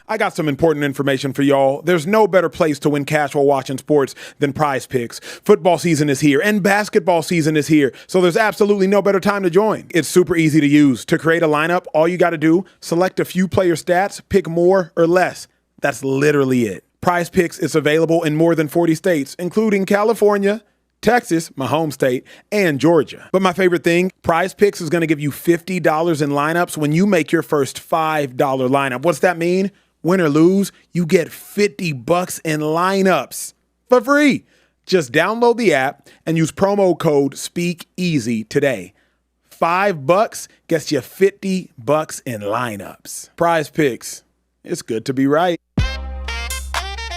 I got some important information for y'all. There's no better place to win cash while watching sports than PrizePicks. Football season is here and basketball season is here, so there's absolutely no better time to join. It's super easy to use. To create a lineup, all you got to do, select a few player stats, pick more or less. That's literally it. PrizePicks is available in more than 40 states, including California, Texas, my home state, and Georgia. But my favorite thing, PrizePicks is going to give you $50 in lineups when you make your first $5 lineup. What's that mean? Win or lose, you get $50 in lineups for free. Just download the app and use promo code SpeakEasy today. $5 gets you $50 in lineups. PrizePicks. It's good to be right.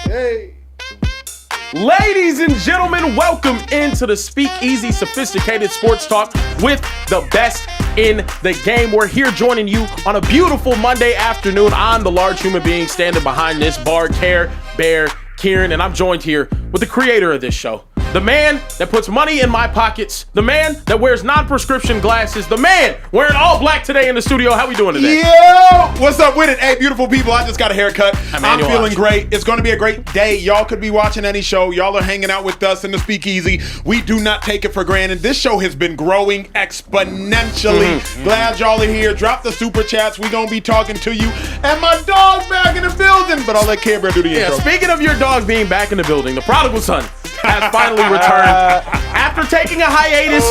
Hey. Ladies and gentlemen, welcome into the Speakeasy Sophisticated Sports Talk with the best in the game. We're here joining you on a beautiful Monday afternoon. I'm the large human being standing behind this bar, Care Bear Kieran, and I'm joined here with the creator of this show. The man that puts money in my pockets. The man that wears non-prescription glasses. The man wearing all black today in the studio. How we doing today? Yo! What's up with it? Hey, beautiful people. I just got a haircut. I'm feeling great. It's going to be a great day. Y'all could be watching any show. Y'all are hanging out with us in the Speakeasy. We do not take it for granted. This show has been growing exponentially. Glad y'all are here. Drop the super chats. We're going to be talking to you. And my dog's back in the building. But I'll let Gabriel do the intro. Speaking of your dog being back in the building, the prodigal son has finally returned. After taking a hiatus,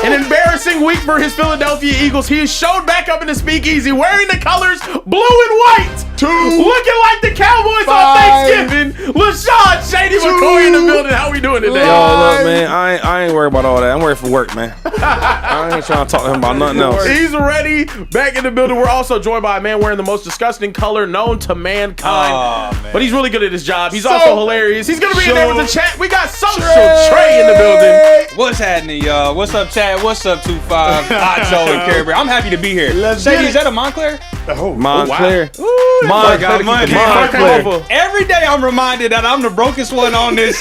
an embarrassing week for his Philadelphia Eagles, he is showed back up in the Speakeasy wearing the colors blue and white. Looking like the Cowboys on Thanksgiving. LaShawn Shady McCoy in the building. How we doing today? Yo, look, man, I ain't worried about all that. I'm worried for work, man. I ain't trying to talk to him about nothing else. He's ready, back in the building. We're also joined by a man wearing the most disgusting color known to mankind. But he's really good at his job. He's also hilarious. He's going to be in there with the chat. We got Social Trey in the building. What's happening, y'all? What's up, Chad? What's up, 2-5? Acho and Gabriel. I'm happy to be here. Shady, is that a Montclair? Montclair. Montclair. Every day I'm reminded that I'm the brokest one on this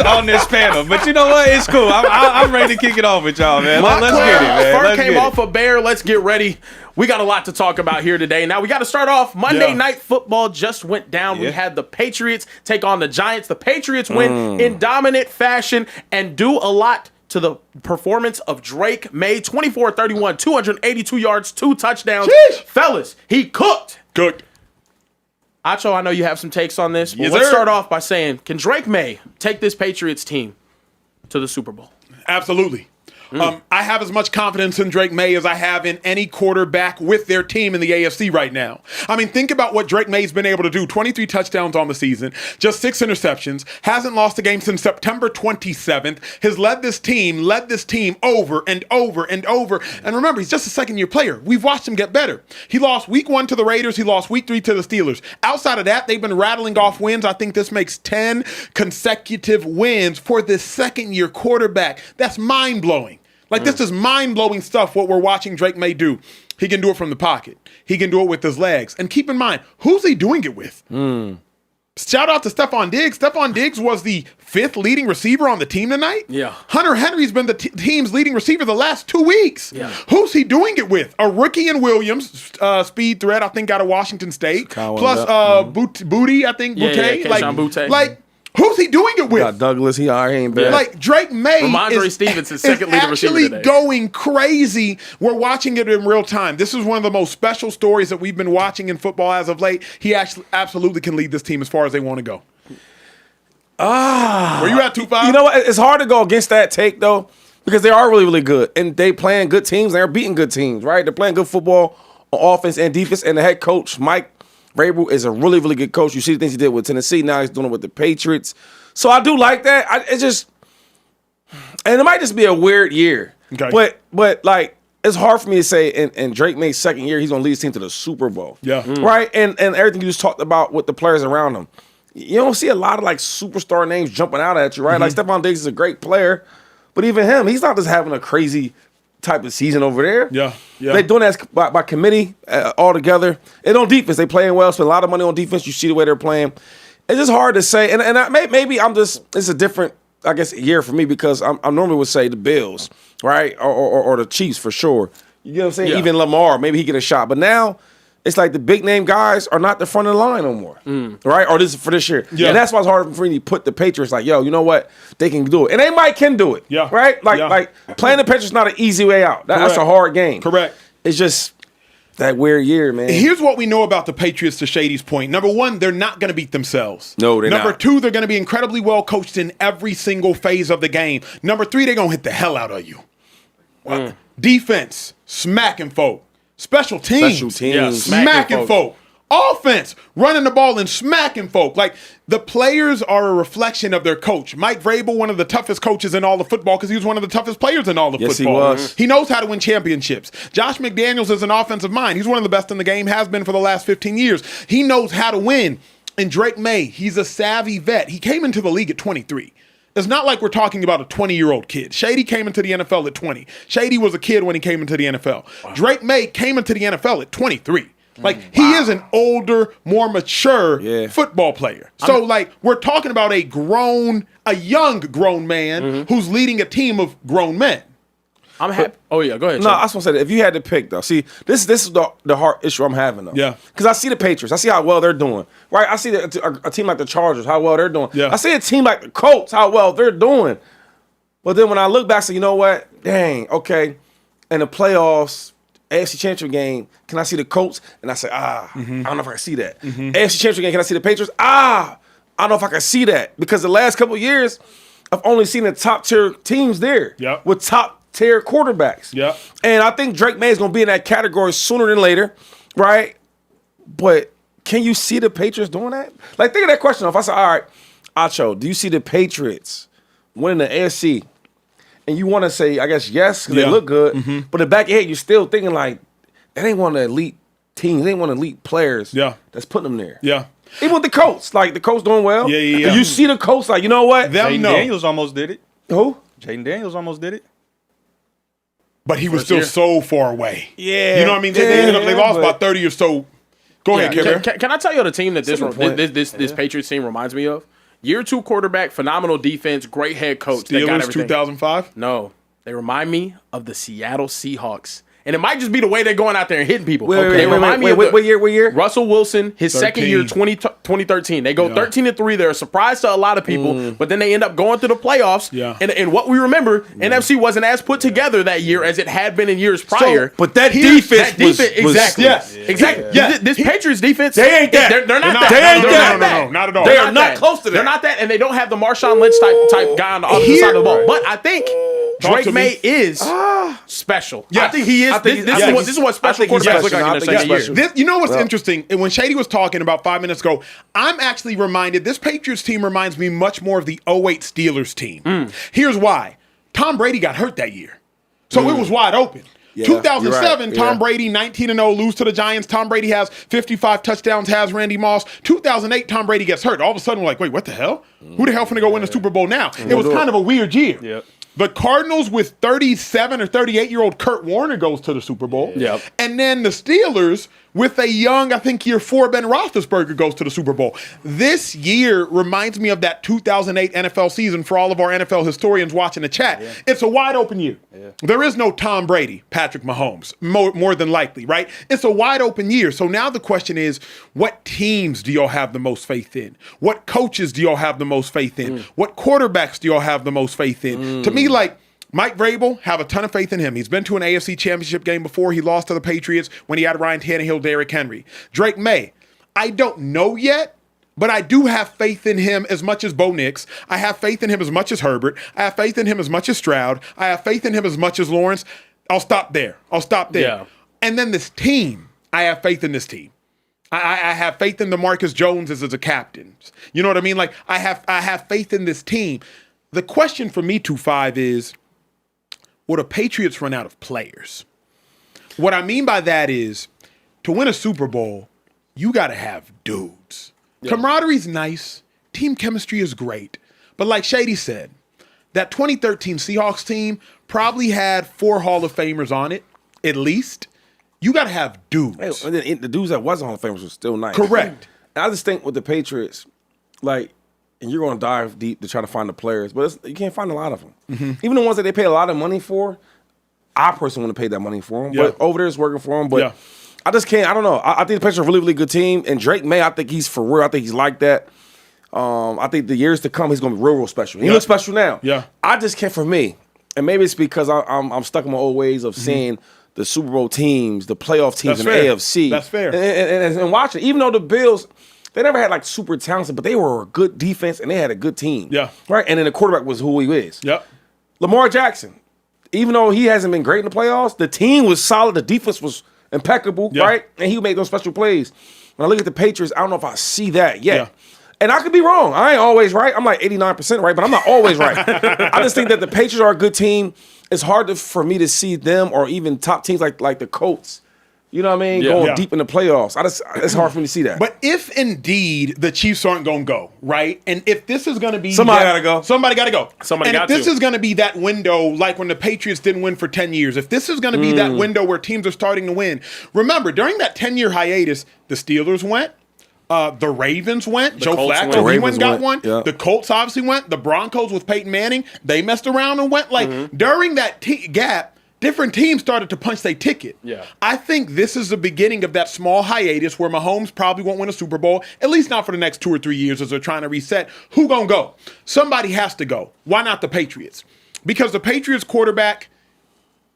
panel. But you know what? It's cool. I'm ready to kick it off with y'all, man. Let's get it, man. Fur came off a bear. Let's get ready. We got a lot to talk about here today. Now, we got to start off. Monday Night Football just went down. We had the Patriots take on the Giants. The Patriots win in dominant fashion and do a lot to the performance of Drake May. 24-31, 282 yards, 2 touchdowns. Sheesh. Fellas, he cooked. Acho, I know you have some takes on this, but let's start off by saying, can Drake May take this Patriots team to the Super Bowl? Absolutely. I have as much confidence in Drake May as I have in any quarterback with their team in the AFC right now. I mean, think about what Drake May's been able to do. 23 touchdowns on the season, just 6 interceptions, hasn't lost a game since September 27th, has led this team over and over and over. And remember, he's just a second-year player. We've watched him get better. He lost week 1 to the Raiders. He lost week 3 to the Steelers. Outside of that, they've been rattling off wins. I think this makes 10 consecutive wins for this second-year quarterback. That's mind-blowing. This is mind-blowing stuff, what we're watching Drake May do. He can do it from the pocket. He can do it with his legs. And keep in mind, who's he doing it with? Shout out to Stephon Diggs. Stephon Diggs was the 5th leading receiver on the team tonight. Yeah. Hunter Henry's been the team's leading receiver the last 2 weeks. Yeah. Who's he doing it with? A rookie in Williams, speed threat, I think, out of Washington State. Plus Booty, I think, Boutte. Boutte. Who's he doing it with? Got Douglas. He ain't bad. Drake May Ramondre Stevenson's second leading receiver actually today. Going crazy. We're watching it in real time. This is one of the most special stories that we've been watching in football as of late. He actually absolutely can lead this team as far as they want to go. Where you at, 2-5? You know what? It's hard to go against that take, though, because they are really, really good. And they playing good teams. They're beating good teams, right? They're playing good football on offense and defense. And the head coach, Mike Vrabel, is a really, really good coach. You see the things he did with Tennessee. Now he's doing it with the Patriots. So I do like that. And it might just be a weird year. Okay. But it's hard for me to say in Drake May's second year, he's going to lead his team to the Super Bowl. Yeah. Right? And everything you just talked about with the players around him. You don't see a lot of superstar names jumping out at you, right? Like Stephon Diggs is a great player, but even him, he's not just having a crazy type of season over there. Yeah. They're doing that by committee all together. And on defense, they playing well, spend a lot of money on defense. You see the way they're playing. It's just hard to say, and maybe it's a different, I guess, year for me because I normally would say the Bills, right, or the Chiefs for sure. You know what I'm saying? Yeah. Even Lamar, maybe he get a shot, but now it's like the big name guys are not the front of the line no more, right? Or this is for this year. Yeah. And that's why it's hard for me to put the Patriots like, yo, you know what? They can do it. And they can do it. Yeah. Right? Like playing the Patriots is not an easy way out. That's a hard game. Correct. It's just that weird year, man. Here's what we know about the Patriots, to Shady's point. Number one, they're not going to beat themselves. No, they're not. Number two, they're going to be incredibly well coached in every single phase of the game. Number three, they're going to hit the hell out of you. Defense, smacking folk. Special teams, smacking folk. Offense, running the ball and smacking folk. Like, the players are a reflection of their coach. Mike Vrabel, one of the toughest coaches in all of football, because he was one of the toughest players in all of football. He was. He knows how to win championships. Josh McDaniels is an offensive mind. He's one of the best in the game, has been for the last 15 years. He knows how to win. And Drake May, he's a savvy vet. He came into the league at 23. It's not like we're talking about a 20-year-old kid. Shady came into the NFL at 20. Shady was a kid when he came into the NFL. Wow. Drake May came into the NFL at 23. Like, he is an older, more mature football player. So, we're talking about a young grown man who's leading a team of grown men. I'm happy. Go ahead. No, I just want to say that if you had to pick, though, see, this is the hard issue I'm having, though. Yeah. Because I see the Patriots. I see how well they're doing. Right? I see a team like the Chargers, how well they're doing. Yeah. I see a team like the Colts, how well they're doing. But then when I look back, I say, you know what? Dang, okay. In the playoffs, AFC Championship game, can I see the Colts? And I say, I don't know if I can see that. AFC Championship game, can I see the Patriots? I don't know if I can see that. Because the last couple of years, I've only seen the top-tier teams there with top-tier quarterbacks. Yep. And I think Drake May is going to be in that category sooner than later, right? But can you see the Patriots doing that? Like, think of that question. If I say, all right, Acho, do you see the Patriots winning the AFC? And you want to say, I guess, yes, because they look good. But in the back of your head, you're still thinking, like, that ain't one of the elite teams. They ain't one of the elite players that's putting them there. Yeah. Even with the Colts. Like, the Colts doing well. Yeah. And you see the Colts, like, you know what? Jaden Daniels almost did it. Who? Jaden Daniels almost did it. But he was still so far away. Yeah. You know what I mean? They lost by 30 or so. Go ahead, Gabriel. Can I tell you the team that this Patriots team reminds me of? Year 2 quarterback, phenomenal defense, great head coach. Steelers, they got everything. 2005? No. They remind me of the Seattle Seahawks. And it might just be the way they're going out there and hitting people. What year? Russell Wilson, his 13. Second year, 2013. They go 13-3. They're a surprise to a lot of people, but then they end up going through the playoffs. Yeah. And what we remember, NFC wasn't as put together that year as it had been in years prior. But that defense was exactly. Yes. Exactly. Yeah. This Patriots defense, they ain't that. They're not that. They ain't that. No, not at all. They are not close to that. They're not that, and they don't have the Marshawn Lynch type guy on the other side of the ball. But I think Drake May is special. Yes. I think he is. This is what special quarterbacks look like in their second year. You know what's interesting? When Shady was talking about 5 minutes ago, I'm actually reminded, this Patriots team reminds me much more of the 08 Steelers team. Here's why. Tom Brady got hurt that year. So it was wide open. Yeah, 2007, Tom Brady, 19-0, lose to the Giants. Tom Brady has 55 touchdowns, has Randy Moss. 2008, Tom Brady gets hurt. All of a sudden, we're like, wait, what the hell? Who the hell finna go win the Super Bowl now? It was kind of a weird year. Yep. The Cardinals with 37 or 38-year-old Kurt Warner goes to the Super Bowl. Yep. And then the Steelers with a young, I think year 4, Ben Roethlisberger goes to the Super Bowl. This year reminds me of that 2008 NFL season for all of our NFL historians watching the chat. Yeah. It's a wide open year. Yeah. There is no Tom Brady, Patrick Mahomes, more than likely, right? It's a wide open year. So now the question is, what teams do y'all have the most faith in? What coaches do y'all have the most faith in? What quarterbacks do y'all have the most faith in? To me, like, Mike Vrabel, have a ton of faith in him. He's been to an AFC championship game before. He lost to the Patriots when he had Ryan Tannehill, Derrick Henry. Drake May, I don't know yet, but I do have faith in him as much as Bo Nix. I have faith in him as much as Herbert. I have faith in him as much as Stroud. I have faith in him as much as Lawrence. I'll stop there. Yeah. And then this team, I have faith in this team. I have faith in the Marcus Joneses as a captain. You know what I mean? Like, I have faith in this team. The question for me, 2-5, is, will the Patriots run out of players? What I mean by that is, to win a Super Bowl, you got to have dudes. Yeah. Camaraderie's nice. Team chemistry is great. But like Shady said, that 2013 Seahawks team probably had 4 Hall of Famers on it, at least. You got to have dudes. Hey, and the dudes that wasn't Hall of Famers were still nice. Correct. And I just think with the Patriots, like, and you're going to dive deep to try to find the players, but you can't find a lot of them. Even the ones that they pay a lot of money for, I personally want to pay that money for them. But over there, it's working for them. But I just can't. I don't know. I think the Patriots are a really, really good team. And Drake May, I think he's for real. I think he's like that. I think the years to come, he's going to be real, real special. He looks special now. Yeah. I just can't, for me, and maybe it's because I'm stuck in my old ways of seeing the Super Bowl teams, the playoff teams in the AFC. That's fair. And watching, even though the Bills, they never had like super talented, but they were a good defense and they had a good team. Yeah. Right? And then the quarterback was who he is. Yep. Lamar Jackson, even though he hasn't been great in the playoffs, the team was solid. The defense was impeccable, right? And he made those special plays. When I look at the Patriots, I don't know if I see that yet. Yeah. And I could be wrong. I ain't always right. I'm like 89% right, but I'm not always right. I just think that the Patriots are a good team. It's hard for me to see them or even top teams like the Colts. You know what I mean? Going deep in the playoffs. It's hard for me to see that. But if indeed the Chiefs aren't going to go, right? And if this is going to be Somebody got to go. Somebody got to go. Somebody and got if this to. is going to be that window, like when the Patriots didn't win for 10 years, if this is going to be that window where teams are starting to win, remember, during that 10-year hiatus, the Steelers went. The Ravens went. Joe Colts Flacco, went. he went and got one. Yeah. The Colts obviously went. The Broncos with Peyton Manning, they messed around and went. Like, during that gap, different teams started to punch their ticket. Yeah. I think this is the beginning of that small hiatus where Mahomes probably won't win a Super Bowl, at least not for the next 2 or 3 years as they're trying to reset. Who gonna go? Somebody has to go. Why not the Patriots? Because the Patriots quarterback,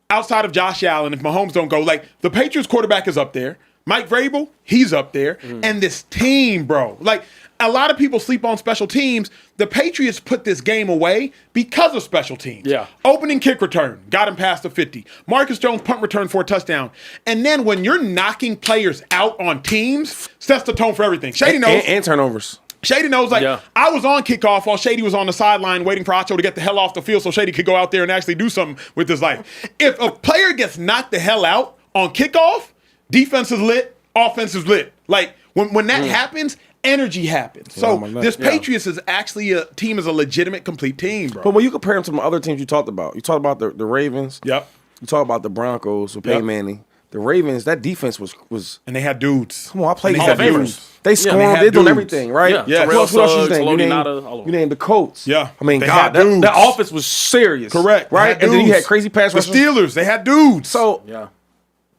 outside of Josh Allen, if Mahomes don't go, like, the Patriots quarterback is up there. Mike Vrabel, he's up there. And this team, bro, like, a lot of people sleep on special teams. The Patriots put this game away because of special teams. Yeah. Opening kick return, got him past the 50. Marcus Jones punt return for a touchdown. And then when you're knocking players out on teams, sets the tone for everything. Shady knows. And turnovers. Shady knows, like, I was on kickoff while Shady was on the sideline waiting for Acho to get the hell off the field so Shady could go out there and actually do something with his life. If a player gets knocked the hell out on kickoff, defense is lit, offense is lit. Like, when that happens, energy happens. So this Patriots is actually a team, is a legitimate, complete team, bro. But when you compare them to the other teams you talked about the Ravens. Yep. You talk about the Broncos with Peyton Manning. The Ravens, that defense was. And they had dudes. Come on, I played And these they had dudes. dudes. They scored. they had They doing dudes. everything, right? Yeah. Who else you Suggs, name? Lodinata, You named the Colts. Yeah. I mean, They God, had dudes. that offense was serious. Correct. They Right? had And then you dudes. had crazy pass The rushers. Steelers, they had dudes. So, Yeah.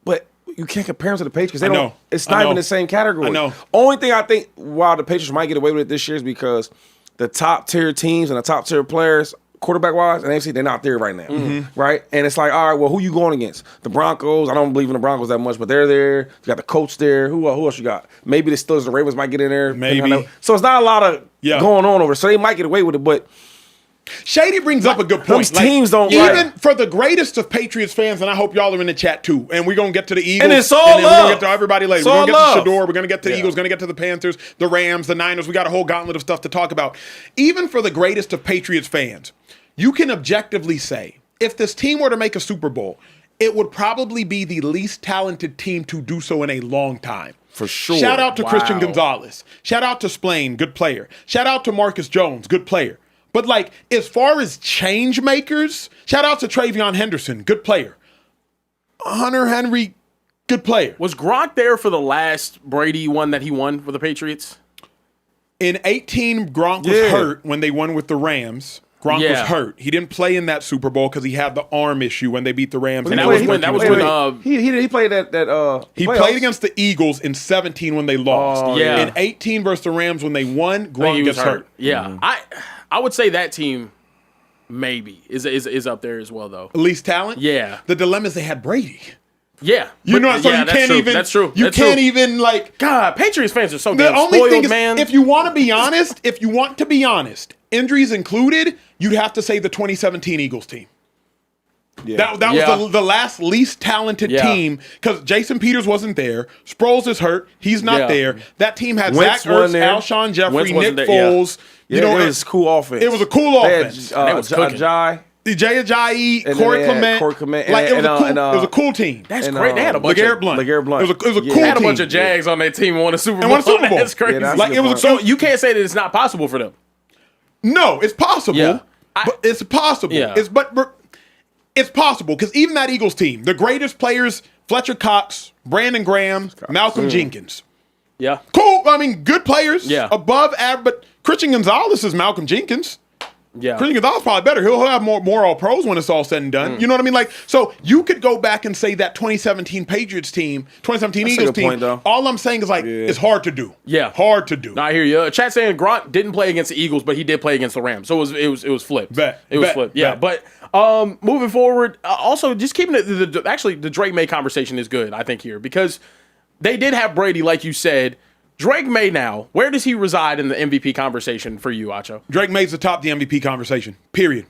but you can't compare them to the Patriots. They I know. don't. It's I not know. even the same category. I know. Only thing I think why the Patriots might get away with it this year is because the top tier teams and the top tier players, quarterback wise, and AFC, they're not there right now, right? And it's like, all right, well, who you going against? The Broncos. I don't believe in the Broncos that much, but they're there. You got the coach there. Who else you got? Maybe the Steelers, the Ravens might get in there. Maybe. So it's not a lot of going on over. So they might get away with it, but. Shady brings up a good point. Those teams don't even for the greatest of Patriots fans, and I hope y'all are in the chat too. And we're gonna get to the Eagles, And it's all then we're gonna love. get to everybody later. It's We're all gonna get love. to Shedeur. We're gonna get to the Eagles. Gonna get to the Panthers, the Rams, the Niners. We got a whole gauntlet of stuff to talk about. Even for the greatest of Patriots fans, you can objectively say if this team were to make a Super Bowl, it would probably be the least talented team to do so in a long time. For sure. Shout out to Christian Gonzalez. Shout out to Splain, good player. Shout out to Marcus Jones, good player. But, like, as far as change makers, shout out to Travion Henderson, good player. Hunter Henry, good player. Was Gronk there for the last Brady one that he won for the Patriots? In 18, Gronk was hurt when they won with the Rams. Gronk was hurt. He didn't play in that Super Bowl because he had the arm issue when they beat the Rams. And that was when he played that he playoffs. played against the Eagles in 17 when they lost. yeah. In 18 versus the Rams when they won, Gronk gets hurt. Yeah. I would say that team maybe is up there as well, though. Least talent? Yeah. The dilemma is they had Brady. Yeah. You know, so you can't even. That's true. You can't even, like. God, Patriots fans are so The damn only spoiled, thing is, man. if you want to be honest, injuries included, you'd have to say the 2017 Eagles team. Yeah. That was the last least talented team because Jason Peters wasn't there. Sproles is hurt. He's not there. That team had Wentz Zach Ertz, wasn't there. Alshon Jeffrey, Wentz Nick wasn't there, Foles. You know, it was a cool offense. It was a cool They had, offense. They was cooking. Jai. Jay Ajayi, And Corey then they had Clement. Corey Clement. Like, it And, was a cool team. That's and, great. They had a bunch LeGarrette of Blunt. LeGarrette Blunt. It was a cool they had a team. bunch of Jags on their team and won a Super Bowl. And won a Super Bowl. That's crazy. Yeah, that's Like, it was a So you can't say that it's not possible for them. No, it's possible. Yeah. But it's possible. Yeah. It's possible because even that Eagles team, the greatest players, Fletcher Cox, Brandon Graham, Malcolm Jenkins. Yeah. Cool. I mean, good players. Yeah. Above average. But Christian Gonzalez is Malcolm Jenkins. Yeah. Christian Gonzalez probably better. He'll have more all pros when it's all said and done. You know what I mean? Like, so you could go back and say that 2017 Patriots team, 2017 Eagles team. Point, though. All I'm saying is it's hard to do. Yeah. Hard to do. No, I hear you. Chat saying Gronk didn't play against the Eagles, but he did play against the Rams. So it was flipped. It was flipped. Yeah. But moving forward, also just keeping actually the Drake May conversation is good, I think, here, because they did have Brady, like you said. Drake May now, where does he reside in the MVP conversation for you, Acho? Drake May's atop the MVP conversation, period.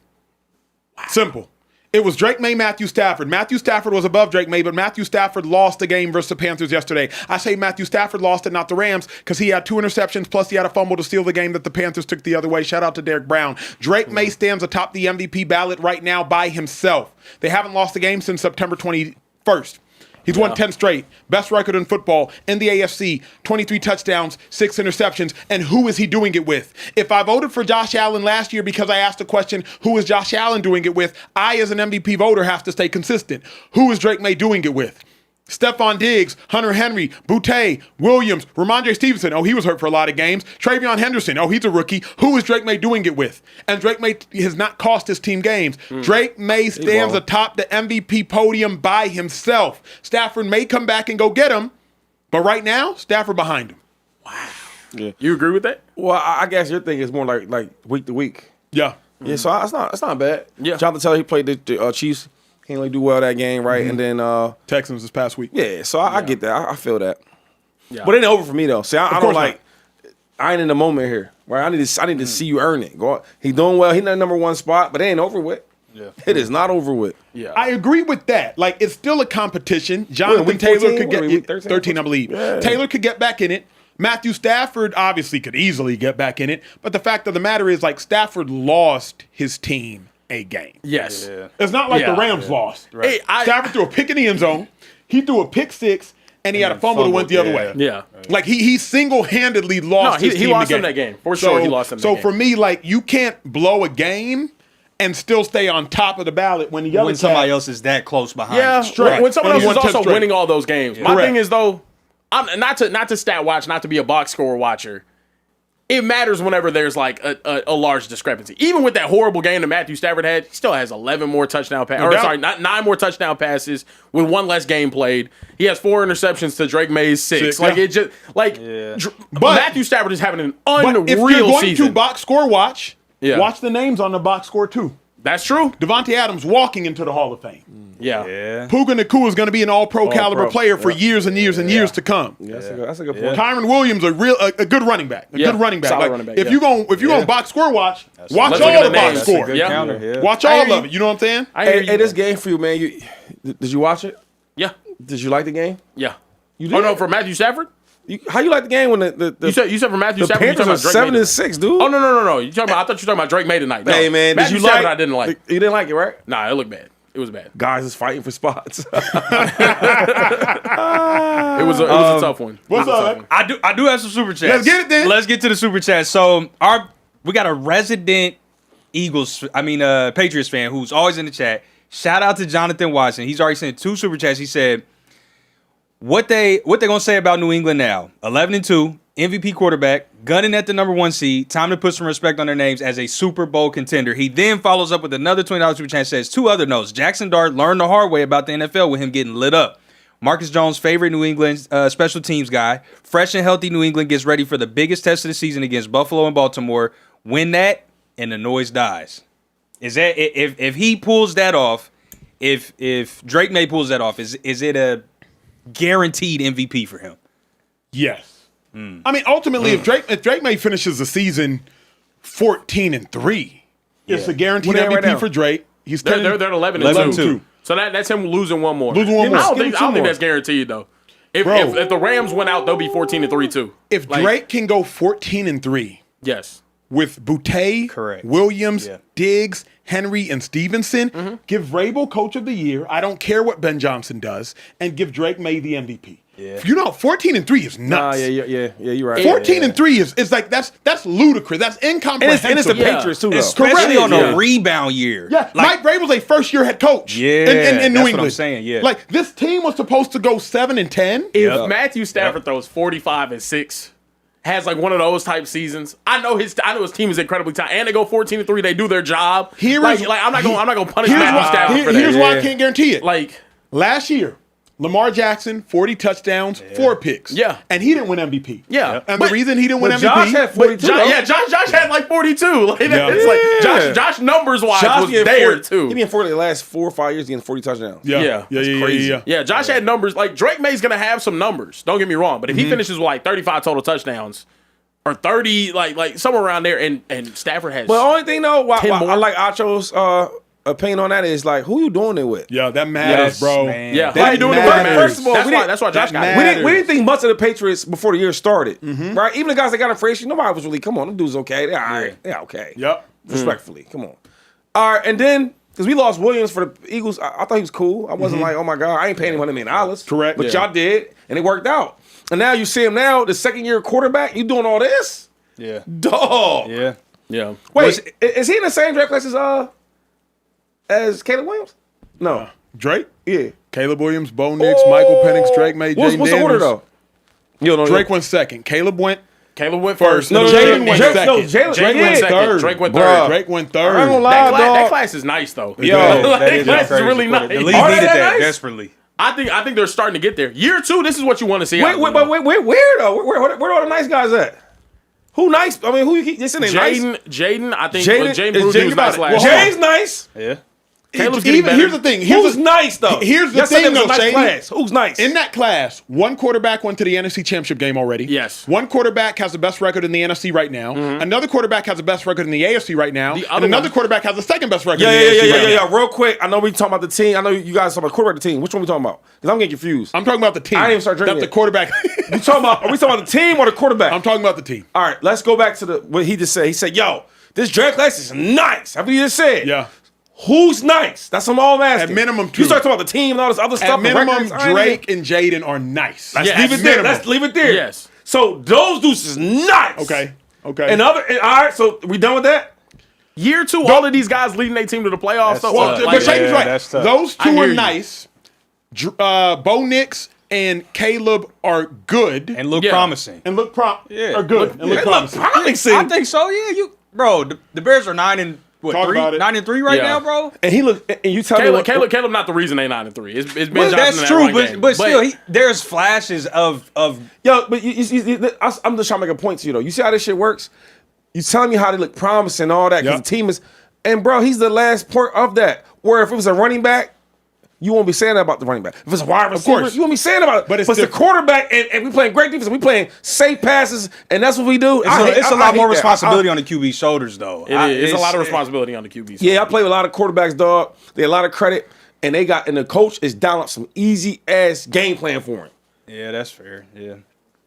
Wow. Simple. It was Drake May, Matthew Stafford. Matthew Stafford was above Drake May, but Matthew Stafford lost the game versus the Panthers yesterday. I say Matthew Stafford lost it, not the Rams, because he had 2 interceptions, plus he had a fumble to steal the game that the Panthers took the other way. Shout out to Derek Brown. Drake May stands atop the MVP ballot right now by himself. They haven't lost the game since September 21st. He's won 10 straight. Best record in football in the AFC. 23 touchdowns, 6 interceptions. And who is he doing it with? If I voted for Josh Allen last year because I asked the question, who is Josh Allen doing it with? I, as an MVP voter, have to stay consistent. Who is Drake May doing it with? Stephon Diggs, Hunter Henry, Boutte, Williams, Ramondre Stevenson. Oh, he was hurt for a lot of games. Travion Henderson. Oh, he's a rookie. Who is Drake May doing it with? And Drake May has not cost his team games. Drake May stands atop the MVP podium by himself. Stafford may come back and go get him, but right now, Stafford behind him. Wow. Yeah. You agree with that? Well, I guess your thing is more like week to week. Yeah. Yeah, so it's not bad. Yeah. Jonathan Taylor, he played the Chiefs. He didn't really do well that game, right? And then Texans this past week. Yeah, so I get that. I feel that. Yeah. But it ain't over for me though. See, I don't not. I ain't in the moment here. Right? I need to see you earn it. He doing well. He not number 1 spot, but it ain't over with. Yeah. It is not over with. Yeah. I agree with that. Like, it's still a competition. Jonathan Taylor could get 13, I believe. Yeah. Taylor could get back in it. Matthew Stafford obviously could easily get back in it. But the fact of the matter is, like, Stafford lost his team a game. Yes. Yeah. It's not like the Rams lost. Right. Hey, Stafford threw a pick in the end zone. He threw a pick 6, and he had a fumble that went the other way. Yeah. Like, he single-handedly lost his team he lost the him that game. For sure, he lost him that game. So, for me, like, you can't blow a game and still stay on top of the ballot when the other when somebody else is that close behind. Yeah, straight. When someone And else he is won 10 also straight. winning all those games. My Correct. thing is, though, I'm not to stat watch, not to be a box score watcher. It matters whenever there's like a large discrepancy. Even with that horrible game that Matthew Stafford had, he still has 11 more touchdown passes. No doubt. Not 9 more touchdown passes with 1 less game played. He has 4 interceptions to Drake May's 6. Like, it just like But- Matthew Stafford is having an But if you're unreal going season. to box score watch, Yeah. watch the names on the box score too. That's true. Devontae Adams walking into the Hall of Fame. Yeah. Puka Nacua is going to be an all-pro caliber All-pro. player for years and years and years to come. Yeah, that's a good point. Kyron Williams, a good running back. Good running back. Solid Like, running back, if yeah. you're going to box score watch, watch Let's all look at the the box names. score. Good counter. Watch I all hear of you. it. You know what I'm saying? I hear Hey, you. this game for you, man. Did you watch it? Yeah. Did you like the game? Yeah. You Oh did? no, for Matthew Stafford? How you like the game when the You said for Matthew the Stafford. Panthers are 7-6, dude? Oh no! You talking about? I thought you were talking about Drake May tonight. No. Hey man, Matthew did you Stafford like? I didn't like. You didn't like it, right? Nah, it looked bad. It was bad. Guys is fighting for spots. It was a tough one. What's It was a up, tough man? one. I do have some super chats. Let's get it then. Let's get to the super chat. So we got a resident Patriots fan who's always in the chat. Shout out to Jonathan Watson. He's already sent 2 super chats. He said, what they gonna say about New England now? 11-2, MVP quarterback, gunning at the number 1 seed. Time to put some respect on their names as a Super Bowl contender. He then follows up with another $20 super chat. Says 2 other notes. Jackson Dart learned the hard way about the NFL with him getting lit up. Marcus Jones, favorite New England special teams guy. Fresh and healthy New England gets ready for the biggest test of the season against Buffalo and Baltimore. Win that, and the noise dies. Is that if he pulls that off? If Drake May pulls that off, is it a guaranteed MVP for him? Yes. I mean, ultimately, if Drake May finishes the season 14-3, it's a guaranteed What are they MVP right now? for Drake. He's They're 11-2. 11-2. So that's him losing one more. Losing one more. I don't Give think him two more. that's guaranteed though. If Bro. if the Rams went out, they'll be 14-3 too. If Like, Drake can go 14-3 yes, with Boutte, Correct. Williams, Yeah. Diggs, Henry, and Stevenson, give Vrabel Coach of the Year. I don't care what Ben Johnson does, and give Drake May the MVP. Yeah. You know, 14-3 is nuts. yeah, you're right. 14-3 is like that's ludicrous. That's incomprehensible. And it's the Yeah. Patriots too, though. Especially on Yeah. a rebound year. Yeah, Like, Mike Vrabel's a first-year head coach. Yeah, in that's New what England. I'm saying, yeah. Like this team was supposed to go 7-10. if Matthew Stafford throws 45-6, has like one of those type seasons. I know his team is incredibly talented, and they go 14-3. They do their job. I'm not gonna punish Matthew Stafford for that. Here's why I can't guarantee it. Like last year, Lamar Jackson, 40 touchdowns, 4 picks. Yeah. And he didn't win MVP. Yeah. And the reason he didn't win MVP. Josh had 42. Josh had like 42. Like, it's like Josh numbers wise was there too. He been 40 the last 4 or 5 years getting 40 touchdowns. Yeah. Yeah, Josh had numbers. Like Drake May's gonna have some numbers. Don't get me wrong, but if he finishes with like 35 total touchdowns or 30, like somewhere around there, and Stafford has. But the only thing though, why 10 more. I like Acho's opinion on that is like, who you doing it with? Yeah, that matters, bro. man. Yeah, That you doing it matters. with First of all, that's why Josh got that it. matters. We didn't think much of the Patriots before the year started, right? Even the guys that got in free agency, nobody was really, come on, them dudes okay. They're all right. Yeah, okay. Yep. Respectfully, come on. All right, and then, because we lost Williams for the Eagles, I thought he was cool. I wasn't like, oh my God, I ain't paying him $100 million. Correct. But Yeah. y'all did, and it worked out. And now you see him now, the second-year quarterback, you doing all this? Yeah. Dog. Yeah. Yeah. Wait, is he in the same draft class as Caleb Williams? No. Drake, Yeah. Caleb Williams, Bo Nix, Michael Penix, Drake May, What's Jaden the order, Daniels. though? You don't know. Drake went second. Caleb went first. No, Jaden went Drake- second. no, Jalen- Drake yeah. went third. Drake went Bruh. third. Drake went I ain't third. gonna lie, That dog. class is nice though. Yo, that class is really nice. The league Are needed they that nice? desperately. I think they're starting to get there. Year 2, this is what you want to see. Wait, where though? Where are all the nice guys at? Who nice? I mean, who you keep? This name nice? Jaden, I think Jaden Jaden is Brody Jaden was about nice it. last Well, year. Jaden's nice. Yeah. Caleb's getting better. Here's the thing. Who's nice though? Here's the Y'all said thing, there was though, a nice Shady. class. Who's nice? In that class, one quarterback went to the NFC Championship game already. Yes. One quarterback has the best record in the NFC right now. Another quarterback has the best record in the AFC right now. The And other another one- quarterback has the second best record in the AFC right now. Yeah. Real quick, I know we talking about the team. I know you guys talking about quarterback the team. Which one we talking about? Because I'm getting confused. I'm talking about the team. I didn't even start drinking That's the yet. quarterback. You talking about? Are we talking about the team or the quarterback? I'm talking about the team. All right, let's go back to what he just said. He said, "Yo, this draft class is nice." That's what he just said. Yeah. Who's nice? That's what I'm all asking. At minimum, two. You start talking about the team and all this other stuff. At the minimum, records, I ain't Drake and Jaden are nice. Let's Yeah, leave at it there. minimum. Let's leave it there. Yes. So those dudes is nice. Okay. All right. So we done with that? Year 2, all of these guys leading their team to the playoffs. So, Well, like, but Shady's right. that's tough. Those I two hear are you. nice. Bo Nix and Caleb are good And look Yeah. promising. and look are good and look Look promising. promising. I think so. Yeah, the Bears are 9-3 Yeah. now, bro. And he looked. And you tell me Caleb, not the reason they 9-3. It's Ben Well, Johnson that's in that true, run game. but still, there's flashes of Yo, but I'm just trying to make a point to you though. You see how this shit works? You telling me how they look promising and all that because Yep. the team is, and bro, he's the last part of that. Where if it was a running back, you won't be saying that about the running back. If it's a wide receiver, course. you won't be saying about it. But it's the different. quarterback, and we playing great defense, and we playing safe passes, and that's what we do. it's a lot more hate that. responsibility on the QB's shoulders, though. it's a lot of responsibility on the QB. Yeah, I play with a lot of quarterbacks, dog. They get a lot of credit, and the coach is down up some easy ass game plan for him. Yeah, that's fair. Yeah.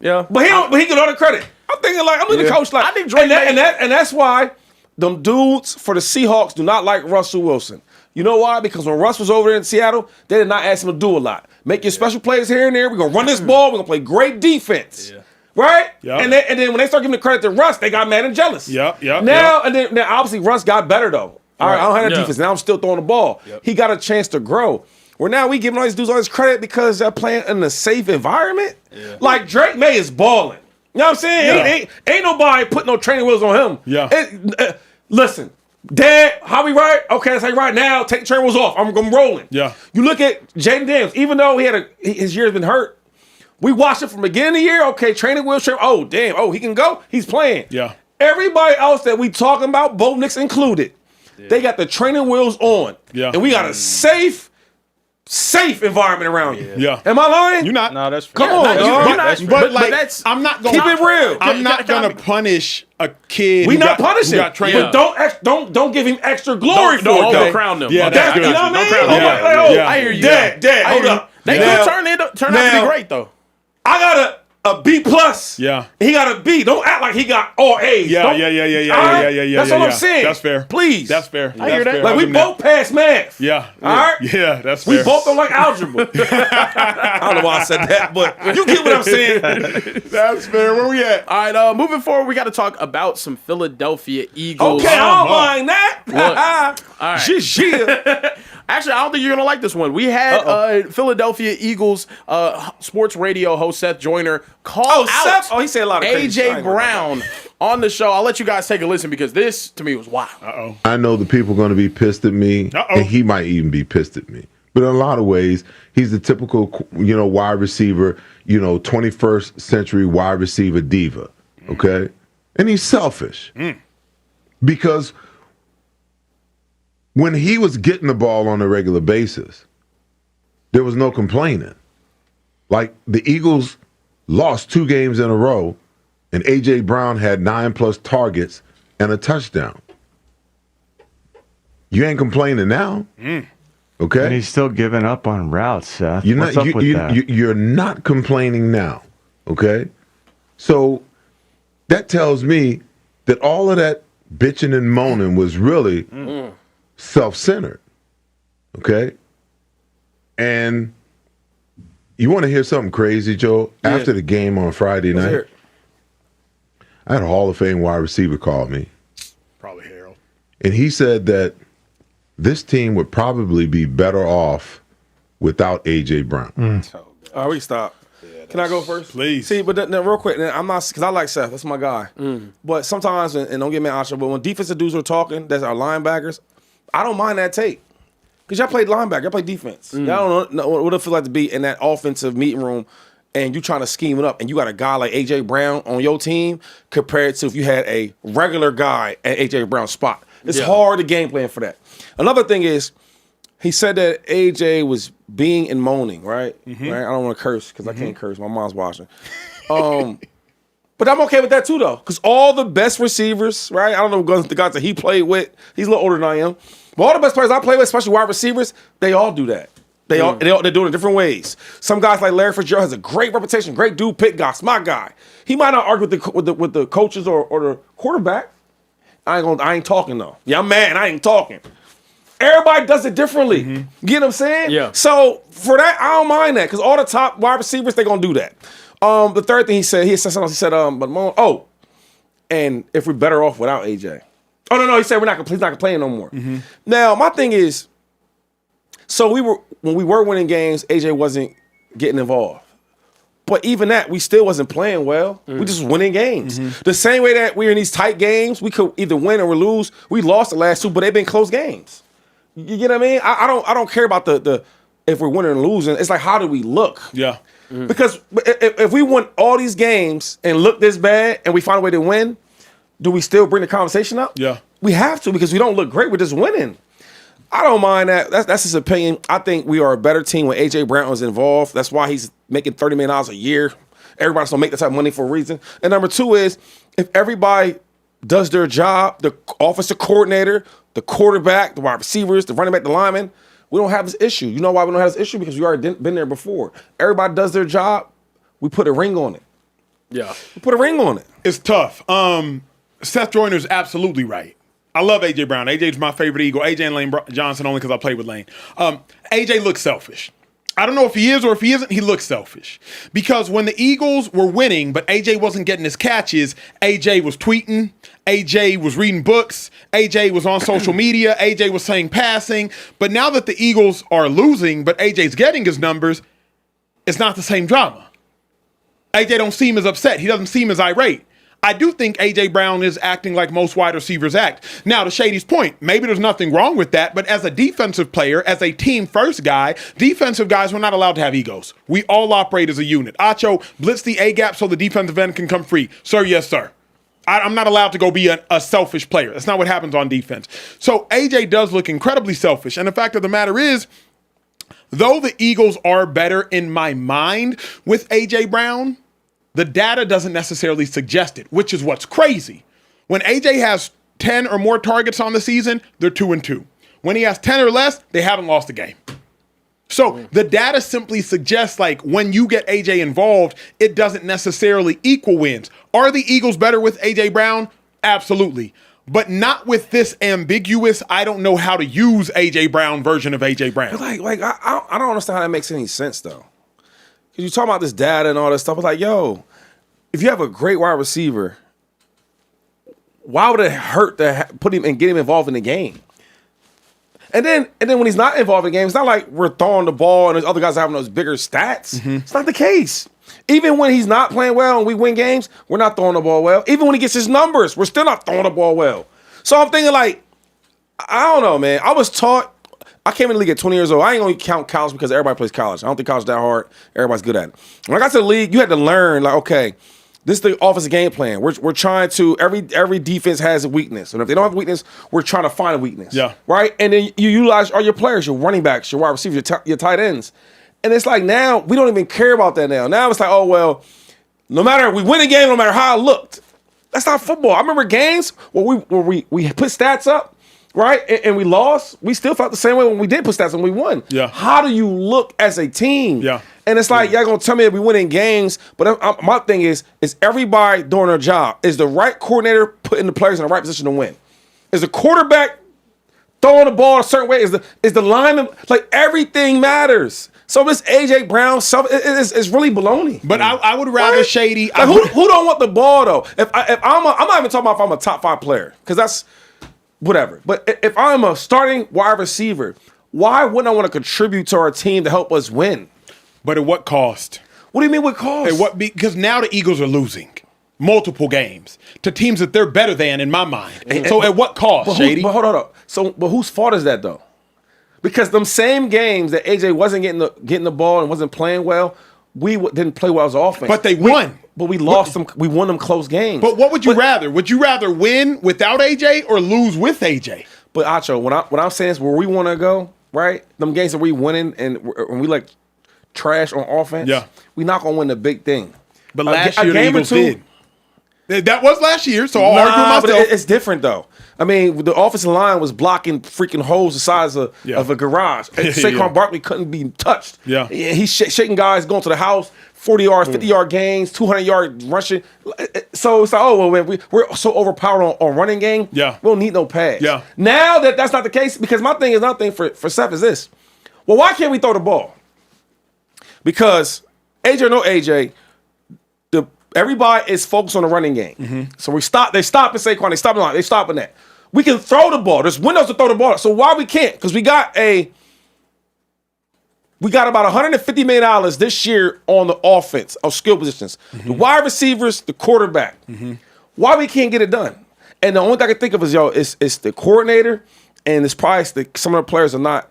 Yeah. But he get all the credit. I'm thinking like I'm the coach. Like I think Drake and that's why them dudes for the Seahawks do not like Russell Wilson. You know why? Because when Russ was over there in Seattle, they did not ask him to do a lot. Make your special plays here and there. We're gonna run this ball. We're gonna play great defense. Yeah. Right? Yeah. And then when they start giving the credit to Russ, they got mad and jealous. Yep. Now and then obviously Russ got better though. All right, I don't have that Yeah. defense. Now I'm still throwing the ball. Yep. He got a chance to grow. Where now we giving all these dudes all this credit because they're playing in a safe environment. Yeah. Like Drake May is balling. You know what I'm saying? Yeah. Ain't nobody putting no training wheels on him. Yeah. Listen, Dad, how we right? Okay, let's say right now, take the training wheels off. I'm rolling. Yeah. You look at Jaden Daniels, even though his year's been hurt, we watched it from beginning of the year. Okay, training wheels, oh, damn. Oh, he can go. He's playing. Yeah. Everybody else that we talking about, Bo Nix included, they got the training wheels on. Yeah. And we got a safe environment around you. Yeah. Am I lying? You're not. No, that's fair. Come on, no, dog. you're not. That's fair. But like, that's- I'm not going Keep it real. I'm not Can I gonna be- punish a kid. We who not got- punishing, who got trained. but don't give him extra glory Don't for it. though. overcrown them. Yeah, Okay, that's I good. got You know what I mean? Don't crown them. I'm like, oh, Yeah. I hear you. Dad, I hold hear you. up. They Now- could turn out to be great though. I got a B plus. Yeah. He got a B. Don't act like he got all A's. Yeah, Don't- yeah. All right? That's all I'm saying. That's fair. Please. That's fair. I hear that. Like we both passed math. Yeah. All right? Yeah, that's We fair. both don't like algebra. I don't know why I said that, but you get what I'm saying. That's fair. Where we at? All right, moving forward, we got to talk about some Philadelphia Eagles. Okay, I don't mind that. All right. Shit. Actually, I don't think you're going to like this one. We had Philadelphia Eagles sports radio host Seth Joyner call out Seth? Oh, he said a lot of crazy A.J. Brown on the show. I'll let you guys take a listen because this, to me, was wild. I know the people are going to be pissed at me, and he might even be pissed at me. But in a lot of ways, he's the typical, wide receiver, 21st century wide receiver diva, okay? And he's selfish. Because when he was getting the ball on a regular basis, there was no complaining. Like, the Eagles lost 2 games in a row, and A.J. Brown had 9+ targets and a touchdown. You ain't complaining now. Okay? And he's still giving up on routes, Seth. You're What's not, up with that? You're not complaining now. Okay? So that tells me that all of that bitching and moaning was really self-centered. Okay? And you want to hear something crazy, Joe? Yeah. After the game on Friday night, I had a Hall of Fame wide receiver call me. Probably Harold. And he said that this team would probably be better off without A.J. Brown. All right, we stop. Can I go first? Please. See, but real quick, I'm not, because I like Seth. That's my guy. But sometimes, and don't get me out, but when defensive dudes are talking, that's our linebackers, I don't mind that take. Because y'all played linebacker, y'all played defense. Y'all don't know what it feels like to be in that offensive meeting room and you trying to scheme it up, and you got a guy like A.J. Brown on your team compared to if you had a regular guy at A.J. Brown's spot. It's hard to game plan for that. Another thing is, he said that A.J. was being and moaning, right? Right? I don't want to curse because I can't curse. My mom's watching. But I'm okay with that too, though, because all the best receivers, right? I don't know the guys that he played with. He's a little older than I am. But all the best players I play with, especially wide receivers, they all do that. They do it in different ways. Some guys like Larry Fitzgerald has a great reputation, great dude, pick guy, smart guy. He might not argue with the coaches or the quarterback. I ain't talking though. Yeah, I'm mad. I ain't talking. Everybody does it differently. You get what I'm saying? Yeah. So for that, I don't mind that because all the top wide receivers, they're gonna do that. The third thing he said something else. He said, and if we're better off without AJ. Oh no, he said he's not complaining no more. Now my thing is, so when we were winning games, AJ wasn't getting involved. But even that, we still wasn't playing well. We just was winning games. The same way that we're in these tight games, we could either win or lose. We lost the last 2, but they've been close games. You get what I mean? I don't care about the if we're winning or losing. It's like, how do we look? Yeah. Because if we won all these games and look this bad and we find a way to win, do we still bring the conversation up? Yeah. We have to, because we don't look great. We're just winning. I don't mind that. That's his opinion. I think we are a better team when A.J. Brown was involved. That's why he's making $30 million a year. Everybody's going to make that type of money for a reason. And number 2 is, if everybody does their job, the offensive coordinator, the quarterback, the wide receivers, the running back, the lineman, we don't have this issue. You know why we don't have this issue? Because we already been there before. Everybody does their job. We put a ring on it. Yeah. We put a ring on it. It's tough. Seth Joyner's absolutely right. I love A.J. Brown. A.J.'s my favorite Eagle. A.J. and Lane Johnson only because I played with Lane. A.J. looks selfish. I don't know if he is or if he isn't, he looks selfish. Because when the Eagles were winning, but A.J. wasn't getting his catches, A.J. was tweeting, A.J. was reading books, A.J. was on social media, A.J. was saying passing. But now that the Eagles are losing, but A.J.'s getting his numbers, it's not the same drama. A.J. don't seem as upset. He doesn't seem as irate. I do think A.J. Brown is acting like most wide receivers act. Now, to Shady's point, maybe there's nothing wrong with that, but as a defensive player, as a team-first guy, defensive guys were not allowed to have egos. We all operate as a unit. Acho, blitz the A-gap so the defensive end can come free. Sir, yes, sir. I'm not allowed to go be a selfish player. That's not what happens on defense. So A.J. does look incredibly selfish, and the fact of the matter is, though the Eagles are better in my mind with A.J. Brown, the data doesn't necessarily suggest it, which is what's crazy. When AJ has 10 or more targets on the season, they're 2-2. When he has 10 or less, they haven't lost a game. So the data simply suggests, like, when you get AJ involved, it doesn't necessarily equal wins. Are the Eagles better with AJ Brown? Absolutely. But not with this ambiguous, I don't know how to use AJ Brown version of AJ Brown. I don't understand how that makes any sense, though. Because you talking about this data and all this stuff. It's like, yo, if you have a great wide receiver, why would it hurt to put him and get him involved in the game? And then when he's not involved in games, it's not like we're throwing the ball and there's other guys having those bigger stats. It's not the case. Even when he's not playing well and we win games, we're not throwing the ball well. Even when he gets his numbers, we're still not throwing the ball well. So I'm thinking like, I don't know, man. I was taught, I came in the league at 20 years old. I ain't gonna count college because everybody plays college. I don't think college is that hard. Everybody's good at it. When I got to the league, you had to learn like, okay, this is the offensive game plan. We're trying to, every defense has a weakness. And if they don't have a weakness, we're trying to find a weakness. Yeah. Right? And then you utilize all your players, your running backs, your wide receivers, your tight ends. And it's like now, we don't even care about that now. Now it's like, oh, well, no matter, we win a game no matter how it looked. That's not football. I remember games where we put stats up, right? And we lost. We still felt the same way when we did put stats and we won. Yeah. How do you look as a team? Yeah. And it's like, y'all gonna tell me that we win in games, but my thing is everybody doing their job? Is the right coordinator putting the players in the right position to win? Is the quarterback throwing the ball a certain way? Is the lineman, like everything matters. So this AJ Brown stuff is really baloney. But I would rather Shady. Like who don't want the ball though? If I'm not even talking about if I'm a top 5 player, because that's whatever. But if I'm a starting wide receiver, why wouldn't I want to contribute to our team to help us win? But at what cost? What do you mean what cost? Because now the Eagles are losing multiple games to teams that they're better than in my mind. So at what cost, Shady? But hold on. But whose fault is that though? Because them same games that AJ wasn't getting the ball and wasn't playing well, we didn't play well as offense. But they won. But we lost them. We won them close games. But what would you rather? Would you rather win without AJ or lose with AJ? But Acho, when I'm saying is where we want to go, right? Them games that we winning and we like trash on offense. Yeah, we not gonna win the big thing. But last year the Eagles did. That was last year, so I'll argue but myself. it's different though. I mean, the offensive line was blocking freaking holes the size of a garage. Saquon Barkley couldn't be touched. Yeah, he's shaking guys going to the house, 40 yards, 50-yard gains, 200-yard rushing. So it's like, oh, well, we're so overpowered on running game. Yeah, we don't need no pass. Yeah. Now that's not the case, because my thing is another thing for Seth is this. Well, why can't we throw the ball? Because AJ or no AJ, everybody is focused on the running game. So they stop at Saquon, they stopping that. We can throw the ball. There's windows to throw the ball. So why we can't? Because we got about $150 million this year on the offense of skill positions. The wide receivers, the quarterback. Why we can't get it done? And the only thing I can think of is the coordinator, and it's probably some of the players are not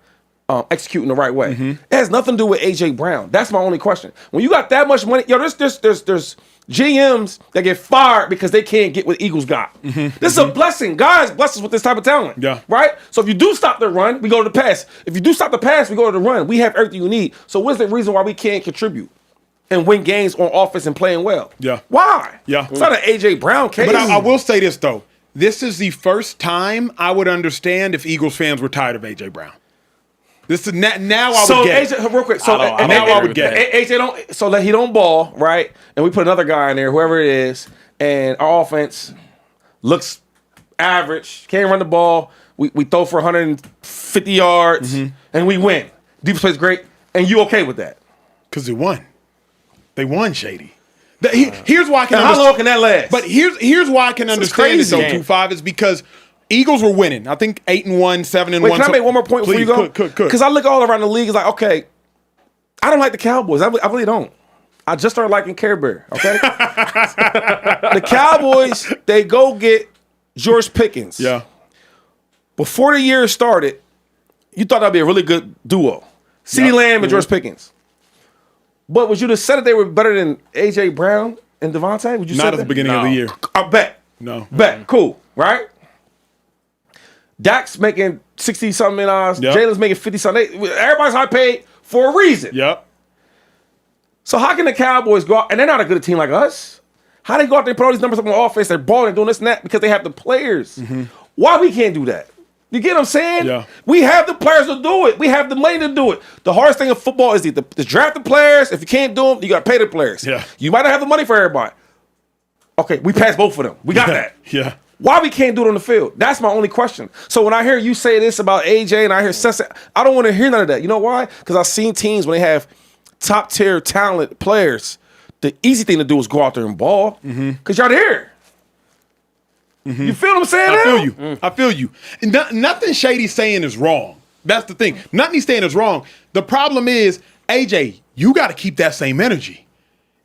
executing the right way. It has nothing to do with AJ Brown. That's my only question. When you got that much money, there's GMs that get fired because they can't get what Eagles got. This is a blessing. God has blessed us with this type of talent. Yeah. Right? So if you do stop the run, we go to the pass. If you do stop the pass, we go to the run. We have everything you need. So what's the reason why we can't contribute and win games on offense and playing well? Yeah. Why? Yeah. It's not an AJ Brown case. But I will say this, though. This is the first time I would understand if Eagles fans were tired of AJ Brown. This is now I would get it. AJ, real quick. I would get it. AJ he don't ball, right? And we put another guy in there, whoever it is, and our offense looks average. Can't run the ball. We throw for 150 yards, and we win. Defense plays great, and you okay with that? Because they won. They won, Shady. Here's why I can. How long can that last? But here's why I can understand it though. 2-5 is because Eagles were winning. I think 8-1, 7-1. Wait, can I make one more point before you go? Could. Because I look all around the league, it's like, okay, I don't like the Cowboys. I really don't. I just started liking Care Bear, okay? The Cowboys, they go get George Pickens. Yeah. Before the year started, you thought that'd be a really good duo. CeeDee Lamb and George Pickens. But would you have said that they were better than A.J. Brown and Devontae? Would you Not at the beginning of the year. I bet. No. Bet. Cool. Right? Dak's making 60-something million. Yep. Jalen's making 50-something. Everybody's high paid for a reason. Yep. So how can the Cowboys go out, and they're not a good team like us, how they go out there and put all these numbers up on offense, they're balling and doing this and that because they have the players. Why we can't do that? You get what I'm saying? Yeah. We have the players to do it. We have the money to do it. The hardest thing in football is to draft the players. If you can't do them, you got to pay the players. Yeah. You might not have the money for everybody. Okay, we passed both of them. We got that. Yeah. Why we can't do it on the field? That's my only question. So when I hear you say this about AJ and I hear Seth, I don't want to hear none of that. You know why? Because I've seen teams when they have top tier talent players, the easy thing to do is go out there and ball because y'all there. You feel what I'm saying? I feel you. I feel you. Nothing Shady's saying is wrong. That's the thing. Nothing he's saying is wrong. The problem is, AJ, you got to keep that same energy.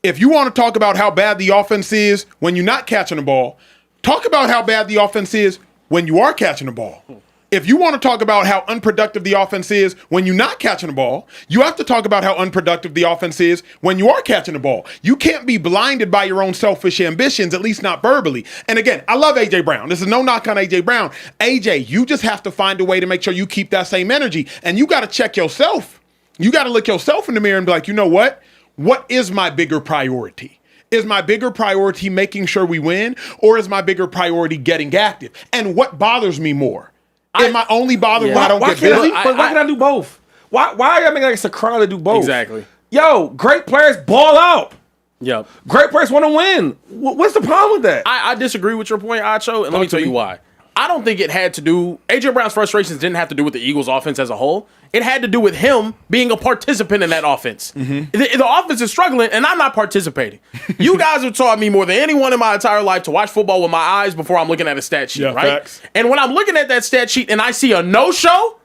If you want to talk about how bad the offense is when you're not catching the ball, talk about how bad the offense is when you are catching the ball. If you want to talk about how unproductive the offense is when you're not catching the ball, you have to talk about how unproductive the offense is when you are catching the ball. You can't be blinded by your own selfish ambitions, at least not verbally. And again, I love A.J. Brown. This is no knock on A.J. Brown. A.J., you just have to find a way to make sure you keep that same energy. And you got to check yourself. You got to look yourself in the mirror and be like, you know what? What is my bigger priority? Is my bigger priority making sure we win, or is my bigger priority getting active? And what bothers me more? Am I only bothered when I don't get busy? Why can I do both? Why are you making like it's a crime to do both? Exactly. Yo, great players ball out. Yep. Great players want to win. What's the problem with that? I disagree with your point, Acho, and let me tell you why. I don't think it had to do, A.J. Brown's frustrations didn't have to do with the Eagles' offense as a whole. It had to do with him being a participant in that offense. Mm-hmm. The offense is struggling, and I'm not participating. You guys have taught me more than anyone in my entire life to watch football with my eyes before I'm looking at a stat sheet, right? Facts. And when I'm looking at that stat sheet and I see a no-show,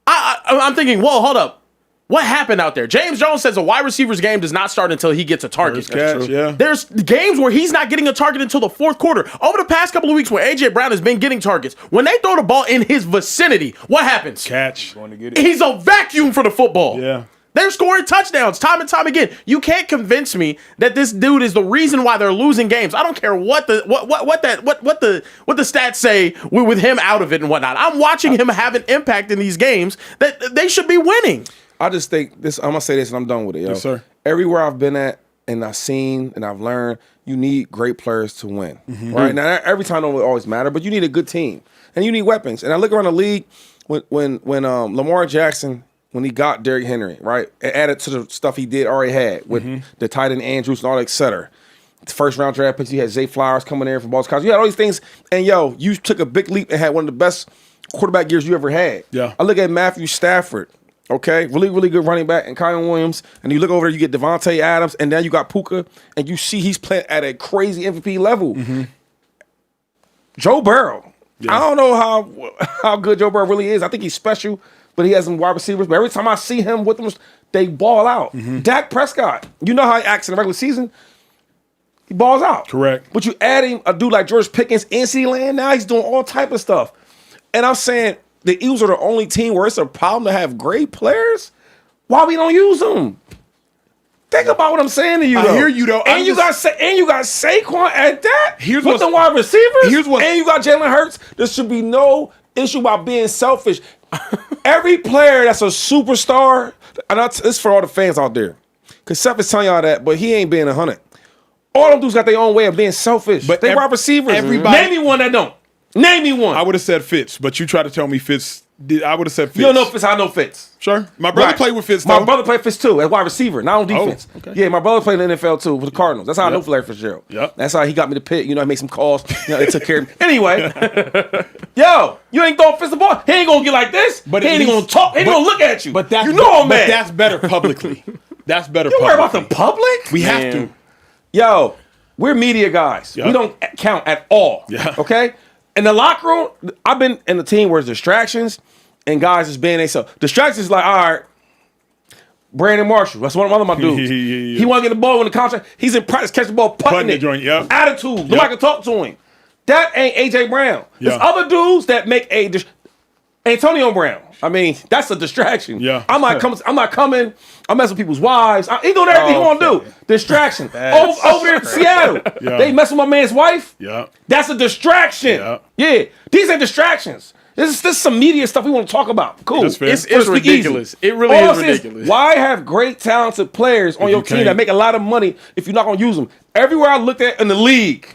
I'm thinking, whoa, hold up. What happened out there? James Jones says a wide receiver's game does not start until he gets a target. Catch, yeah. There's games where he's not getting a target until the fourth quarter. Over the past couple of weeks where A.J. Brown has been getting targets, when they throw the ball in his vicinity, what happens? Catch. He's a vacuum for the football. Yeah. They're scoring touchdowns time and time again. You can't convince me that this dude is the reason why they're losing games. I don't care what the stats say with him out of it and whatnot. I'm watching him have an impact in these games that they should be winning. I just think this. I'm gonna say this, and I'm done with it. Yo. Yes, sir. Everywhere I've been at, and I've seen, and I've learned, you need great players to win. Mm-hmm. Right now, every time don't always matter, but you need a good team, and you need weapons. And I look around the league when Lamar Jackson, when he got Derrick Henry, right, and added to the stuff he already had with the tight end Andrews and all that, et cetera. The first round draft picks, you had Zay Flowers coming in from Boston College. You had all these things, and you took a big leap and had one of the best quarterback years you ever had. Yeah. I look at Matthew Stafford. Okay, really, really good running back, and Kyron Williams. And you look over there, you get Devontae Adams, and then you got Puka, and you see he's playing at a crazy MVP level. Mm-hmm. Joe Burrow. Yeah. I don't know how good Joe Burrow really is. I think he's special, but he has some wide receivers. But every time I see him with them, they ball out. Mm-hmm. Dak Prescott, you know how he acts in the regular season. He balls out. Correct. But you add him a dude like George Pickens, NC Land, now he's doing all type of stuff. And I'm saying, the Eagles are the only team where it's a problem to have great players. Why we don't use them? Think about what I'm saying to you. I hear you though. And you got Saquon at that. Here's with the wide receivers. And you got Jalen Hurts. There should be no issue about being selfish. Every player that's a superstar, and it's for all the fans out there, because Seth is telling y'all that, but he ain't being 100. All them dudes got their own way of being selfish. But they wide receivers. Name me one that don't. Name me one. I would have said Fitz, but you tried to tell me Fitz. I would have said Fitz. You don't know Fitz. I know Fitz. Sure. My brother played with Fitz, My brother played Fitz too, as wide receiver, not on defense. Oh, okay. Yeah, my brother played in the NFL too with the Cardinals. That's how I know Larry Fitzgerald. Yep. That's how he got me to Pitt. You know, I made some calls. They took care of me. Anyway, you ain't throwing Fitz the ball. He ain't gonna get like this. But he ain't even gonna talk. He ain't gonna look at you. But that's, you know I'm mad. But that's better publicly. That's better You publicly. worry about the public? We have to. Yo, we're media guys. Yep. We don't count at all. Yeah. Okay? In the locker room, I've been in the team where it's distractions and guys just being themselves. Distractions is like, all right, Brandon Marshall. That's one of my dudes. He want to get the ball in the contract. He's in practice, catch the ball, putting it. Joint, yep. Attitude. Nobody can talk to him. That ain't A.J. Brown. There's other dudes that make Antonio Brown. I mean, that's a distraction. Yeah. I'm not coming. I'm messing with people's wives. He doing everything he want to do. Distraction. Over there in Seattle. Yeah. They messing with my man's wife. Yeah. That's a distraction. Yeah. These ain't distractions. This is some media stuff we want to talk about. Cool. That's fair. It's ridiculous. It really is ridiculous. Why have great talented players on your team that make a lot of money if you're not going to use them? Everywhere I looked at in the league,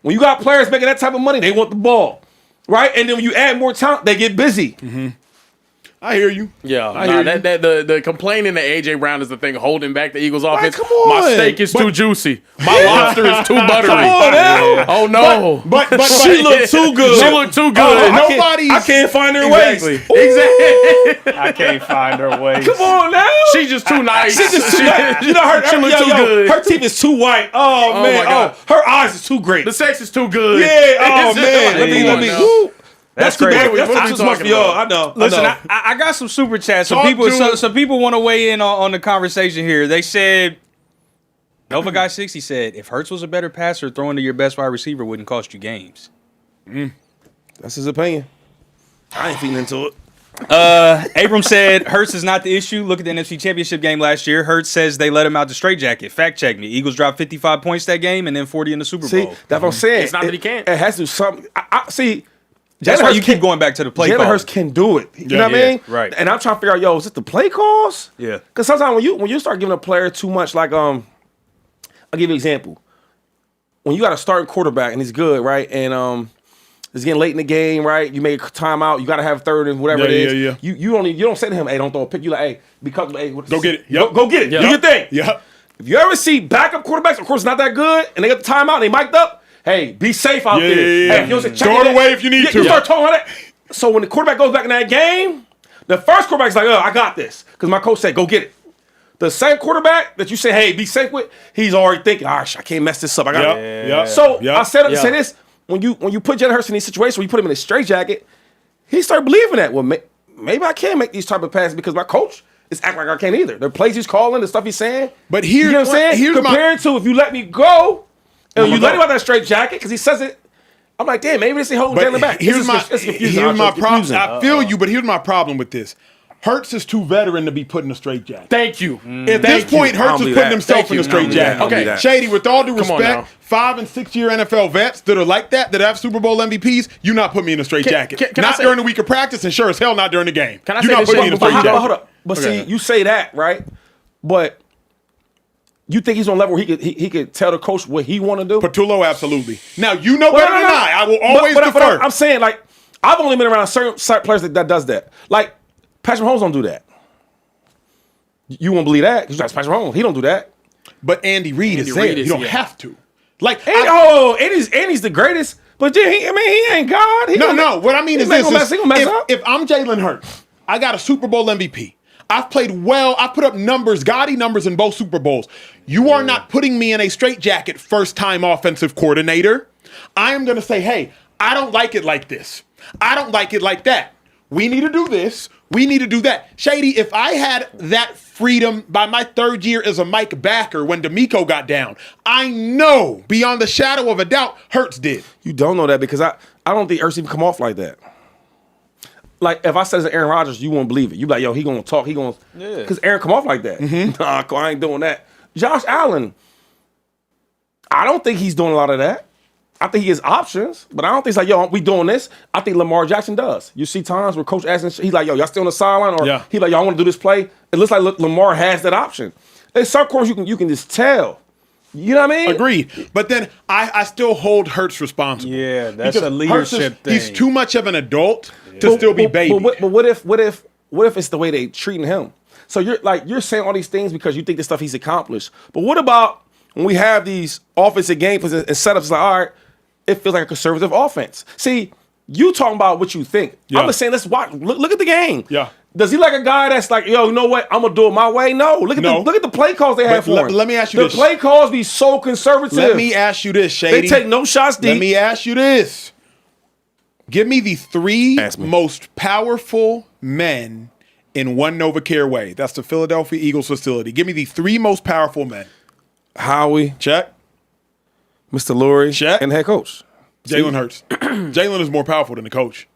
when you got players making that type of money, they want the ball. Right? And then when you add more talent, they get busy. Mm-hmm. I hear you. Yeah, the complaining that A.J. Brown is the thing holding back the Eagles' offense. Come on. My steak is too juicy. My lobster is too buttery. Come on now. Oh no! But she looked too good. She looked too good. I can't find her ways. Exactly. I can't find her way. Come on now. She's just too nice. She's just too nice. You know, she look too good. Her teeth is too white. Oh man. my God. Her eyes is too great. The sex is too good. Yeah. Oh man. Let me. Woo. That's too crazy. bad. That's What are we too much for talking y'all. about? I know. Listen, I know. I got some super chats. Talk to Some people want to weigh in on the conversation here. They said, Nova Guy 60 said, if Hurts was a better passer, throwing to your best wide receiver wouldn't cost you games. That's his opinion. I ain't feeding into it. Abram said, Hurts is not the issue. Look at the NFC Championship game last year. Hurts says they let him out the straitjacket. Fact check me. Eagles dropped 55 points that game and then 40 in the Super See, Bowl. that's what I'm saying. It's not that he can't. It has to do something. See, That's Jalen why Hurts you keep can- going back to the play Jalen call. Hurts can do it. You know what I yeah, mean? right. And I'm trying to figure out, is it the play calls? Yeah. Because sometimes when you start giving a player too much, like I'll give you an example. When you got a starting quarterback and he's good, right? And it's getting late in the game, right? You make a timeout. You got to have third and whatever it is. Yeah. You don't say to him, hey, don't throw a pick. You like, hey, because hey, Go get it. Go, Yep. go get it. Yep. Do your thing. Yep. If you ever see backup quarterbacks, of course, not that good, and they got the timeout and they mic'd up, hey, be safe out Yeah, there. yeah. Hey, if you don't say, check Throw it in, away if you need to. You start talking like that. So when the quarterback goes back in that game, the first quarterback's like, I got this. Because my coach said, go get it. The same quarterback that you say, hey, be safe with, he's already thinking, all right, I can't mess this up. I got it. Yep. So Yep. I said up to Yeah. say this, when you put Jalen Hurts in these situations where you put him in a straitjacket, he started believing that. Well, maybe I can make these type of passes because my coach is acting like I can't either. The plays he's calling, the stuff he's saying. But you know what I'm saying? here's Compared to if you let me go, and you I'ma let go. him out that straitjacket because he says it, I'm like, damn, maybe this is holding Jalen back. Here's my It's confusing. here's my It's problem. confusing. I feel you, but here's my problem with this. Hurts is too veteran to be put in a straitjacket. Thank you. At this point, I don't Hurts is believe putting that. himself Thank in a you. I don't believe that. I straitjacket. don't believe Okay, that. Shady, with all due Come on respect, now. 5- and 6-year NFL vets that are like that have Super Bowl MVPs, you not put me in a straitjacket. can I Not say- during the week of practice, and sure as hell not during the game. Can I you say not this putting shit? me in a But straitjacket. hold up. But Okay. see, you say that, right? But you think he's on a level where he could tell the coach what he want to do? Patullo, absolutely. Now, you know better than I will always but defer. I'm saying, like, I've only been around certain players that does that. Like, Patrick Mahomes don't do that. You won't believe that because that's Patrick Mahomes. He don't do that. But Andy Reid is Andy there. Reid is, You don't yeah. have to. Like, Andy's the greatest. But then he ain't God. No. What I mean is he this: gonna mess if, up. if I'm Jalen Hurts, I got a Super Bowl MVP. I've played well. I put up numbers, gaudy numbers in both Super Bowls. You are not putting me in a straitjacket, first-time offensive coordinator. I am going to say, hey, I don't like it like this. I don't like it like that. We need to do this. We need to do that. Shady, if I had that freedom by my third year as a Mike backer when D'Amico got down, I know beyond the shadow of a doubt Hurts did. You don't know that because I don't think Hurts even come off like that. Like, if I said it's Aaron Rodgers, you won't believe it. You be like, yo, he gonna talk, because Aaron come off like that. Nah, I ain't doing that. Josh Allen, I don't think he's doing a lot of that. I think he has options, but I don't think it's like, yo, we doing this. I think Lamar Jackson does. You see times where Coach asks, he's like, yo, y'all still on the sideline? Or Yeah. he like, yo, I want to do this play. It looks like Lamar has that option. In some course, you can just tell. You know what I mean? Agreed. But then I still hold Hurts responsible. Yeah, that's Because a leadership Hurts is, He's thing. too much of an adult to still be baby. But what if it's the way they treating him? So you're saying all these things because you think the stuff he's accomplished. But what about when we have these offensive game plans and setups? It's like, all right, it feels like a conservative offense. See, you talking about what you think. Yeah. I'm just saying, let's watch. Look at the game. Yeah. Does he like a guy that's like, yo, you know what? I'm gonna do it my way? No. Look at the play calls they have for him. let me ask you the this. The play calls be so conservative. Let me ask you this, Shady. They take no shots deep. Let me ask you this. Give me the three Ask me. most powerful men in one NovaCare way. That's the Philadelphia Eagles facility. Give me the three most powerful men. Howie, Check. Mr. Lurie, Check. and head coach. Jalen Hurts. Jalen is more powerful than the coach.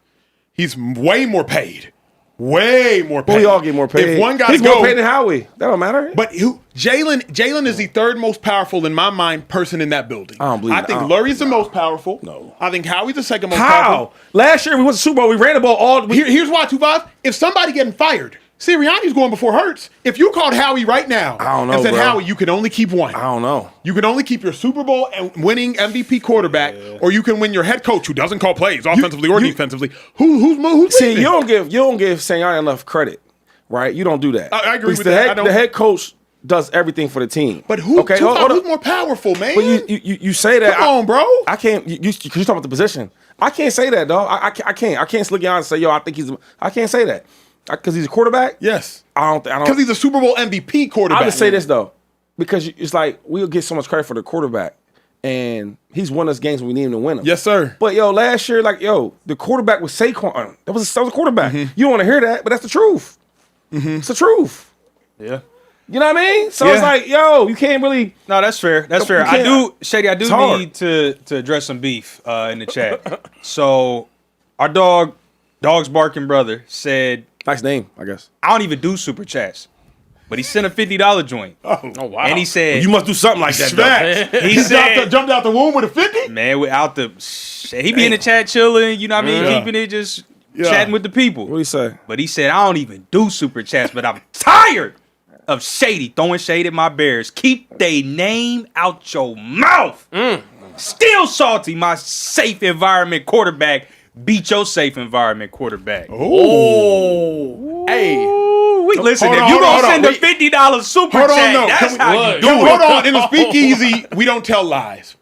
He's way more paid. Way more paid. We all get more paid. If one guy's He's more paid than Howie. That don't matter. But Jalen is the third most powerful in my mind person in that building. I don't believe I it. think I don't- Lurie's the most powerful. No. I think Howie's the second most powerful. How? Last year we went to Super Bowl. We ran the ball all. Here's why, 2-5. If somebody getting fired, Sirianni's going before Hurts. If you called Howie right now I don't know, and said, bro. Howie, you can only keep one. I don't know. You can only keep your Super Bowl and winning MVP quarterback, or you can win your head coach who doesn't call plays offensively or defensively. Who's See, leaving? you don't give Sirianni enough credit, right? You don't do that. I agree Because with that. I don't- The head coach does everything for the team. But who's more powerful, man? But you say that. Come on, bro. I can't. You talking about the position. I can't say that, dog. I can't. I can't look you and say, yo, I think he's. I can't say that because he's a quarterback. Yes. I don't. Because he's a Super Bowl MVP quarterback. I'll just say this though, because it's like we'll get so much credit for the quarterback, and he's won us games when we need him to win them. Yes, sir. But last year, the quarterback was Saquon. That was a quarterback. Mm-hmm. You don't want to hear that, but that's the truth. It's the truth. Yeah. You know what I mean? So Yeah. it's like, you can't really. No, that's fair. That's fair. Shady, I do need to address some beef in the chat. So our Dog's Barking brother said, Nice name, I guess. I don't even do super chats. But he sent a $50 joint. Oh, wow. And he said, You must do something like that. Facts. he said, jumped out the womb with a 50? man, without the shit. He be in the chat chilling, you know what I mean? Yeah. Keeping it just chatting with the people. What do you say? But he said, I don't even do super chats, but I'm tired of Shady throwing shade at my Bears. Keep they name out your mouth. Still salty, my safe environment quarterback beat your safe environment quarterback. Oh. Hey. Listen, Hold if on, you hold on, gonna hold send a $50 super Hold on, chat, no. that's how you do Hold it. on. In the Speakeasy, we don't tell lies.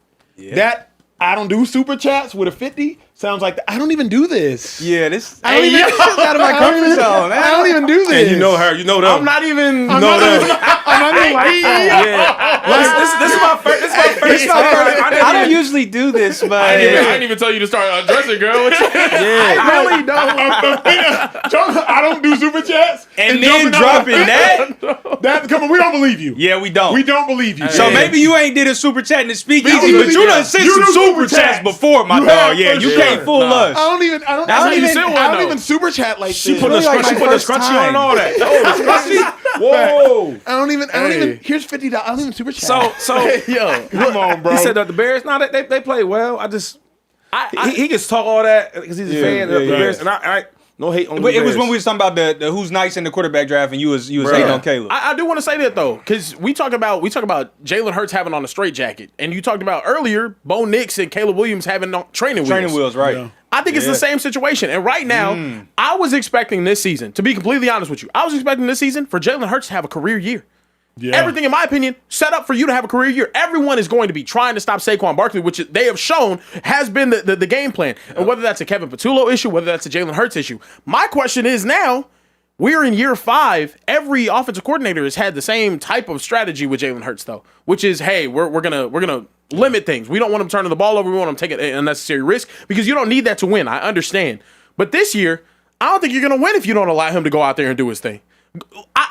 That I don't do super chats with a 50 sounds like I don't even do this. Yeah, this I don't even out of my comfort zone, man. I don't even do this. And you know her. You know them. I'm not even. I'm not even like that. This is my first. This is my first. I don't usually do this, but I didn't even tell you to start undressing, girl. I really don't. I don't do super chats. and then dropping that. Come on, we don't believe you. Yeah, we don't. We don't believe you. So maybe you ain't did a super chat in the Speakeasy, Speakeasy, but you yeah. done sent You some do super super chats chats. before, my You dog. have Yeah, for you sure. can't fool us. I don't even. I don't how you even. sent one, I don't though. even super chat like She this. put the like my scrunchie first on time. and all that. Oh, the scrunchie. Whoa. I don't even. Here's $50. I don't even super chat. So Yo. come on, bro. he said that the Bears. No, they play well. I just he gets talk all that because he's a fan of the Bears, and I no hate on the But it was Bears. when we was talking about the who's nice in the quarterback draft, and you was hating on Caleb. I do want to say that though, because we talk about Jalen Hurts having on a straight jacket, and you talked about earlier Bo Nix and Caleb Williams having on training wheels. Right? Yeah. I think it's the same situation. And right now, I was expecting this season, to be completely honest with you, I was expecting this season for Jalen Hurts to have a career year. Yeah. Everything, in my opinion, set up for you to have a career year. Everyone is going to be trying to stop Saquon Barkley, which they have shown has been the game plan. And whether that's a Kevin Patullo issue, whether that's a Jalen Hurts issue. My question is now, we're in year 5. Every offensive coordinator has had the same type of strategy with Jalen Hurts, though, which is, hey, we're gonna limit things. We don't want him turning the ball over. We want him taking an unnecessary risk because you don't need that to win. I understand. But this year, I don't think you're gonna win if you don't allow him to go out there and do his thing.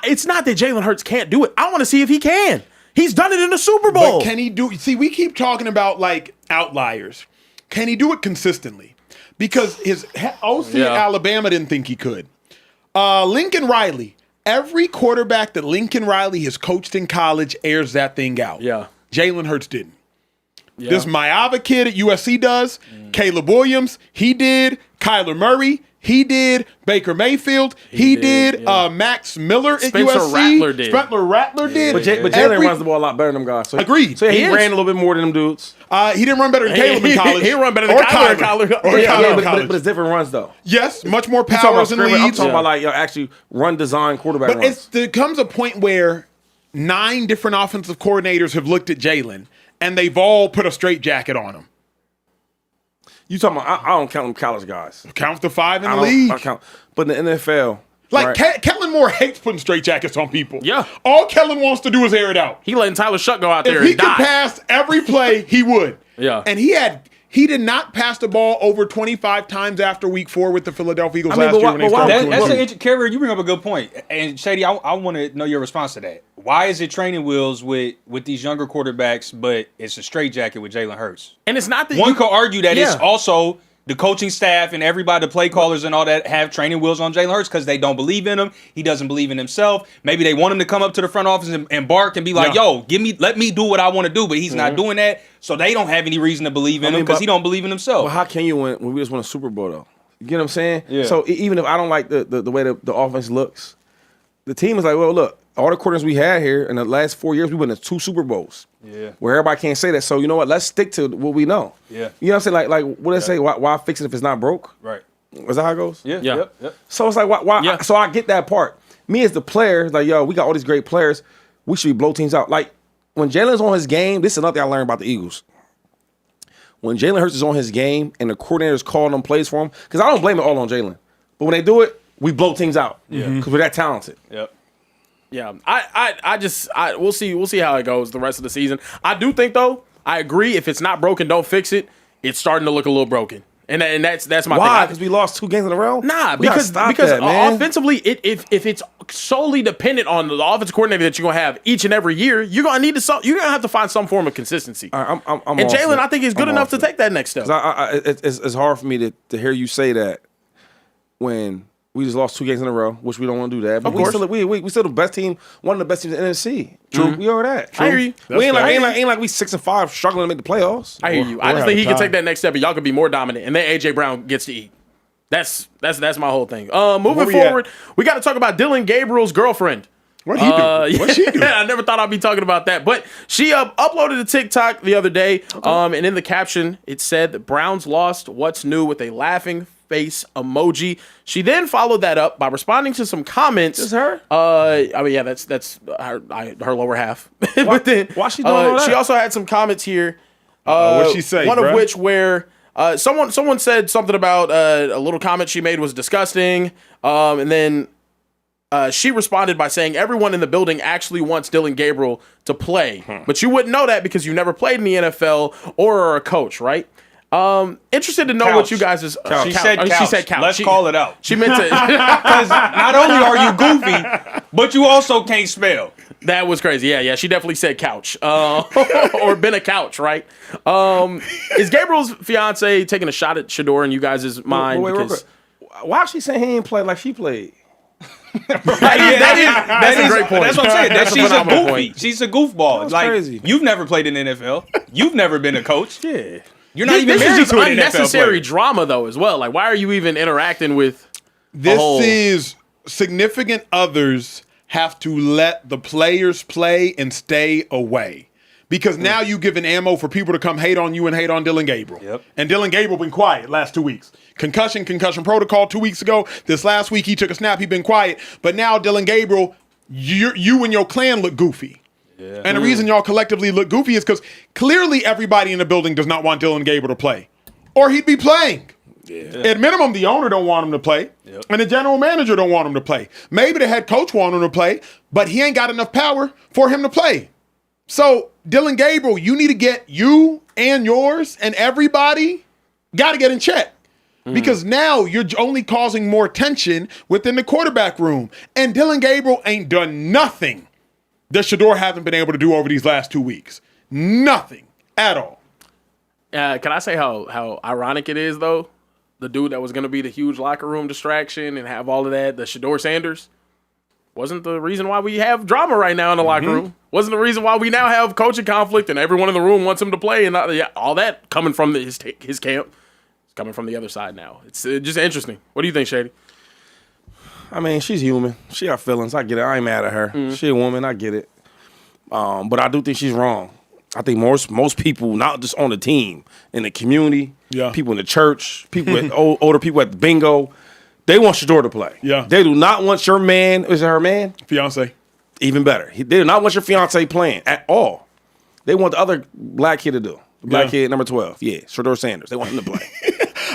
It's not that Jalen Hurts can't do it. I want to see if he can. He's done it in the Super Bowl. But can he do? See, we keep talking about like outliers. Can he do it consistently? Because his OC at Alabama didn't think he could. Lincoln Riley. Every quarterback that Lincoln Riley has coached in college airs that thing out. Yeah. Jalen Hurts didn't. This Maava kid at USC does. Caleb Williams, he did. Kyler Murray, he did. Baker Mayfield, he did. Max Miller at Spencer USC. Rattler did. Spencer Rattler did. But Jalen runs the ball a lot better than them guys. So Agreed. So he He ran is. a little bit more than them dudes. He didn't run better than Caleb in college. He run better than Or Kyler in college. Or Yeah, Kyler in but college. it's different runs though. Yes, much more I'm talking powers about and scrimmage. I'm leads. talking about like actually run design quarterback But runs. there comes a point where 9 different offensive coordinators have looked at Jalen and they've all put a straitjacket on him. You talking about? I don't count them college guys. Count the 5 in I the don't. league. I count. But in the NFL, Like right? Kellen Moore hates putting straitjackets on people. Yeah. All Kellen wants to do is air it out. He letting Tyler Shuck go out there If he and could die. pass every play, he would. Yeah. And he did not pass the ball over 25 times after week 4 with the Philadelphia Eagles I mean, last but year why- when they but why- started. That's doing it. Carrier, you bring up a good point. And Shady, I want to know your response to that. Why is it training wheels with these younger quarterbacks, but it's a straitjacket with Jalen Hurts? And it's not that One you could argue that it's Yeah. also the coaching staff and everybody, the play callers and all that, have training wheels on Jalen Hurts because they don't believe in him. He doesn't believe in himself. Maybe they want him to come up to the front office and bark and be like, "Yo, let me do what I want to do." But he's not doing that, so they don't have any reason to believe in him because he don't believe in himself. Well, how can you win when we just won a Super Bowl though? You get what I'm saying? Yeah. So even if I don't like the way the offense looks, the team is like, well, look, all the quarters we had here in the last 4 years, we went to 2 Super Bowls. Yeah. Where everybody can't say that. So you know what? Let's stick to what we know. Yeah. You know what I'm saying? Like what they say? Why fix it if it's not broke? Right. Is that how it goes? Yeah. Yeah. Yep. So it's like why? Yeah. So I get that part. Me as the player, like yo, we got all these great players. We should be blow teams out. Like when Jalen's on his game, this is another thing I learned about the Eagles. When Jalen Hurts is on his game and the coordinators calling them plays for him, because I don't blame it all on Jalen, but when they do it, we blow teams out. Yeah. Because we're that talented. Yep. Yeah, we'll see how it goes the rest of the season. I do think though, I agree. If it's not broken, don't fix it. It's starting to look a little broken. And that's my Why? thing. Because we lost 2 games in a row? Nah, We gotta stop that, man. offensively, if it's solely dependent on the offensive coordinator that you're gonna have each and every year, you're gonna have to find some form of consistency. I'm and off Jalen, it. I think, is good I'm enough off to it. take that next step. It's hard for me to hear you say that when we just lost 2 games in a row, which we don't want to do that. But Of course. we still the best team, one of the best teams in the NFC. True, we are that. I hear you. We ain't That's like we 6-5 struggling to make the playoffs. I hear you. I just think he can take that next step, and y'all could be more dominant, and then AJ Brown gets to eat. That's my whole thing. Moving forward, we got to talk about Dylan Gabriel's girlfriend. What'd he do? What'd she do? I never thought I'd be talking about that, but she uploaded a TikTok the other day, and in the caption it said that Browns lost. What's new with a laughing face emoji. She then followed that up by responding to some comments. Is her? I mean, yeah, that's her lower half. But then why she doing all that? She also had some comments here. What'd she say, One bruh? of which where someone said something about a little comment she made was disgusting, and then she responded by saying everyone in the building actually wants Dylan Gabriel to play, but you wouldn't know that because you never played in the NFL or are a coach, right? Interested to know Couch. what you guys is. She said couch. She said couch. Let's call it out. She meant to. Because not only are you goofy, but you also can't spell. That was crazy. Yeah. She definitely said couch, or been a couch, right? Is Gabriel's fiance taking a shot at Shedeur in you guys' mind? Wait, real Because quick. Why is she saying he ain't play like she played? that's a great point. That's what I'm saying. That's a She's a phenomenal goofy. point. She's a goofball. That's like crazy. you've never played in the NFL. You've never been a coach. Yeah. You're not even This is married just to an NFL unnecessary player. drama, though, as well. Like, why are you even interacting with? This whole- is significant others have to let the players play and stay away. Because now you giving ammo for people to come hate on you and hate on Dylan Gabriel. Yep. And Dylan Gabriel been quiet last 2 weeks. Concussion protocol 2 weeks ago. This last week he took a snap, he been quiet. But now Dylan Gabriel, you and your clan look goofy. Yeah. And the reason y'all collectively look goofy is because clearly everybody in the building does not want Dylan Gabriel to play. Or he'd be playing. Yeah. At minimum, the owner don't want him to play. Yep. And the general manager don't want him to play. Maybe the head coach want him to play, but he ain't got enough power for him to play. So, Dylan Gabriel, you need to get you and yours and everybody got to get in check. Because now you're only causing more tension within the quarterback room. And Dylan Gabriel ain't done nothing that Shedeur hasn't been able to do over these last 2 weeks. Nothing at all. Can I say how ironic it is, though? The dude that was going to be the huge locker room distraction and have all of that, the Shedeur Sanders, wasn't the reason why we have drama right now in the locker room. Wasn't the reason why we now have coaching conflict and everyone in the room wants him to play and all that coming from his camp. It's coming from the other side now. It's just interesting. What do you think, Shady? I mean, she's human. She got feelings. I get it. I ain't mad at her. She a woman. I get it. But I do think she's wrong. I think most people, not just on the team, in the community, people in the church, people at older people at the bingo, they want Shedeur to play. Yeah. They do not want your man. Is it her man? Fiance. Even better. They do not want your fiance playing at all. They want the other black kid to do. The black kid, number 12. Yeah, Shedeur Sanders. They want him to play.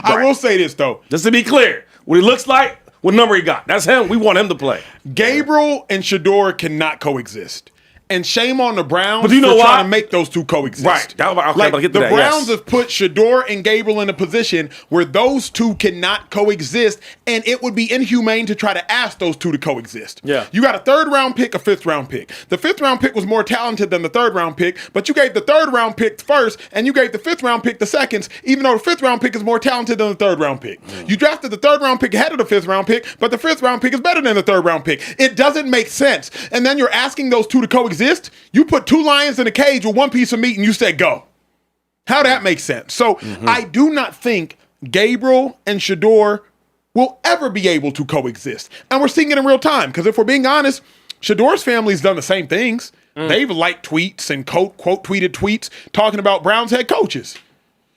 I will say this, though. Just to be clear, what he looks like, what number he got. That's him. We want him to play. Gabriel and Shedeur cannot coexist. And shame on the Browns But you know for why? trying to make those two coexist. Right. Okay, Like, but get to the that, Browns yes. have put Shedeur and Gabriel in a position where those two cannot coexist, and it would be inhumane to try to ask those two to coexist. Yeah. You got a 3rd round pick, a 5th round pick. The 5th round pick was more talented than the 3rd round pick, but you gave the 3rd round pick first, and you gave the 5th round pick the seconds, even though the 5th round pick is more talented than the 3rd round pick. You drafted the 3rd round pick ahead of the 5th round pick, but the 5th round pick is better than the 3rd round pick. It doesn't make sense. And then you're asking those two to coexist. You put 2 lions in a cage with 1 piece of meat and you said go. How that makes sense? So I do not think Gabriel and Shedeur will ever be able to coexist. And we're seeing it in real time because if we're being honest, Shedeur's family's done the same things. They've liked tweets and quote tweeted tweets talking about Browns head coaches.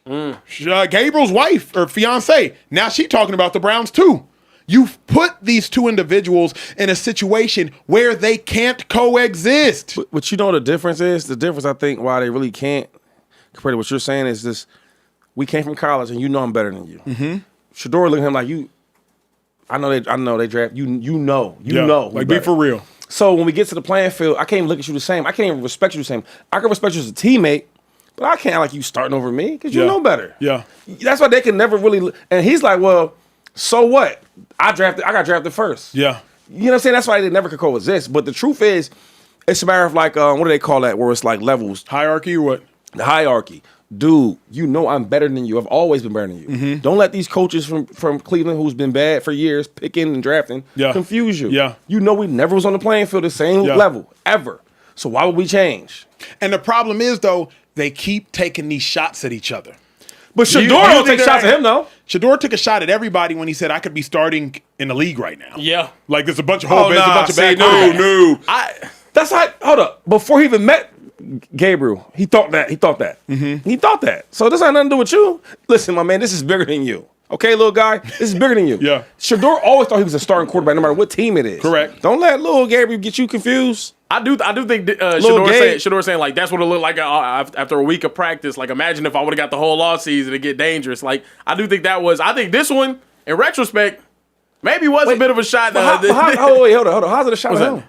Gabriel's wife or fiance, now she talking about the Browns too. You've put these two individuals in a situation where they can't coexist. But you know what the difference is? The difference, I think, why they really can't, compared to what you're saying, is this: we came from college, and you know I'm better than you. Shedeur looking at him like you. I know they draft you. You know. Like be for real. So when we get to the playing field, I can't even look at you the same. I can't even respect you the same. I can respect you as a teammate, But I can't like you starting over me because you know better. Yeah. That's why they can never really. And he's like, well, so what? I got drafted first. Yeah. You know what I'm saying? That's why they never could coexist. But the truth is, it's a matter of like, what do they call that? Where it's like levels. Hierarchy or what? The hierarchy. Dude, you know I'm better than you. I've always been better than you. Mm-hmm. Don't let these coaches from Cleveland, who's been bad for years, picking and drafting, confuse you. Yeah. You know we never was on the playing field the same level, ever. So why would we change? And the problem is, though, they keep taking these shots at each other. But Shedeur don't take shots at him, though. Shedeur took a shot at everybody when he said, I could be starting in the league right now. Yeah. Like, there's a bunch of whole a bunch of bad no. That's how, hold up. Before he even met Gabriel, he thought that. He thought that. Mm-hmm. He thought that. So this has nothing to do with you. Listen, my man, this is bigger than you. Okay, little guy? This is bigger than you. Yeah. Shedeur always thought he was a starting quarterback no matter what team it is. Correct. Don't let little Gabriel get you confused. I do think Shedeur saying like that's what it looked like after a week of practice. Like imagine if I would have got the whole off season to get dangerous. Like I do think that was. I think this one in retrospect maybe was a bit of a shot. Wait, hold on. How's it a shot at him?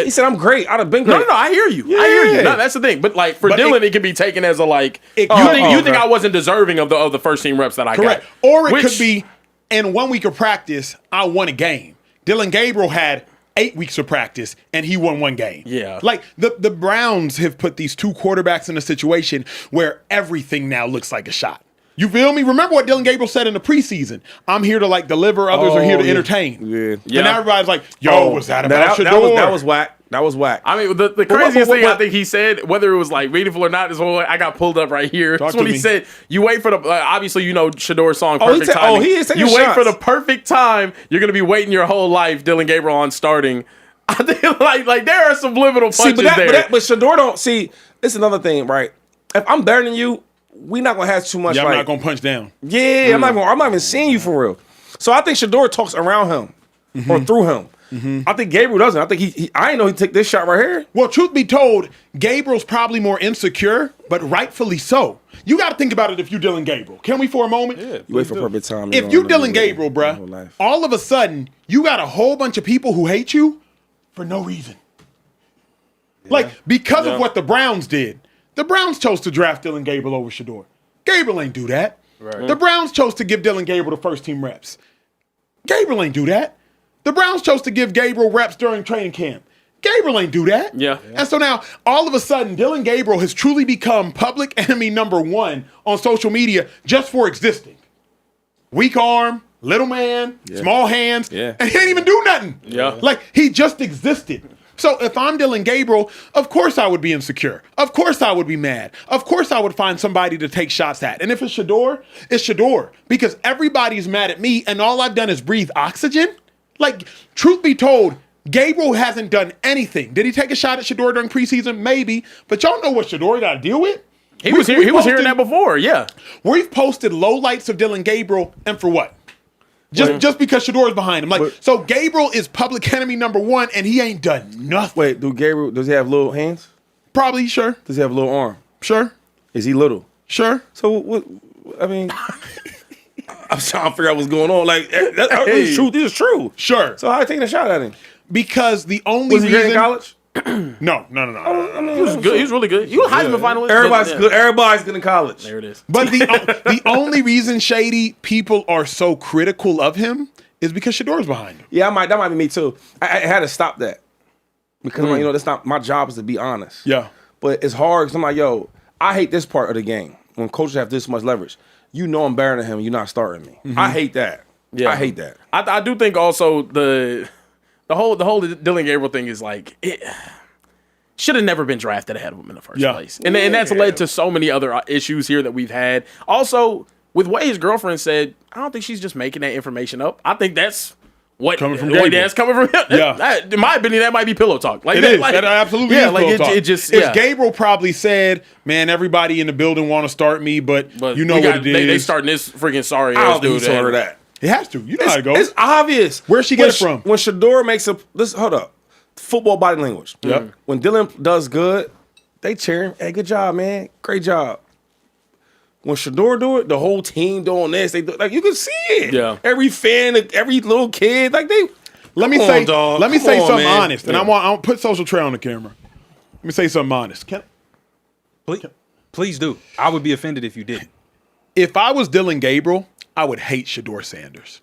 He said I'm great. I'd have been great. No, I hear you. I hear you. No, that's the thing. But like for Dylan, it can be taken as a like. You think I wasn't deserving of the first team reps that I got? Correct. Or it could be in 1 week of practice, I won a game. Dylan Gabriel had 8 weeks of practice and he won 1 game. Yeah. Like the Browns have put these 2 quarterbacks in a situation where everything now looks like a shot. You feel me? Remember what Dylan Gabriel said in the preseason? I'm here to like deliver, others are here to entertain. Yeah. And now everybody's like, yo, was that about Shedeur? That was whack. That was whack. I mean, the craziest thing I think he said, whether it was like meaningful or not, is what I got pulled up right here. That's what he said. You wait for the obviously you know Shedeur's song "Perfect Timing." He is taking you wait shots. for the perfect time. You're gonna be waiting your whole life, Dylan Gabriel on starting. I think like there are subliminal punches there. But Shedeur don't see. This is another thing, right? If I'm better than you, we not gonna have too much. Yeah, I'm like, not gonna punch down. Yeah, I'm not even seeing you for real. So I think Shedeur talks around him or through him. I think Gabriel doesn't. I think I didn't know he'd take this shot right here. Well, truth be told, Gabriel's probably more insecure, but rightfully so. You got to think about it if you're Dylan Gabriel. Can we for a moment? Yeah, you wait for perfect time. If you're Dylan Gabriel, bruh, all of a sudden, you got a whole bunch of people who hate you for no reason. Yeah. Like, because of what the Browns did. The Browns chose to draft Dylan Gabriel over Shedeur. Gabriel ain't do that. Right. The Browns chose to give Dylan Gabriel the first team reps. Gabriel ain't do that. The Browns chose to give Gabriel reps during training camp. Gabriel ain't do that. Yeah. And so now, all of a sudden, Dylan Gabriel has truly become public enemy number 1 on social media just for existing. Weak arm, little man, small hands, and he ain't even do nothing. Yeah. Like, he just existed. So if I'm Dylan Gabriel, of course I would be insecure. Of course I would be mad. Of course I would find somebody to take shots at. And if it's Shedeur, it's Shedeur. Because everybody's mad at me, and all I've done is breathe oxygen. Like, truth be told, Gabriel hasn't done anything. Did he take a shot at Shedeur during preseason? Maybe. But y'all know what Shedeur got to deal with? He was hearing that before, yeah. We've posted low lights of Dylan Gabriel, and for what? Just because Shedeur is behind him. Like, so Gabriel is public enemy number 1, and he ain't done nothing. Wait, does he have little hands? Probably, sure. Does he have a little arm? Sure. Is he little? Sure. So what? I mean, I'm trying to figure out what's going on. Like, this is true. Sure. So how are you taking a shot at him? Because the only Was he reason... in college? No. I mean, He was good. He was really good. He was Heisman finalist. Everybody's good. Everybody's good in college. There it is. But the only reason, Shady, people are so critical of him is because Shedeur's behind him. Yeah, that might be me too. I had to stop that because that's not my job is to be honest. Yeah. But it's hard because I'm like, yo, I hate this part of the game when coaches have this much leverage. You know I'm better than him. You're not starting me. I hate that. Yeah, I hate that. I do think also the whole Dylan Gabriel thing is like it should have never been drafted ahead of him in the first place, and that's led to so many other issues here that we've had. Also, with what his girlfriend said, I don't think she's just making that information up. I think that's what coming from Gabriel. That's coming from him. Yeah. In my opinion, that might be pillow talk. Like it that, is. That absolutely is pillow talk. It just if Gabriel probably said, "Man, everybody in the building want to start me, but you know what it is." They starting this freaking sorry I ass don't think dude. he told her that. It has to. You know how it goes. It's obvious. Where'd she get it from? When Shedeur makes hold up. Football body language. Yep. When Dylan does good, they cheer him. Hey, good job, man. Great job. When Shedeur do it, the whole team doing this. They do, like you can see it. Yeah. Every fan, every little kid, like they. Let me say something honest, and Yeah. I want put Social Trail on the camera. Let me say something honest. Please do. I would be offended if you didn't. If I was Dylan Gabriel, I would hate Shedeur Sanders.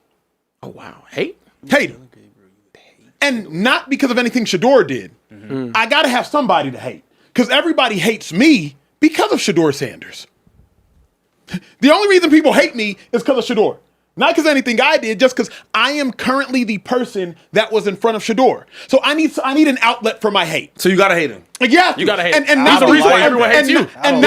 Oh, wow. Hate Him. And not because of anything Shedeur did. Mm-hmm. I got to have somebody to hate. Because everybody hates me because of Shedeur Sanders. The only reason people hate me is because of Shedeur. Not because of anything I did, just because I am currently the person that was in front of Shedeur. So I need an outlet for my hate. So you gotta hate him. Yeah, you gotta hate him. And there's a reason why everyone hates you. And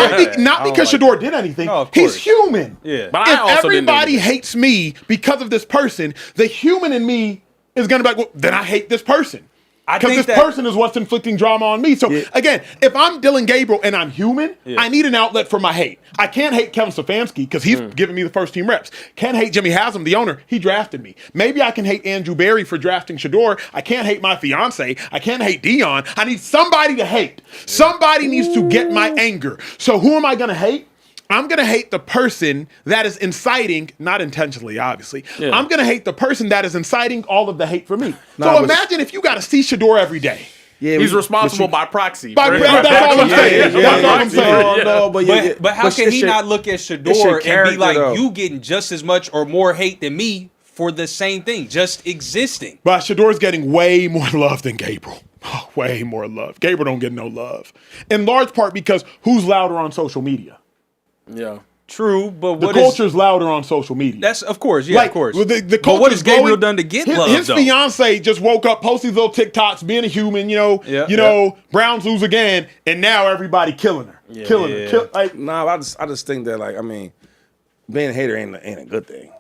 not because Shedeur did anything. No, of He's course. human. Yeah. But I If also didn't do everybody anything. hates me because of this person, the human in me is going to be like, well, then I hate this person. I Because think this that- person is what's inflicting drama on me. So, again, if I'm Dylan Gabriel and I'm human, I need an outlet for my hate. I can't hate Kevin Stefanski because he's giving me the first team reps. Can't hate Jimmy Haslam, the owner. He drafted me. Maybe I can hate Andrew Berry for drafting Shedeur. I can't hate my fiance. I can't hate Dion. I need somebody to hate. Somebody needs to get my anger. So who am I going to hate? I'm going to hate the person that is inciting, not intentionally, obviously. Yeah. I'm going to hate the person that is inciting all of the hate for me. Nah, so but- imagine if you got to see Shedeur every day. Yeah, He's responsible by proxy. By- for- that's all I'm saying. That's all I'm saying. No, But how can he not look at it's your Shedeur and character, be like, though. you getting just as much or more hate than me for the same thing, just existing? But Shedeur's getting way more love than Gabriel. Oh, way more love. Gabriel don't get no love. In large part because who's louder on social media? Yeah. True, but The what is culture's louder on social media. that's of course, yeah, of course. well, the But culture's what has Gabriel going- done to get his, love? His though? fiance just woke up, posted these little TikToks, being a human, Browns lose again, and now everybody killing her. Killing her. Nah, I just think that, like, I mean, being a hater ain't a good thing.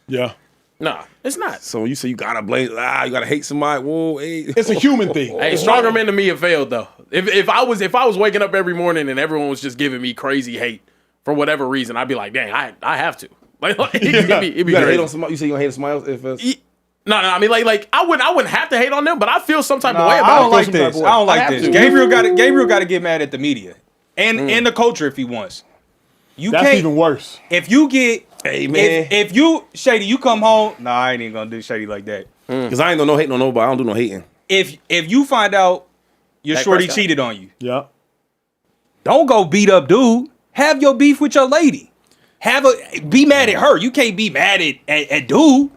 Yeah. Nah, it's not. So when you say you gotta blame, you gotta hate somebody. Whoa, hey. It's a human thing. Hey, stronger men than me have failed though. If I was waking up every morning and everyone was just giving me crazy hate for whatever reason, I'd be like, dang, I have to. Like, it'd be You gotta hate crazy. on somebody. You say you gonna hate on somebody else if it's. No, I mean, like I wouldn't have to hate on them, but I feel some type of Nah, way I about don't it. like some type this. of I don't way. like I have this. to. Gabriel got to get mad at the media and the culture if he wants. You That's can't. even worse. If you get, Hey, man. if you Shady, you come home. Nah, I ain't even gonna do Shady like that. Because I ain't no hating on nobody. I don't do no hating. If you find out your Dak shorty Prescott. cheated on you, Yeah. don't go beat up dude. Have your beef with your lady. Be mad at her. You can't be mad at dude.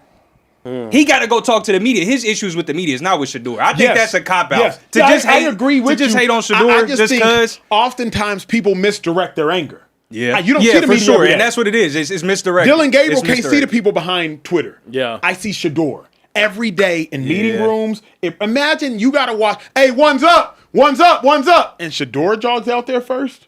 He got to go talk to the media. His issues with the media is not with Shedeur. I think Yes. that's a cop out. Yes. To Yeah, just I hate, agree with to just you. hate on Shedeur I just just think because. oftentimes people misdirect their anger. Yeah, You don't see the for media sure, every day. and that's what it is. It's misdirected. Dylan Gabriel It's can't see the misdirected. people behind Twitter. Yeah. I see Shedeur every day in meeting Yeah. rooms. Imagine you got to watch, hey, one's up, one's up, one's up. And Shedeur jogs out there first.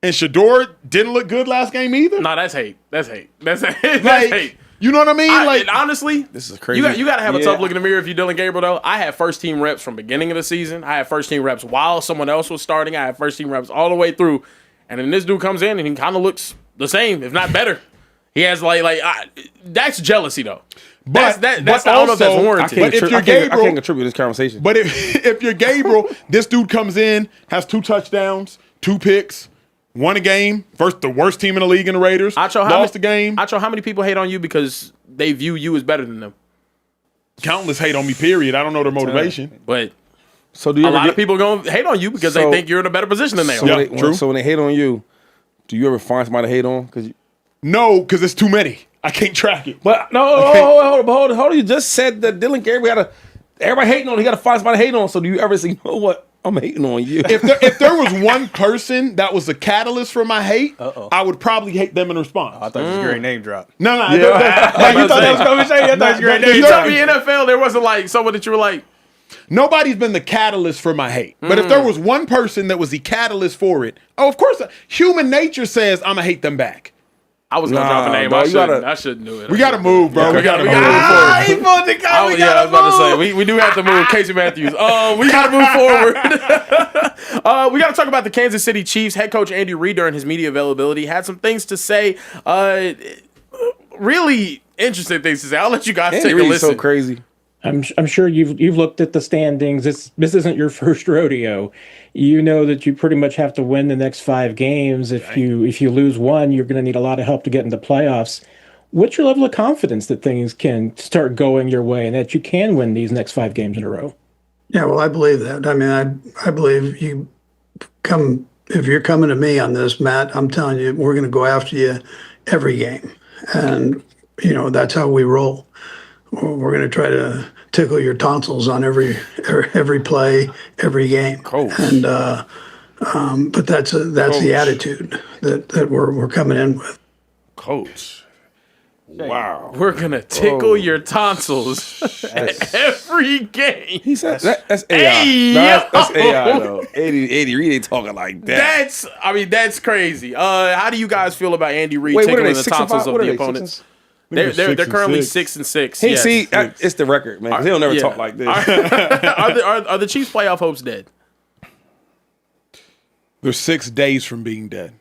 And Shedeur didn't look good last game either. No, that's hate. That's hate. That's hate. That's Like, hate. you know what I mean? And honestly, This is crazy. You got to have a Yeah. tough look in the mirror if you're Dylan Gabriel, though. I had first team reps from beginning of the season. I had first team reps while someone else was starting. I had first team reps all the way through. And then this dude comes in and he kind of looks the same, if not better. He has that's jealousy though. That's but I don't know if that's also- warranted. But if you're I Gabriel- can't contribute to this conversation. But if you're Gabriel, this dude comes in, has 2 touchdowns, 2 picks, won a game, the worst team in the league in the Raiders, lost the game. Acho, how many people hate on you because they view you as better than them? Countless hate on me, period. I don't know their motivation. But so do you a ever lot get, of people gonna hate on you because they So- think you're in a better position than they so are. when they, true. So when they hate on you, do you ever find somebody to hate on? No, because it's too many. I can't track it. But no, hold on. You just said that Dylan Gabriel everybody hating on him. He got to find somebody to hate on. So do you ever say, you know what? I'm hating on you. If there was one person that was the catalyst for my hate, I would probably hate them in response. I thought it was a great name drop. No, Yeah. you thought that was coming Shady? I thought it was a great No, name You no, told me NFL, there wasn't like someone that you were like, Nobody's been the catalyst for my hate. But if there was one person that was the catalyst for it, of course, human nature says I'm going to hate them back. I was gonna drop a name. bro, I shouldn't do it. We got to move, bro. We got to move. He pulled the guy. I was about to say we do have to move. Casey Matthews. We got to move forward. We got to talk about the Kansas City Chiefs. Head coach Andy Reid during his media availability had some things to say. Really interesting things to say. I'll let you guys take a Reid's listen. so crazy. I'm sure you've looked at the standings. This isn't your first rodeo. You know that you pretty much have to win the next 5 games. If you lose one, you're going to need a lot of help to get into playoffs. What's your level of confidence that things can start going your way and that you can win these next 5 games in a row? Yeah, well, I believe that. I mean, I believe you come if you're coming to me on this, Matt, I'm telling you, we're going to go after you every game. And, that's how we roll. We're going to try to tickle your tonsils on every play, every game. Coach. And, but that's the attitude that we're coming in with. Coach. Wow. We're gonna tickle your tonsils every game. He said that's AI. Hey, That's AI though. 80 Reid ain't talking like that. That's crazy. How do you guys feel about Andy Reid Wait, what are tickling they, the 6 and tonsils 5? of What are the they, opponents? 6 They're and currently 6? 6-6. He Yes. see, it's the record, man. 'Cause he'll never talk like this. Are the Chiefs' playoff hopes dead? They're 6 days from being dead.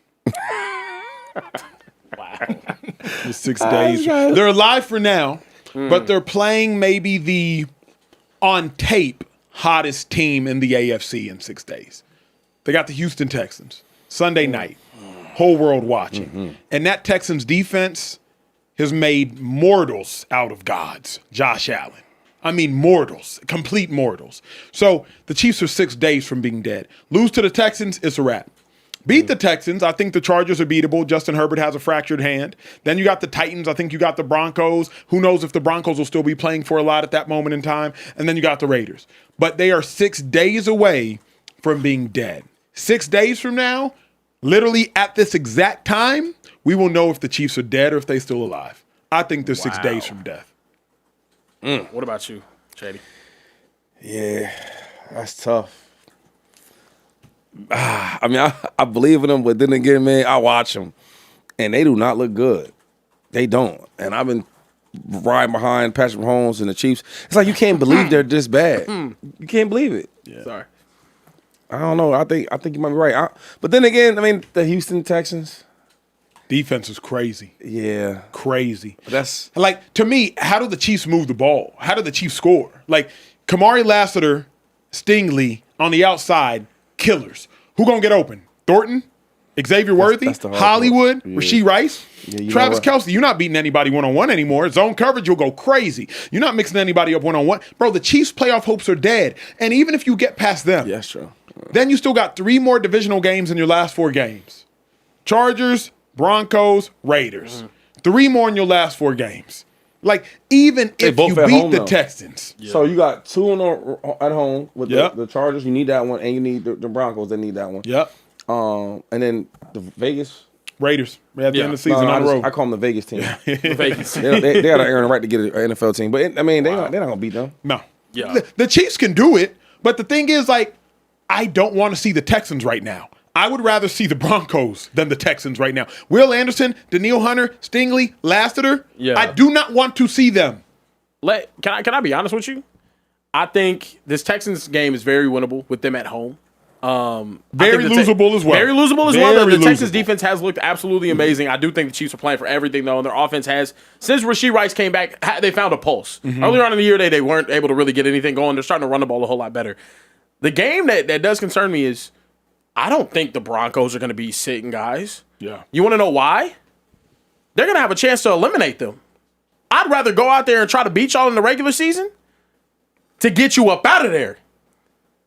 They're 6 days. They're alive for now, but they're playing maybe the, on tape, hottest team in the AFC in 6 days. They got the Houston Texans, Sunday night, whole world watching. And that Texans defense has made mortals out of gods, Josh Allen. I mean, mortals, complete mortals. So the Chiefs are 6 days from being dead. Lose to the Texans, it's a wrap. Beat the Texans, I think the Chargers are beatable. Justin Herbert has a fractured hand. Then you got the Titans. I think you got the Broncos. Who knows if the Broncos will still be playing for a lot at that moment in time. And then you got the Raiders. But they are 6 days away from being dead. 6 days from now, literally at this exact time, we will know if the Chiefs are dead or if they're still alive. I think they're 6 days from death. What about you, Shady? Yeah, that's tough. I mean, I believe in them, but then again, man, I watch them, and they do not look good. They don't. And I've been riding behind Patrick Mahomes and the Chiefs. It's like you can't believe they're this bad. You can't believe it. Yeah. Sorry. I don't know. I think you might be right. But then again, I mean, the Houston Texans. Defense is crazy. Yeah. Crazy. That's like, to me, how do the Chiefs move the ball? How do the Chiefs score? Like, Kamari Lassiter, Stingley on the outside, killers. Who gonna get open? Thornton? Xavier Worthy? that's the hard Hollywood? part. Yeah. Rasheed Rice? Yeah, Travis Kelce, you're not beating anybody one-on-one anymore. Zone coverage, you'll go crazy. You're not mixing anybody up one-on-one. Bro, the Chiefs' playoff hopes are dead. And even if you get past them, that's true. then you still got 3 more divisional games in your last 4 games. Chargers, Broncos, Raiders. 3 more in your last 4 games. Like, even if both you at beat home, the though. Texans. So you got 2 at home with Yep. the Chargers. You need that one, and you need the Broncos. They need that one. Yep. And then the Vegas. Raiders. At the end of the season on the road. I call them the Vegas team. Vegas. they got to earn the right to get an NFL team, but I mean, they're not going to beat them. No. Yeah. The Chiefs can do it, but the thing is, like, I don't want to see the Texans right now. I would rather see the Broncos than the Texans right now. Will Anderson, Daniil Hunter, Stingley, Lassiter. Yeah. I do not want to see them. Can I be honest with you? I think this Texans game is very winnable with them at home. Very losable as well. Very losable as well. Very The Texans losable. defense has looked absolutely amazing. I do think the Chiefs are playing for everything, though, and their offense has. Since Rasheed Rice came back, they found a pulse. Earlier on in the year, they weren't able to really get anything going. They're starting to run the ball a whole lot better. The game that does concern me is I don't think the Broncos are going to be sitting guys. Yeah. You want to know why? They're going to have a chance to eliminate them. I'd rather go out there and try to beat y'all in the regular season to get you up out of there.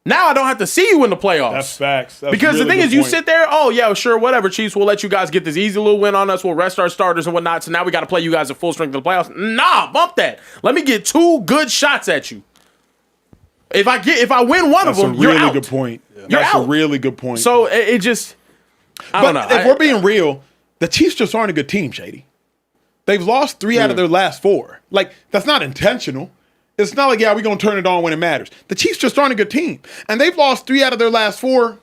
Now I don't have to see you in the playoffs. That's facts. That's Because the really thing good is, you point. sit there, oh, yeah, sure, whatever, Chiefs, we'll let you guys get this easy little win on us. We'll rest our starters and whatnot. So now we got to play you guys at full strength in the playoffs. Nah, bump that. Let me get 2 good shots at you. If I win one That's of them, a you're really out. good point. You're That's out. a really good point. So it just, I but don't know. if we're being real, the Chiefs just aren't a good team, Shady. They've lost 3 out of their last 4. Like, that's not intentional. It's not like, yeah, we're going to turn it on when it matters. The Chiefs just aren't a good team. And they've lost 3 out of their last 4.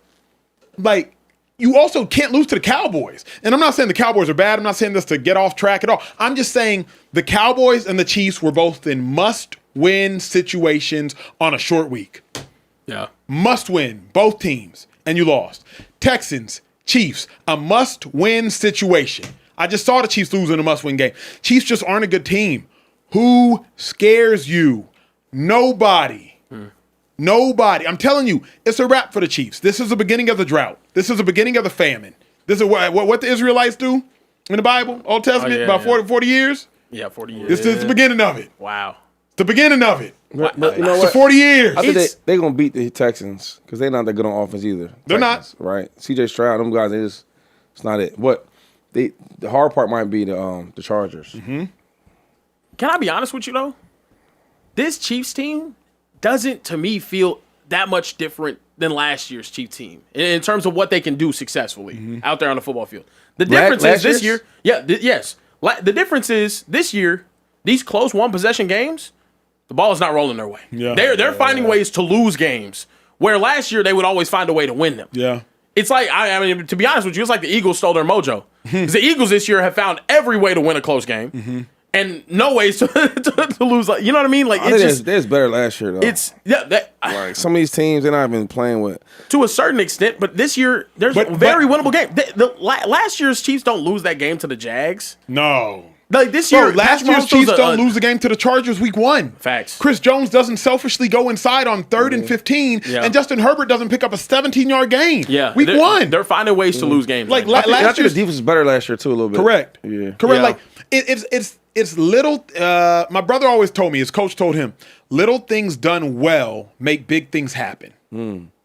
Like, you also can't lose to the Cowboys. And I'm not saying the Cowboys are bad. I'm not saying this to get off track at all. I'm just saying the Cowboys and the Chiefs were both in must-win situations on a short week. Yeah. Must win, both teams, and you lost. Texans, Chiefs, a must-win situation. I just saw the Chiefs lose in a must-win game. Chiefs just aren't a good team. Who scares you? Nobody. Nobody. I'm telling you, it's a wrap for the Chiefs. This is the beginning of the drought. This is the beginning of the famine. This is what the Israelites do in the Bible, Old Testament, yeah, about 40 years. Yeah, 40 years. This is the beginning of it. Wow. The beginning of it. But you know For what? 40 years. I think they're going to beat the Texans because they're not that good on offense either. They're Texans, right? C.J. Stroud, them guys, it's not it. But the hard part might be the Chargers. Can I be honest with you, though? This Chiefs team doesn't, to me, feel that much different than last year's Chiefs team in terms of what they can do successfully out there on the football field. The difference is this year. Yeah, yes. The difference is this year, these close one-possession games, the ball is not rolling their way. Yeah. They're finding ways to lose games, where last year they would always find a way to win them. Yeah. It's like, I mean, to be honest with you, it's like the Eagles stole their mojo. Because the Eagles this year have found every way to win a close game. And no ways to lose. You know what I mean? Like, it's just there's better last year, though. It's like some of these teams they're not even playing with to a certain extent, but this year there's a very winnable game. Last year's Chiefs don't lose that game to the Jags. No. Like this year, last year's Chiefs don't lose the game to the Chargers week 1. Facts. Chris Jones doesn't selfishly go inside on 3rd and 15, and Justin Herbert doesn't pick up a 17-yard gain. Yeah, week 1. They're finding ways to lose games. Like last last year's year's defense was better last year too a little bit. Correct. Yeah. Correct. Yeah. Like it's little. My brother always told me. His coach told him, "Little things done well make big things happen."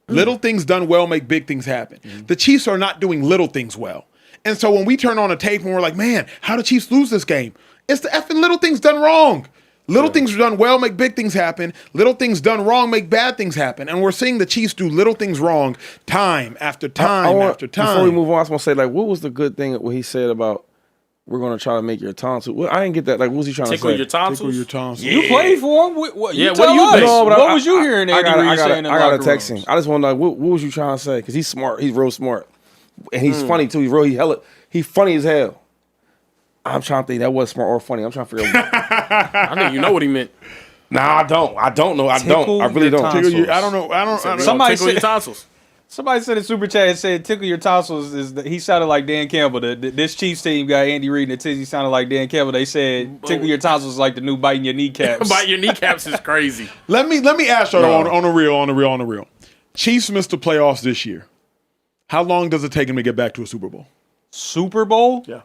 Little things done well make big things happen. The Chiefs are not doing little things well, and so when we turn on a tape and we're like, "Man, how did Chiefs lose this game?" It's the effing little things done wrong. Little things done well make big things happen. Little things done wrong make bad things happen. And we're seeing the Chiefs do little things wrong time after time after time. Before we move on, I was going to say, like, what was the good thing what he said about we're going to try to make your tonsils? Well, I didn't get that. Like, what was he trying to say? Tickle your tonsils. Tickle your tonsils. You played for him. What Yeah, you what do tell you us. think? No, but What was you hearing? I saying in got to locker text him. rooms? I just want to know, what was you trying to say? Because he's smart. He's real smart. And he's funny, too. He's funny as hell. I'm trying to think that was smart or funny. I'm trying to figure out. I think you know what he meant. Nah, I don't. I don't know. I don't. I really don't. tonsils. I don't know. Somebody Tickle your said- tonsils. Somebody said in Super Chat, it said, tickle your tonsils. He sounded like Dan Campbell. This Chiefs team got Andy Reid and he sounded like Dan Campbell. They said, tickle your tonsils is like the new biting your kneecaps. Bite your kneecaps is crazy. Let me ask you on the real. Chiefs missed the playoffs this year. How long does it take them to get back to a Super Bowl? Super Bowl? Yeah.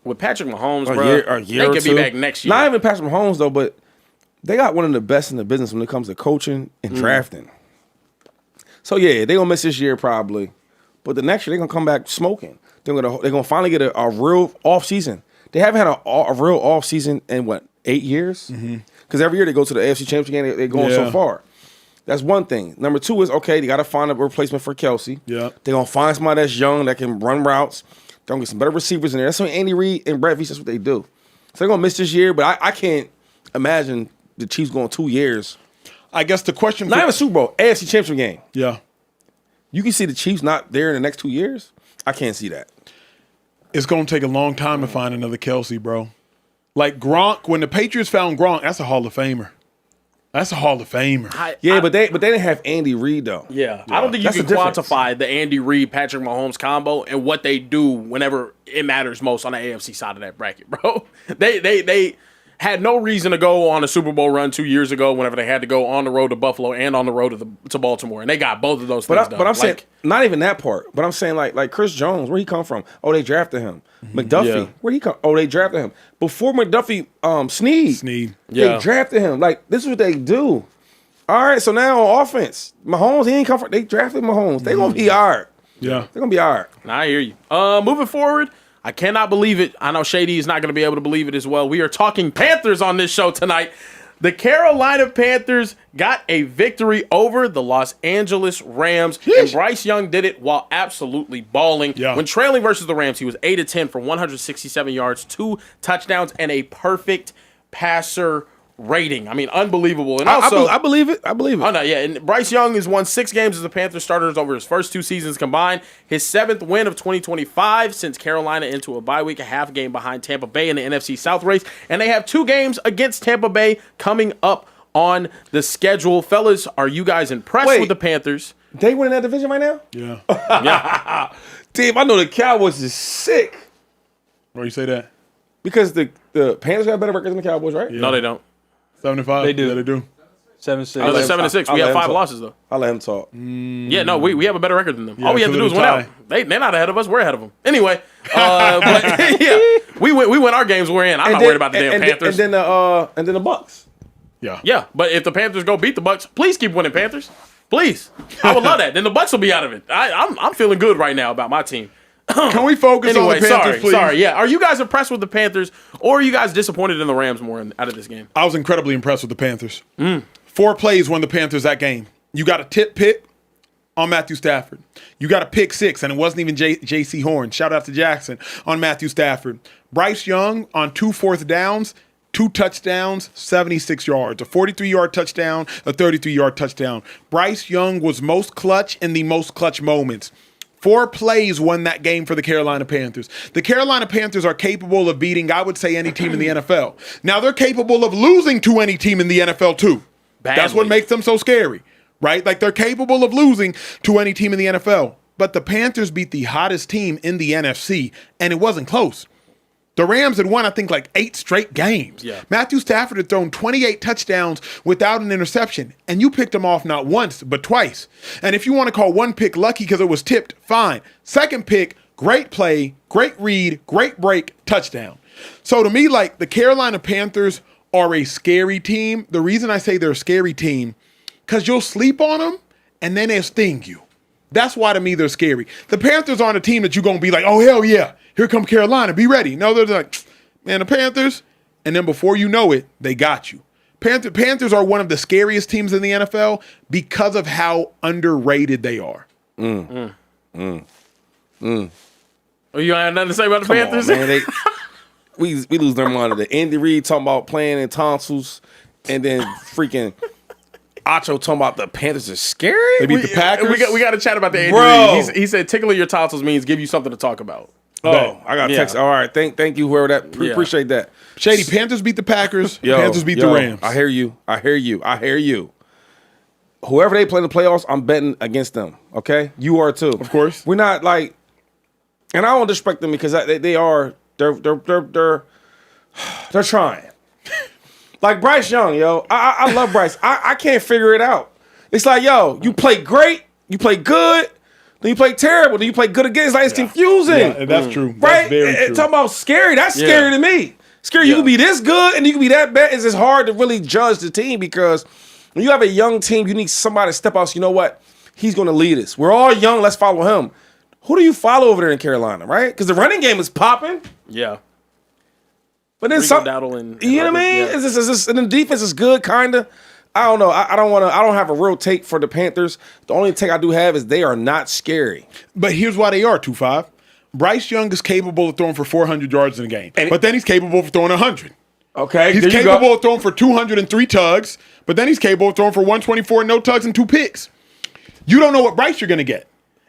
With Patrick Mahomes, A bro, year they or could two. be back next year. Not even Patrick Mahomes though, but they got one of the best in the business when it comes to coaching and drafting. So yeah, they're gonna miss this year probably, but the next year they're gonna come back smoking. They're gonna finally get a real off season. They haven't had a real off season in what 8 years? Because every year they go to the AFC Championship game, they're going so far. That's one thing. Number two is okay, they got to find a replacement for Kelsey. Yeah, they're gonna find somebody that's young that can run routes. They're gonna get some better receivers in there. That's what Andy Reid and Brett Veach, that's what they do. So they're gonna miss this year, but I can't imagine the Chiefs going 2 years. I guess the question. Not even Super Bowl, AFC Championship game. Yeah, You can see the Chiefs not there in the next 2 years. I can't see that. it's going to take a long time to find another Kelsey, bro. Like Gronk, when the Patriots found Gronk, that's a Hall of Famer. That's a Hall of Famer. But they didn't have Andy Reid though. Yeah, I don't think you That's can the difference. quantify the Andy Reid, Patrick Mahomes combo and what they do whenever it matters most on the AFC side of that bracket, bro. They had no reason to go on a Super Bowl run 2 years ago whenever they had to go on the road to Buffalo and on the road to Baltimore, and they got both of those things done. But I'm saying not even that part. But I'm saying like Chris Jones, where he come from? Oh, they drafted him. McDuffie, where he come? Oh, they drafted him before McDuffie. Sneed. They drafted him. Like this is what they do. All right, so now on offense, Mahomes, he ain't come from. They drafted Mahomes. They gonna be all right. Yeah, they're gonna be all right. I hear you. Moving forward, I cannot believe it. I know Shady is not going to be able to believe it as well. We are talking Panthers on this show tonight. The Carolina Panthers got a victory over the Los Angeles Rams, and Bryce Young did it while absolutely balling. Yeah. When trailing versus the Rams, he was 8-10 for 167 yards, 2 touchdowns, and a perfect passer rating. I mean, unbelievable. And also, I believe it. I believe it. Oh, no, yeah. And Bryce Young has won 6 games as a Panthers starter over his first 2 seasons combined. His 7th win of 2025 since Carolina into a bye week, a half game behind Tampa Bay in the NFC South race. And they have 2 games against Tampa Bay coming up on the schedule. Fellas, are you guys impressed with the Panthers? They winning that division right now? Yeah. Yeah. Damn, I know the Cowboys is sick. Why you say that? Because the Panthers got better records than the Cowboys, right? No, they don't. 75. They do. Yeah, they do. 7-6. Oh, they're 7-6. We have 5 losses, though. I'll let him talk. Yeah, no, we have a better record than them. Yeah, All we have to do is win out. They're not ahead of us. We're ahead of them. Anyway, but yeah, we win our games we're in. I'm not worried about the damn Panthers. And then the Bucks. Yeah. Yeah, but if the Panthers go beat the Bucks, please keep winning, Panthers. Please. I would love that. Then the Bucks will be out of it. I'm feeling good right now about my team. Can we focus on the Panthers, please? Sorry. Yeah. Are you guys impressed with the Panthers, or are you guys disappointed in the Rams more out of this game? I was incredibly impressed with the Panthers. 4 plays won the Panthers that game. You got a tip pick on Matthew Stafford. You got a pick 6, and it wasn't even J.C. Horn. Shout out to Jackson on Matthew Stafford. Bryce Young on 2 fourth downs, 2 touchdowns, 76 yards. A 43-yard touchdown, a 33-yard touchdown. Bryce Young was most clutch in the most clutch moments. 4 plays won that game for the Carolina Panthers. The Carolina Panthers are capable of beating, I would say, any team in the NFL. Now, they're capable of losing to any team in the NFL, too. Badly. That's what makes them so scary, right? Like, they're capable of losing to any team in the NFL. But the Panthers beat the hottest team in the NFC, and it wasn't close. The Rams had won, I think, like 8 straight games. Yeah. Matthew Stafford had thrown 28 touchdowns without an interception, and you picked him off not once, but twice. And if you want to call one pick lucky because it was tipped, fine. Second pick, great play, great read, great break, touchdown. So to me, like, the Carolina Panthers are a scary team. The reason I say they're a scary team, because you'll sleep on them, and then they'll sting you. That's why, to me, they're scary. The Panthers aren't a team that you're going to be like, oh, hell yeah, here come Carolina, be ready. No, they're like, man, the Panthers, and then before you know it, they got you. Panthers are one of the scariest teams in the NFL because of how underrated they are. Oh, you ain't nothing to say about the Panthers? On, man. We lose their mind. The Andy Reid talking about playing in tonsils, and then freaking Acho talking about the Panthers are scary. They beat the Packers. We got to chat about the Andy Bro. Reid. He said tickling your tonsils means give you something to talk about. Oh, I got a text. Yeah. All right, thank you, whoever that. Appreciate that. Shady, Panthers beat the Packers. Yo, Panthers beat the Rams. I hear you. Whoever they play in the playoffs, I'm betting against them. Okay, you are too. Of course. We're not like, and I don't disrespect them because they're trying. Like Bryce Young, yo. I love Bryce. I can't figure it out. It's like, yo, you play great, you play good, then you play terrible, then you play good again. It's like it's confusing. Yeah, that's true. That's Right? very true. Talking about scary. That's scary to me. Scary. You can be this good and you can be that bad. It's just hard to really judge the team because when you have a young team, you need somebody to step out. So you know what? He's going to lead us. We're all young. Let's follow him. Who do you follow over there in Carolina, right? Because the running game is popping. Yeah. But then Rico Dowdle and you know what I mean? Yeah. It's just, and the defense is good, kind of. I don't know. I don't have a real take for the Panthers. The only take I do have is they are not scary. But here's why they are 2-5. Bryce Young is capable of throwing for 400 yards in a game, but then he's capable of throwing 100. Okay, He's capable of throwing for 203 tugs, but then he's capable of throwing for 124, no tugs and 2 picks. You don't know what Bryce you're going to get.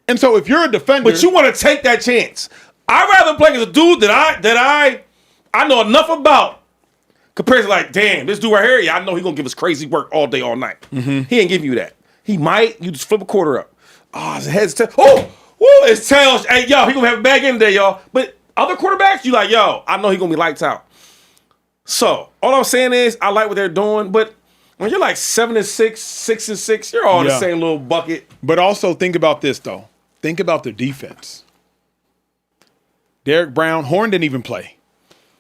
And so if you're a defender... But you want to take that chance. I'd rather play against a dude that I know enough about compared to like, damn, this dude right here, yeah, I know he's going to give us crazy work all day, all night. Mm-hmm. He ain't give you that. He might. You just flip a quarter up. Oh, his head's tails. Oh, woo, his tails. Hey, yo, he going to have a bag in there, y'all. But other quarterbacks, you like, yo, I know he going to be lights out. So, all I'm saying is, I like what they're doing, but when you're like 7-6, 6-6, you're all in the same little bucket. But also think about this, though. Think about their defense. Derek Brown, Horn didn't even play.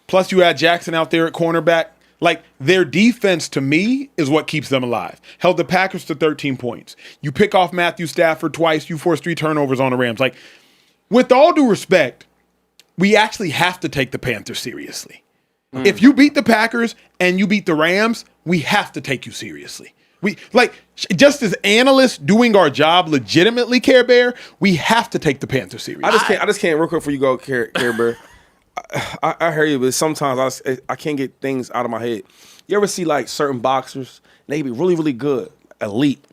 Plus, you had Jackson out there at cornerback. Like, their defense, to me, is what keeps them alive. Held the Packers to 13 points. You pick off Matthew Stafford twice. You force 3 turnovers on the Rams. Like, with all due respect, we actually have to take the Panthers seriously. If you beat the Packers and you beat the Rams, we have to take you seriously. We just as analysts doing our job legitimately, Care Bear, we have to take the Panthers seriously. I just can't real quick before you go, Care Bear. I hear you, but sometimes I can't get things out of my head. You ever see like certain boxers, and they be really, really good, elite,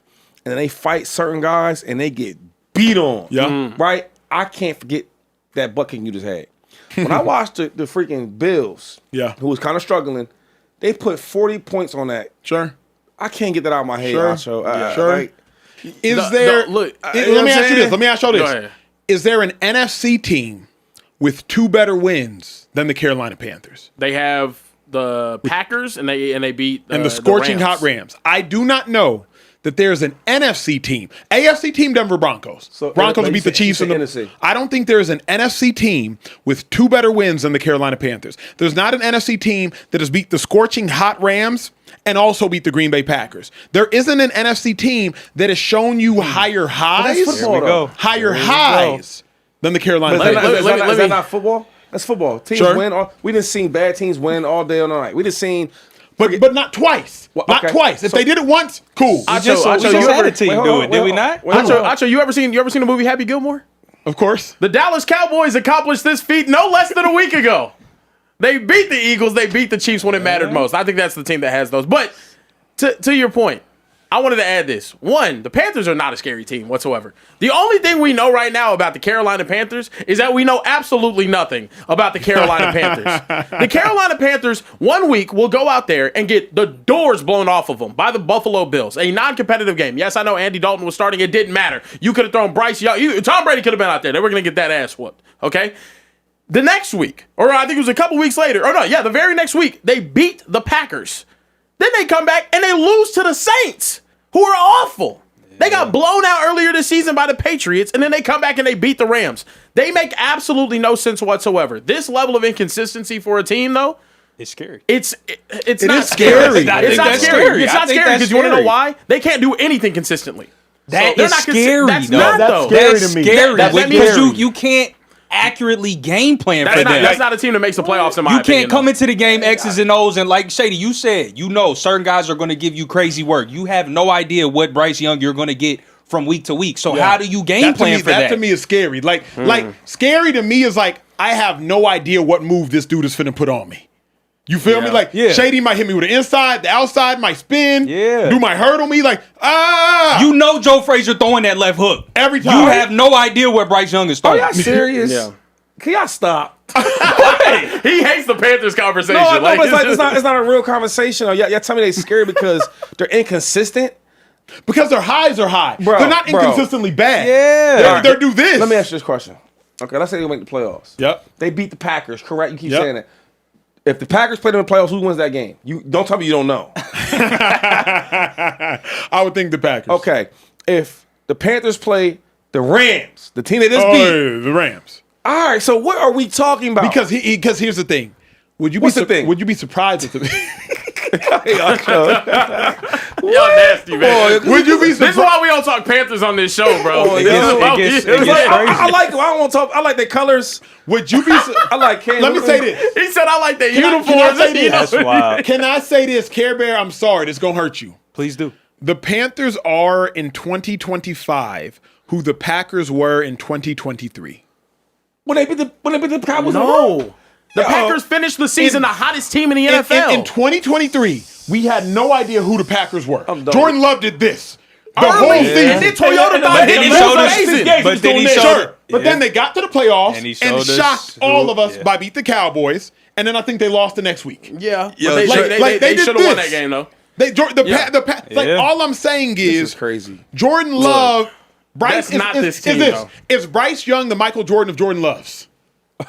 and then they fight certain guys and they get beat on. Yeah. Right? I can't forget that bucking you just had. When I watched the freaking Bills, who was kind of struggling, they put 40 points on that. Sure. I can't get that out of my head. Sure. Sure. Let me ask you this. Let me ask y'all this. Is there an NFC team with 2 better wins than the Carolina Panthers? They have the Packers and they beat the scorching hot Rams. I do not know that there's an NFC team. AFC team, Denver Broncos. So, Broncos you beat the said- Chiefs you in said the NFC. I don't think there's an NFC team with 2 better wins than the Carolina Panthers. There's not an NFC team that has beat the scorching hot Rams and also beat the Green Bay Packers. There isn't an NFC team that has shown you higher highs, football, Here we go. higher highs than the Carolina But is Panthers. that not football? That's football. Teams Sure. win. We didn't seen bad teams win all day all night. We just seen. But not twice. Well, Not okay. twice. If So- they did it once, cool. We just had a team do it, did we not? Acho, you ever seen the movie Happy Gilmore? Of course. The Dallas Cowboys accomplished this feat no less than a week ago. They beat the Eagles. They beat the Chiefs when it mattered most. I think that's the team that has those. But to your point, I wanted to add this. One, the Panthers are not a scary team whatsoever. The only thing we know right now about the Carolina Panthers is that we know absolutely nothing about the Carolina Panthers. The Carolina Panthers, 1 week, will go out there and get the doors blown off of them by the Buffalo Bills. A non-competitive game. Yes, I know Andy Dalton was starting. It didn't matter. You could have thrown Bryce Young. Tom Brady could have been out there. They were going to get that ass whooped. Okay? The next week, or I think it was a couple weeks later, the very next week, they beat the Packers. Then they come back and they lose to the Saints, who are awful. They got blown out earlier this season by the Patriots, and then they come back and they beat the Rams. They make absolutely no sense whatsoever. This level of inconsistency for a team, though, It's scary. it's It not is scary. It's I not think that's scary. scary. It's I not think scary that's because you want to know scary. why? They can't do anything consistently. That They're is not scary, That's though. not, That's though. scary That's to me. scary That because scary. you can't accurately game plan for them. That's not a team that makes the playoffs in my You opinion. can't come into the game X's and O's and like Shady, you said, certain guys are going to give you crazy work. You have no idea what Bryce Young you're going to get from week to week. So how do you game plan for that? That to me is scary. Like scary to me is like I have no idea what move this dude is finna put on me. You feel me? Like Shady might hit me with the inside, the outside might spin. Yeah. Do might hurdle me. Like You know Joe Frazier throwing that left hook. Every time. You have no idea what Bryce Young is Are throwing. y'all serious? Yeah. Can y'all stop? He hates the Panthers conversation. No, but it's just- not a real conversation. Y'all tell me they're scary because they're inconsistent. because their highs are high. Bro, They're not bro. inconsistently bad. Yeah. They do this. Let me ask you this question. Okay, let's say they make the playoffs. Yep. They beat the Packers, correct? You keep Yep. saying that. If the Packers play them in the playoffs, who wins that game? You don't tell me you don't know. I would think the Packers. Okay. If the Panthers play the Rams, the team they just Oh, beat. yeah, the Rams. All right, so what are we talking about? Because here's the thing. Would you What's be the thing? Would you be surprised if the Y'all nasty, man. Would you be This is surprised? why we don't talk Panthers on this show, bro. It This gets- is about- it gets I like it. I don't want to talk. I like their colors. Would you be? I like Cam. Let me say this. He said I like that Can I uniforms. say this? You know? wild. Can I say this, Care Bear? I'm sorry, this gonna hurt you. Please do. The Panthers are in 2025 who the Packers were in 2023. When they beat the Cowboys. No. The Packers finished the season the hottest team in the NFL. In 2023, we had no idea who the Packers were. I'm done. Jordan Love did this. The Early. whole And season. then Toyota But died. then he It was showed us- amazing. but then he Sure. showed But then they got to the playoffs And he and, showed us shocked who- all of us yeah. by beat the Cowboys. And then I think they lost the next week. Yeah. Yo, But like, they they should did have won this. that game, though. Like Yeah. all I'm saying This is is crazy. Jordan Love. Bryce that's not this team, though. Is Bryce Young the Michael Jordan of Jordan Loves?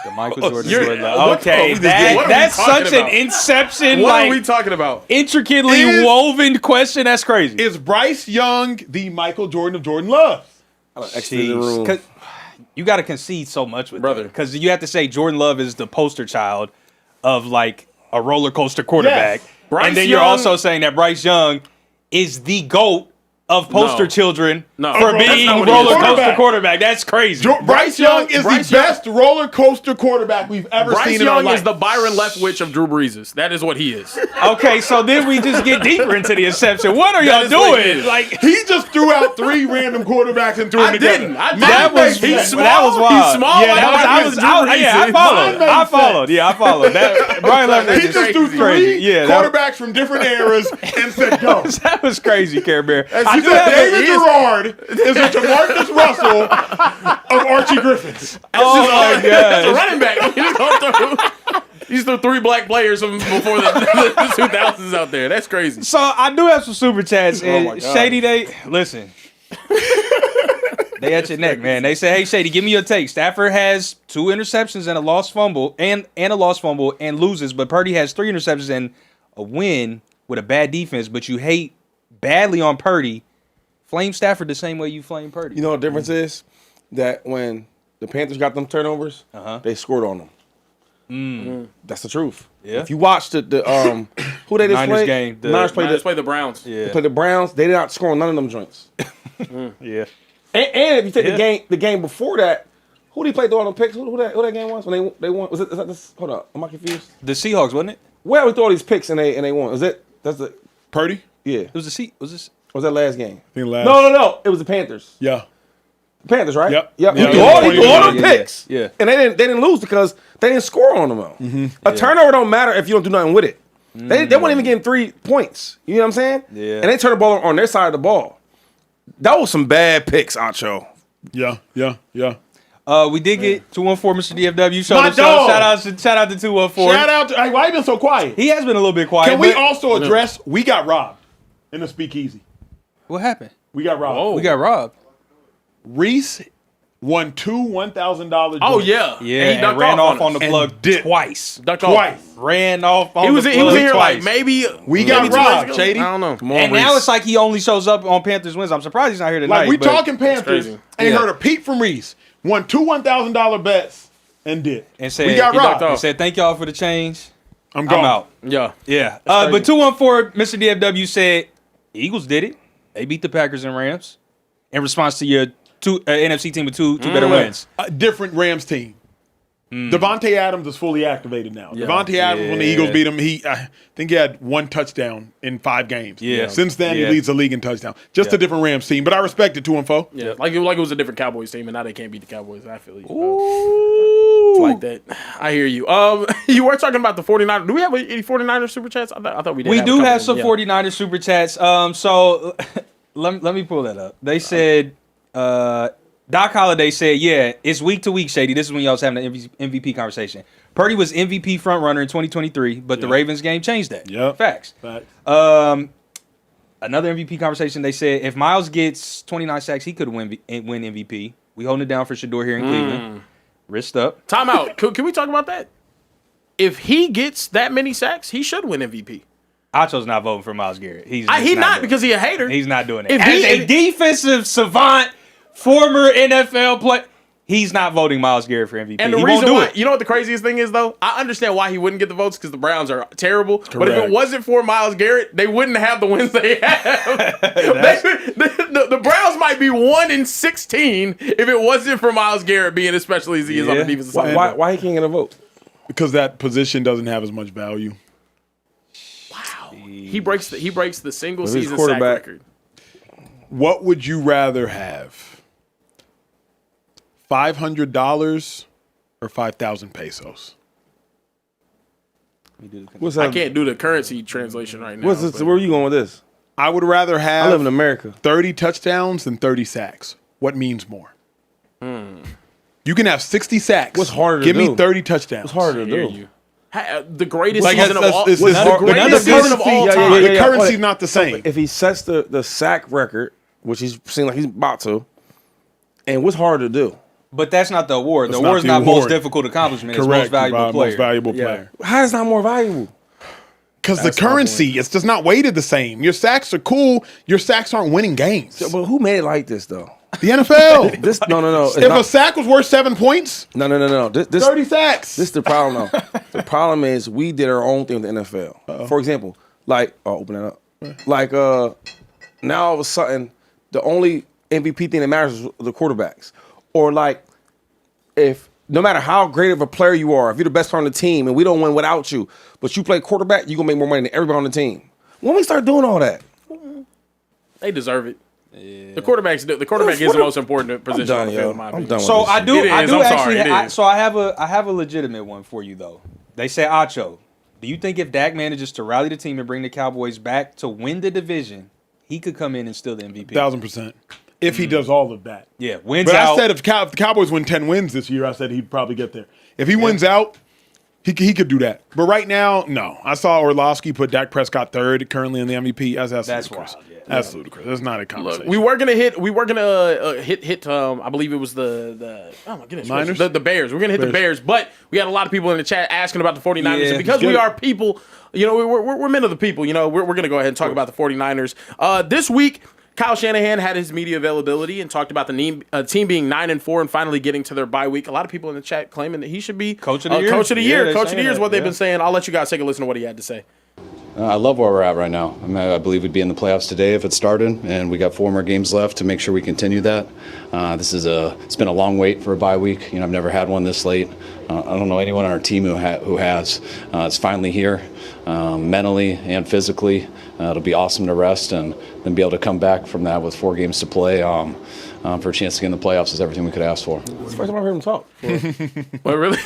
The Michael Jordan. You're- what Okay, the- that, what are we that's talking such about? an inception, What like are we talking about? intricately Is- woven question. That's crazy. Is Bryce Young the Michael Jordan of Jordan Loves? Exit the room. 'Cause you got to concede so much with Brother. because you have to say Jordan Love is the poster child of like a roller coaster quarterback, Yes. Bryce and then you're Young- also saying that Bryce Young is the GOAT of poster No. children No. for That's being not what he roller is. coaster quarterback. That's crazy. Bryce Young is Bryce the Young- best roller coaster quarterback we've ever Bryce seen in our Young life. is the Byron Leftwich of Drew Brees. That is what he is. Okay, so then we just get deeper into the inception. What are y'all is what he doing? is. Like He just threw out 3 random quarterbacks and threw them I together. didn't. I that was He's He's small. that was wild. He's small. Yeah, that was, I was, yeah, I followed. Mine I made followed. Yeah, I followed. That Brian Leftwich He is just threw 3 crazy. Yeah, that, quarterbacks from different eras and said, go. that was crazy, Care Bear. I He do said have David a- Gerard is a Jamarcus Russell of Archie Griffiths. Oh my It's a god. running back. He's threw 3 black players from before the 2000s out there. That's crazy. So I do have some super chats. And my God. Shady, they listen. They at your neck, man. They say, "Hey, Shady, give me your take." Stafford has 2 interceptions and a lost fumble, and a lost fumble and loses, but Purdy has 3 interceptions and a win with a bad defense. But you hate badly on Purdy Flame Stafford the same way you flame Purdy. You know what the difference is? That when the Panthers got them turnovers, they scored on them. That's the truth. Yeah. If you watch the who they just Niners played, game, the Niners Let's played play the Browns. they played the Browns. They did not score on none of them joints. Yeah. And if you take the game before that, who did he play through all them picks? Who that game was when they won? Was that this? Hold up, am I confused? The Seahawks, wasn't it? Where we throw all these picks and they won? Is it? That's the Purdy? yeah. It was the Was this? Was that last game? think last- No. It was the Panthers. Yeah. Panthers, right? Yep. He Yeah, threw yeah, all yeah, them picks. Yeah. And they didn't lose because they didn't score on them though. A turnover don't matter if you don't do nothing with it. They weren't even getting 3 points. You know what I'm saying? Yeah. And they turned the ball on their side of the ball. That was some bad picks, Acho. Yeah. We did get 214, Mr. DFW. My dog. Shout out to 214. Shout out to, hey, why you been so quiet? He has been a little bit quiet. Can we but- also address, we got robbed in the Speakeasy. What happened? We got robbed. We got robbed. Reese won two $1,000. Oh yeah, Yeah, And he and ducked ran off on us. the And plug dipped. twice. Ducked Twice. off. Ran off on He was the in here plug like maybe We maybe got 2 days robbed, ago. Shady. I don't know. Come on, And Reese. now it's like he only shows up on Panthers wins. I'm surprised he's not here tonight. Like, we but- talking Panthers. crazy. Ain't Yeah. heard a peep from Reese. Won two $1,000 bets and did. And said, we got he robbed. He said, thank y'all for the change. I'm gone. I'm out. Yeah. Yeah. But 214, Mr. DFW said, Eagles did it. They beat the Packers and Rams in response to your NFC team with two better wins. A different Rams team. Devontae Adams is fully activated now. Devontae Adams, when the Yeah. Eagles beat him, I think he had 1 touchdown in 5 games. Yeah. Since then, Yeah. he leads the league in touchdown. Just a different Rams team, but I respect it 2-4. Yeah, like it was a different Cowboys team, and now they can't beat the Cowboys. I feel you. It's like that. I hear you. You were talking about the 49ers. Do we have any 49ers super chats? I thought we did. We do a have couple. some 49ers super chats. So let me pull that up. They said, Doc Holliday said, yeah, it's week to week, Shady. This is when y'all was having the MVP conversation. Purdy was MVP front runner in 2023, but the Ravens game changed that. Yep. Facts. Facts. Another MVP conversation, they said, if Miles gets 29 sacks, he could win MVP. We holding it down for Shedeur here in Cleveland. Wrist up. Time out. Can we talk about that? If he gets that many sacks, he should win MVP. Acho's not voting for Myles Garrett. He's He not doing because he a hater. He's not doing it. If As he- a defensive savant, former NFL player, he's not voting Myles Garrett for MVP. And the He reason won't why, do it. you know what the craziest thing is, though? I understand why he wouldn't get the votes because the Browns are terrible. But if Correct. it wasn't for Myles Garrett, they wouldn't have the wins they have. the Browns might be 1-16 if it wasn't for Myles Garrett being as special as he is on the Yeah. defensive side. Why he can't get a vote? Because that position doesn't have as much value. He breaks the single his season sack quarterback- record. What would you rather have? $500 or 5,000 pesos? What's I that? can't do the currency translation right now. What's this? but- Where are you going with this? I would rather I live in have America. 30 touchdowns than 30 sacks. What means more? You can have 60 sacks. What's harder to Give me do? 30 touchdowns. It's harder to Hear do. you. The greatest Like, season of that's- all. this is The hard- greatest another season of all currency- time. The yeah. currency's not the same. If he sets the sack record, which he's seems like he's about to, and what's harder to do? But that's not the award. The That's not award's the not most award. difficult accomplishment. It's Correct. most valuable player. Most valuable player. How is it not more valuable? Because the currency, it's just not weighted the same. Your sacks are cool. Your sacks aren't winning games. But who made it like this though? The NFL. This no. It's If not- a sack was worth 7 points, no. This 30 sacks. This is the problem though. The problem is we did our own thing with the NFL. For example, like open that up. Like now all of a sudden the only MVP thing that matters is the quarterbacks. Or like if no matter how great of a player you are, if you're the best player on the team and we don't win without you, but you play quarterback, you're gonna make more money than everybody on the team. When we start doing all that, They deserve it. The quarterback is the most important position on done, the field, yo. in my I'm opinion. done with So this. I do It is. I'm sorry, actually. it is. So I have a legitimate one for you though. They say, Acho, do you think if Dak manages to rally the team and bring the Cowboys back to win the division, he could come in and steal the MVP? 1,000%. If he does all of that. Yeah, wins But out. I said if the Cowboys win 10 wins this year, I said he'd probably get there. If he wins out, he could do that. But right now, no. I saw Orlovsky put Dak Prescott third currently in the MVP. That's ludicrous. wild, yeah. That's ludicrous. That's not a conversation. We were gonna hit. I believe it was the oh my goodness, Niners? the Bears. We're gonna hit the Bears, but we had a lot of people in the chat asking about the 49ers. Yeah, and because get we it. are people, we're men of the people. We're gonna go ahead and talk about the 49ers. This week, Kyle Shanahan had his media availability and talked about the team being 9-4 and finally getting to their bye week. A lot of people in the chat claiming that he should be Coach of the year. Coach of the year. Yeah, Coach of the year is what they've yeah. been saying. I'll let you guys take a listen to what he had to say. I love where we're at right now. I believe we'd be in the playoffs today if it started, and we got 4 more games left to make sure we continue that. It's been a long wait for a bye week. I've never had one this late. I don't know anyone on our team who has. It's finally here, mentally and physically. It'll be awesome to rest and then be able to come back from that with 4 games to play. For a chance to get in the playoffs is everything we could ask for. It's the first time I heard him talk. What, really?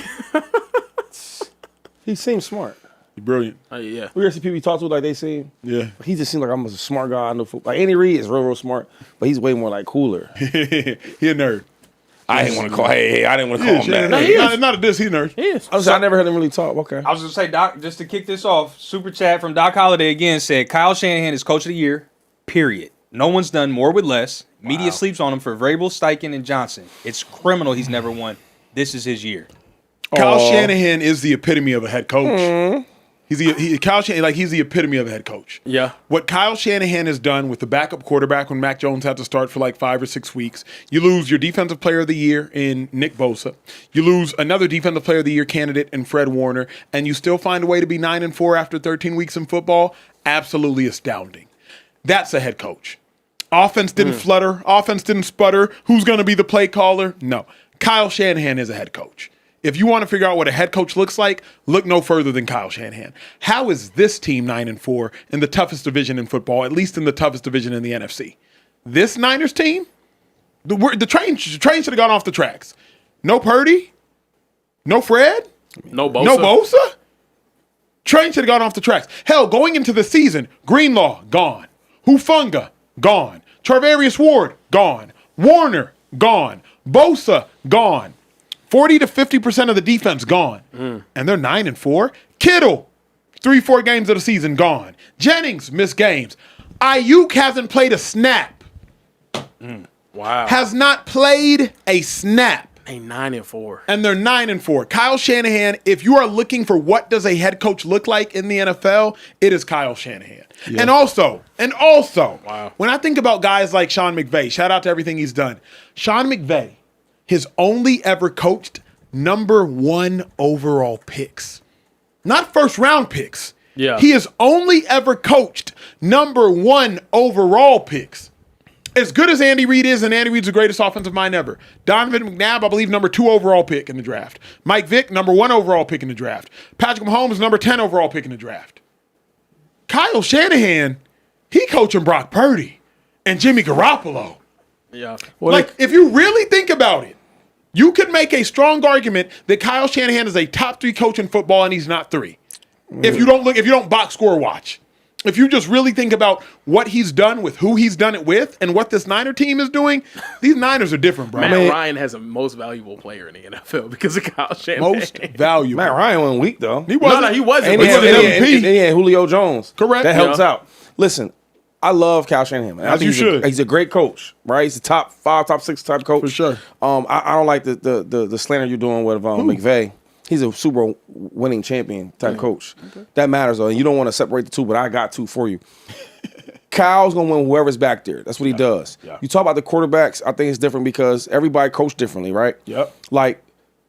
He seems smart. Brilliant. Yeah. We ever see people you talk to like they seem. Yeah. He just seems like I'm a smart guy. I know football. Like Andy Reid is real smart, but he's way more like cooler. He a nerd. I didn't want to call. Hey, I didn't want to call him that. No, he is. Not a diss. He a nerd. He is. I never heard him really talk. Okay. I was going to say, Doc, just to kick this off, super chat from Doc Holliday again said, Kyle Shanahan is coach of the year, period. No one's done more with less. Media sleeps on him for Vrabel, Steichen, and Johnson. It's criminal he's never won. This is his year. Kyle Shanahan is the epitome of a head coach. Kyle Shanahan, he's the epitome of a head coach. Yeah. What Kyle Shanahan has done with the backup quarterback when Mac Jones had to start for 5 or 6 weeks, you lose your defensive player of the year in Nick Bosa. You lose another defensive player of the year candidate in Fred Warner, and you still find a way to be 9-4 after 13 weeks in football. Absolutely astounding. That's a head coach. Offense didn't flutter. Offense didn't sputter. Who's going to be the play caller? No. Kyle Shanahan is a head coach. If you want to figure out what a head coach looks like, look no further than Kyle Shanahan. How is this team 9-4 in the toughest division in football, at least in the toughest division in the NFC? This Niners team, the train should have gone off the tracks. No Purdy, no Fred, No Bosa. no Bosa. Train should have gone off the tracks. Hell, going into the season, Greenlaw, gone. Hufunga, gone. Charvarius Ward, gone. Warner, gone. Bosa, gone. 40 to 50% of the defense gone. And they're 9-4. Kittle, 3-4 games of the season gone. Jennings missed games. Ayuk hasn't played a snap. Wow. Has not played a snap. A 9-4. And they're 9-4. Kyle Shanahan, if you are looking for what does a head coach look like in the NFL, it is Kyle Shanahan. Yeah. And also, wow. When I think about guys like Sean McVay, shout out to everything he's done. Sean McVay has only ever coached number 1 overall picks. Not first round picks. Yeah. He has only ever coached number 1 overall picks. As good as Andy Reid is, and Andy Reid's the greatest offensive mind ever. Donovan McNabb, I believe, number 2 overall pick in the draft. Mike Vick, number 1 overall pick in the draft. Patrick Mahomes, number 10 overall pick in the draft. Kyle Shanahan, he coaching Brock Purdy and Jimmy Garoppolo. Yeah. If you really think about it, you could make a strong argument that Kyle Shanahan is a top 3 coach in football and he's not 3. If you don't box score watch. If you just really think about what he's done with who he's done it with and what this Niner team is doing, these Niners are different, bro. Matt Ryan has a most valuable player in the NFL because of Kyle Shanahan. Most valuable. Matt Ryan went weak though. He wasn't. No, he wasn't. And But he he was an had, MVP. and he had Julio Jones. Correct. That helps Yeah. out. Listen, I love Kyle Shanahan. Man. I As think you should. He's a great coach, right? He's a top 5, top 6 type coach. For sure. I don't like the slander you're doing with McVay. He's a Super Bowl winning champion type coach. Okay. That matters though. And you don't want to separate the two, but I got 2 for you. Kyle's gonna win whoever's back there. That's what he does. Yeah. You talk about the quarterbacks. I think it's different because everybody coached differently, right? Yep. Like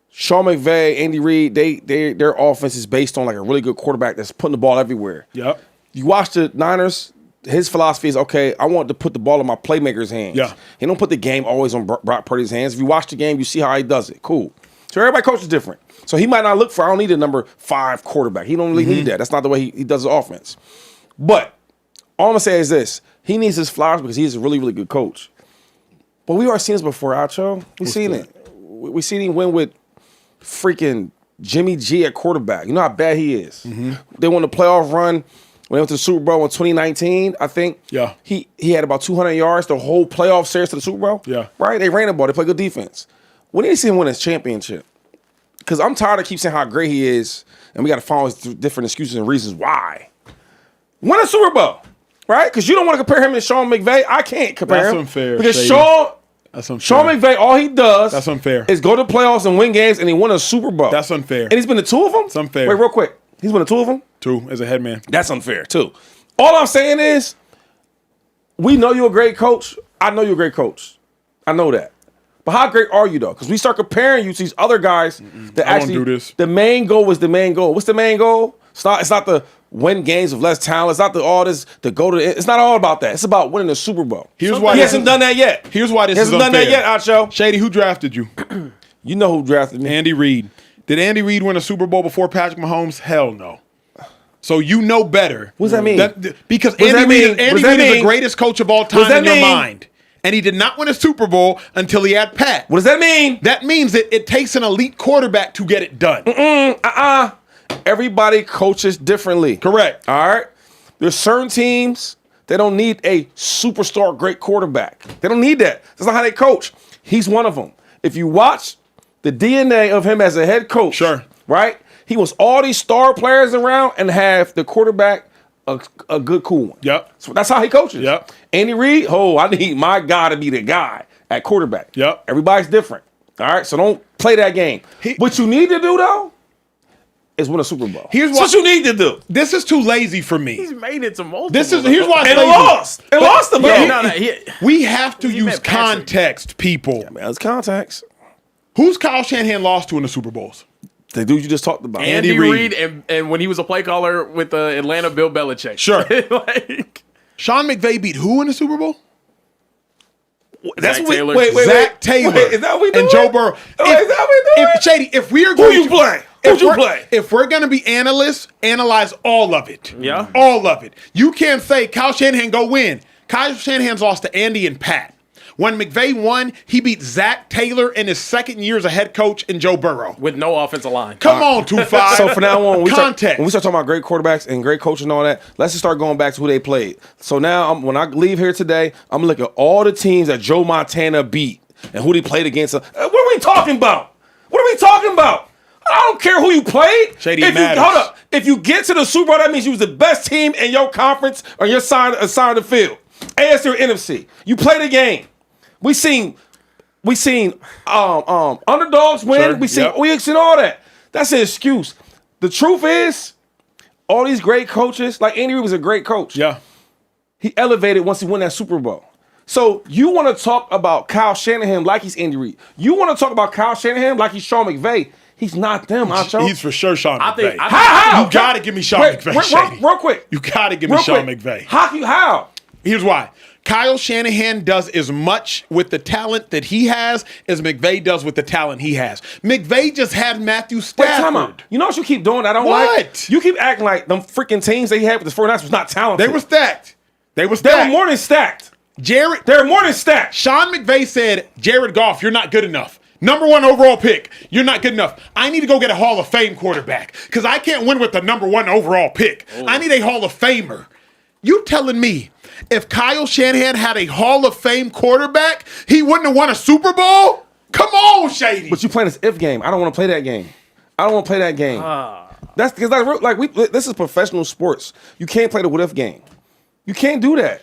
Sean McVay, Andy Reid, their offense is based on a really good quarterback that's putting the ball everywhere. Yep. You watch the Niners. His philosophy is, okay, I want to put the ball in my playmaker's hands. Yeah. He don't put the game always on Brock Purdy's hands. If you watch the game, you see how he does it. Cool. So everybody coaches different. So he might not look for, I don't need a number 5 quarterback. He don't really need that. That's not the way he does his offense. But all I'm going to say is this. He needs his flowers because he's a really, really good coach. But we already seen this before, Acho. We've seen it. We seen him win with freaking Jimmy G at quarterback. You know how bad he is. They won the playoff run. When they went to the Super Bowl in 2019, I think. Yeah. He had about 200 yards the whole playoff series to the Super Bowl. Yeah. Right? They ran the ball. They played good defense. We need to see him win his championship. Because I'm tired of keep saying how great he is, and we got to find all these different excuses and reasons why. Win a Super Bowl, right? Because you don't want to compare him to Sean McVay. I can't compare That's him. unfair, Because Shady. Sean Sean McVay, all he does That's unfair. is go to the playoffs and win games, and he won a Super Bowl. That's unfair. And he's been to 2 of them? That's unfair. Wait, real quick. He's been to 2 of them? 2 as a head man. That's unfair, too. All I'm saying is, we know you're a great coach. I know you're a great coach. I know that. But how great are you though? Because we start comparing you to these other guys that I actually won't do this. The main goal is the main goal. What's the main goal? It's not the win games of less talent. It's not the all this to go to. It's not all about that. It's about winning the Super Bowl. Here's why he hasn't done that yet. Here's why this he is hasn't unfair. done that yet, Acho. Shady, who drafted you? You know who drafted me? Andy Reid. Did Andy Reid win a Super Bowl before Patrick Mahomes? Hell no. So you know better. What does that mean? Because What does Andy that Reid mean? Andy What does that Reid is the mean? greatest coach of all What does time in that your mean? mind. And he did not win a Super Bowl until he had Pat. What does that mean? That means that it takes an elite quarterback to get it done. Everybody coaches differently. Correct. All right. There's certain teams they don't need a superstar great quarterback. They don't need that. That's not how they coach. He's one of them. If you watch the DNA of him as a head coach, Sure. right? He was all these star players around and have the quarterback a good cool one. Yep. So that's how he coaches. Yep. Andy Reid, I need my guy to be the guy at quarterback. Yep. Everybody's different. All right. So don't play that game. What you need to do though is win a Super Bowl. Here's That's what you need to do. This is too lazy for me. He's made it to multiple. Here's why it's And lazy. lost. And lost them. We have to He use meant Patrick. context, people. Man, it's contacts. Who's Kyle Shanahan lost to in the Super Bowls? The dude you just talked about. Andy Andy Reid Reid. and when he was a play caller with the Atlanta Bill Belichick. Sure. Like, Sean McVay beat who in the Super Bowl? That's Zach what Taylor. Wait. Zach Taylor. Wait, is that what we doing? And Joe Burrow. Is that what we doing? Shady, if we are Who going you play? if Who'd you we're- play? If we're going to be analysts, analyze all of it. Yeah. All of it. You can't say Kyle Shanahan go win. Kyle Shanahan's lost to Andy and Pat. When McVay won, he beat Zach Taylor in his second year as a head coach and Joe Burrow. with no offensive line. Come on, 2-5. So from now on, when we start context. talking about great quarterbacks and great coaching and all that, let's just start going back to who they played. So now, when I leave here today, I'm looking at all the teams that Joe Montana beat and who they played against. What are we talking about? What are we talking about? I don't care who you played. Shady, if matters. hold up. If you get to the Super Bowl, that means you was the best team in your conference or your side of the field. AFC or NFC. You played a game. We seen underdogs win. Sure, We seen yep. all that. That's an excuse. The truth is, all these great coaches, like Andy Reid was a great coach. Yeah. He elevated once he won that Super Bowl. So you want to talk about Kyle Shanahan like he's Andy Reid. You want to talk about Kyle Shanahan like he's Sean McVay. He's not them, Acho. He's for sure Sean McVay. How? You got to give me Sean McVay, Shady. Real quick. You got to give me Real Sean quick. McVay. How? Here's why. Kyle Shanahan does as much with the talent that he has as McVay does with the talent he has. McVay just had Matthew Wait, Stafford. time out. You know what you keep doing? I don't What? like. You keep acting like them freaking teams that he had with the 49ers was not talented. They were stacked. They were They were stacked. more than stacked. Jared. They're more than stacked. Sean McVay said, Jared Goff, you're not good enough. Number 1 overall pick. You're not good enough. I need to go get a Hall of Fame quarterback because I can't win with the number 1 overall pick. I need a Hall of Famer. You telling me if Kyle Shanahan had a Hall of Fame quarterback, he wouldn't have won a Super Bowl? Come on, Shady. But you playing this if game. I don't want to play that game. That's because this is professional sports. You can't play the what if game. You can't do that.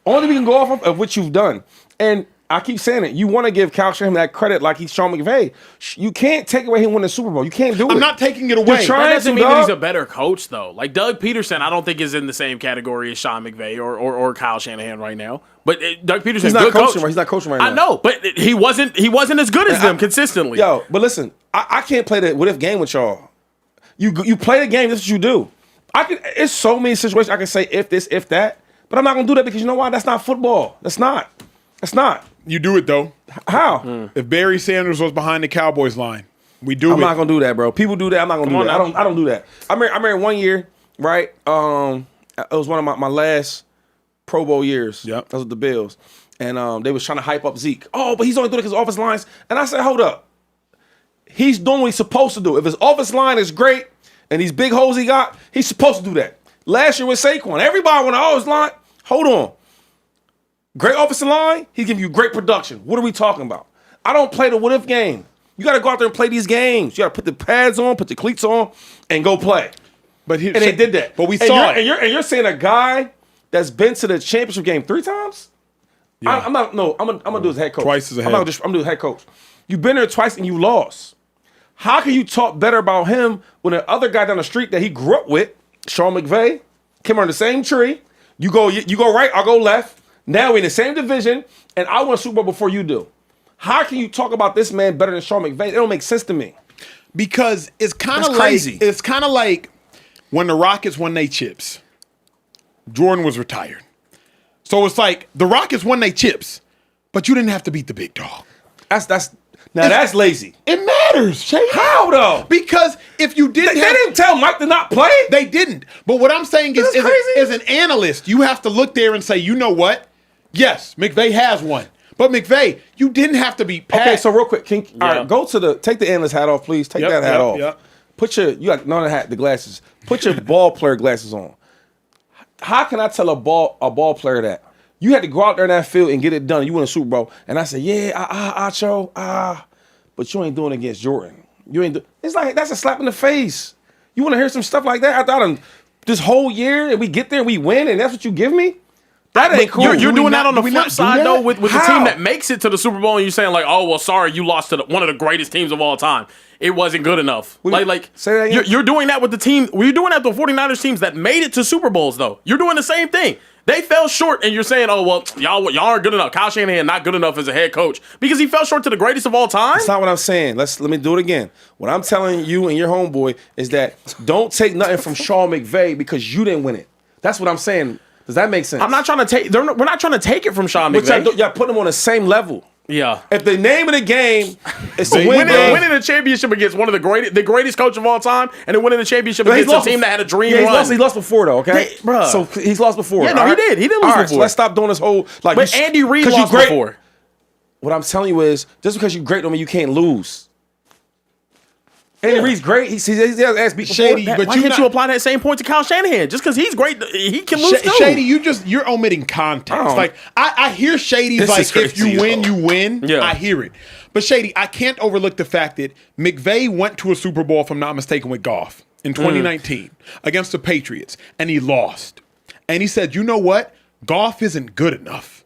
Only we can go off of what you've done. And I keep saying it. You want to give Kyle Shanahan that credit like he's Sean McVay. You can't take away him winning the Super Bowl. You can't do it. I'm not taking it away. You're trying That doesn't to, mean that dog. he's a better coach, though. Like Doug Peterson, I don't think is in the same category as Sean McVay or Kyle Shanahan right now. But Doug Peterson, He's not good coaching. coach. Right? He's not coaching right now. I know, but he wasn't as good as them consistently. Yo, but listen, I can't play the what if game with y'all. You play the game. That's what you do. It's so many situations I can say if this, if that, but I'm not gonna do that because you know why? That's not football. That's not. You do it, though. How? If Barry Sanders was behind the Cowboys line, we do I'm it. not gonna do that, bro. People do that. I'm not gonna do on that. now. I don't do that. I married 1 year, right? It was one of my last Pro Bowl years. Yep. That was with the Bills, and they was trying to hype up Zeke. Oh, but he's only doing it because offensive lines. And I said, hold up. He's doing what he's supposed to do. If his offensive line is great and these big holes he got, he's supposed to do that. Last year with Saquon, everybody went offensive line. Hold on. Great offensive line, he's giving you great production. What are we talking about? I don't play the what-if game. You got to go out there and play these games. You got to put the pads on, put the cleats on, and go play. But And they did that. But we saw it. And you're saying a guy that's been to the championship game 3 times? Yeah. I'm gonna do his head coach. Twice as a head. I'm gonna do his head coach. You've been there twice and you lost. How can you talk better about him when the other guy down the street that he grew up with, Sean McVay, came on the same tree? You go right, I'll go left. Now we're in the same division, and I won a Super Bowl before you do. How can you talk about this man better than Sean McVay? It don't make sense to me. Because it's kind of like crazy. It's kind of like when the Rockets won their chips. Jordan was retired. So it's like the Rockets won their chips, but you didn't have to beat the big dog. That's lazy. It matters, Shady. How though? Because if you didn't They didn't tell Mike to not play. They didn't. But what I'm saying is, That's crazy. as an analyst, you have to look there and say, you know what? Yes, McVay has one. But McVay, you didn't have to beat Pat. Okay, so real quick, all right, go to take the analyst hat off, please. Take that hat off. Yep. Put you got none of the hat, the glasses. Put your ball player glasses on. How can I tell a ball player that? You had to go out there in that field and get it done. You win a Super Bowl. And I said, but you ain't doing it against Jordan. It's like, that's a slap in the face. You want to hear some stuff like that? I thought this whole year and we get there and we win and that's what you give me? That ain't cool. You're doing that on the flip side, though, with the How? team that makes it to the Super Bowl, and you're saying, like, oh, well, sorry, you lost to one of the greatest teams of all time. It wasn't good enough. Say that again? You're doing that with the team. You're doing that with the 49ers teams that made it to Super Bowls, though. You're doing the same thing. They fell short, and you're saying, oh, well, y'all aren't good enough. Kyle Shanahan not good enough as a head coach because he fell short to the greatest of all time? That's not what I'm saying. Let me do it again. What I'm telling you and your homeboy is that don't take nothing from Sean McVay because you didn't win it. That's what I'm saying. Does that make sense? I'm not trying to take. We're not trying to take it from Sean McVay. Y'all put them on the same level. Yeah. If the name of the game is to win, winning a championship against one of the greatest coach of all time, and then winning a championship against a team that had a dream run. He lost before though. Okay, bruh. So he's lost before. Yeah, no, he did. He didn't lose before. So let's stop doing this whole like. But Andy Reid lost before. What I'm telling you is, just because you're great don't mean you can't lose. Andy Reid's great. He has ass beat before. Shady, But why can't you apply that same point to Kyle Shanahan? Just because he's great, he can lose too. Shady, you're omitting context. Like I hear Shady's like, if you win, you win. Yeah. I hear it. But Shady, I can't overlook the fact that McVay went to a Super Bowl, if I'm not mistaken, with Goff in 2019 against the Patriots, and he lost. And he said, you know what? Goff isn't good enough.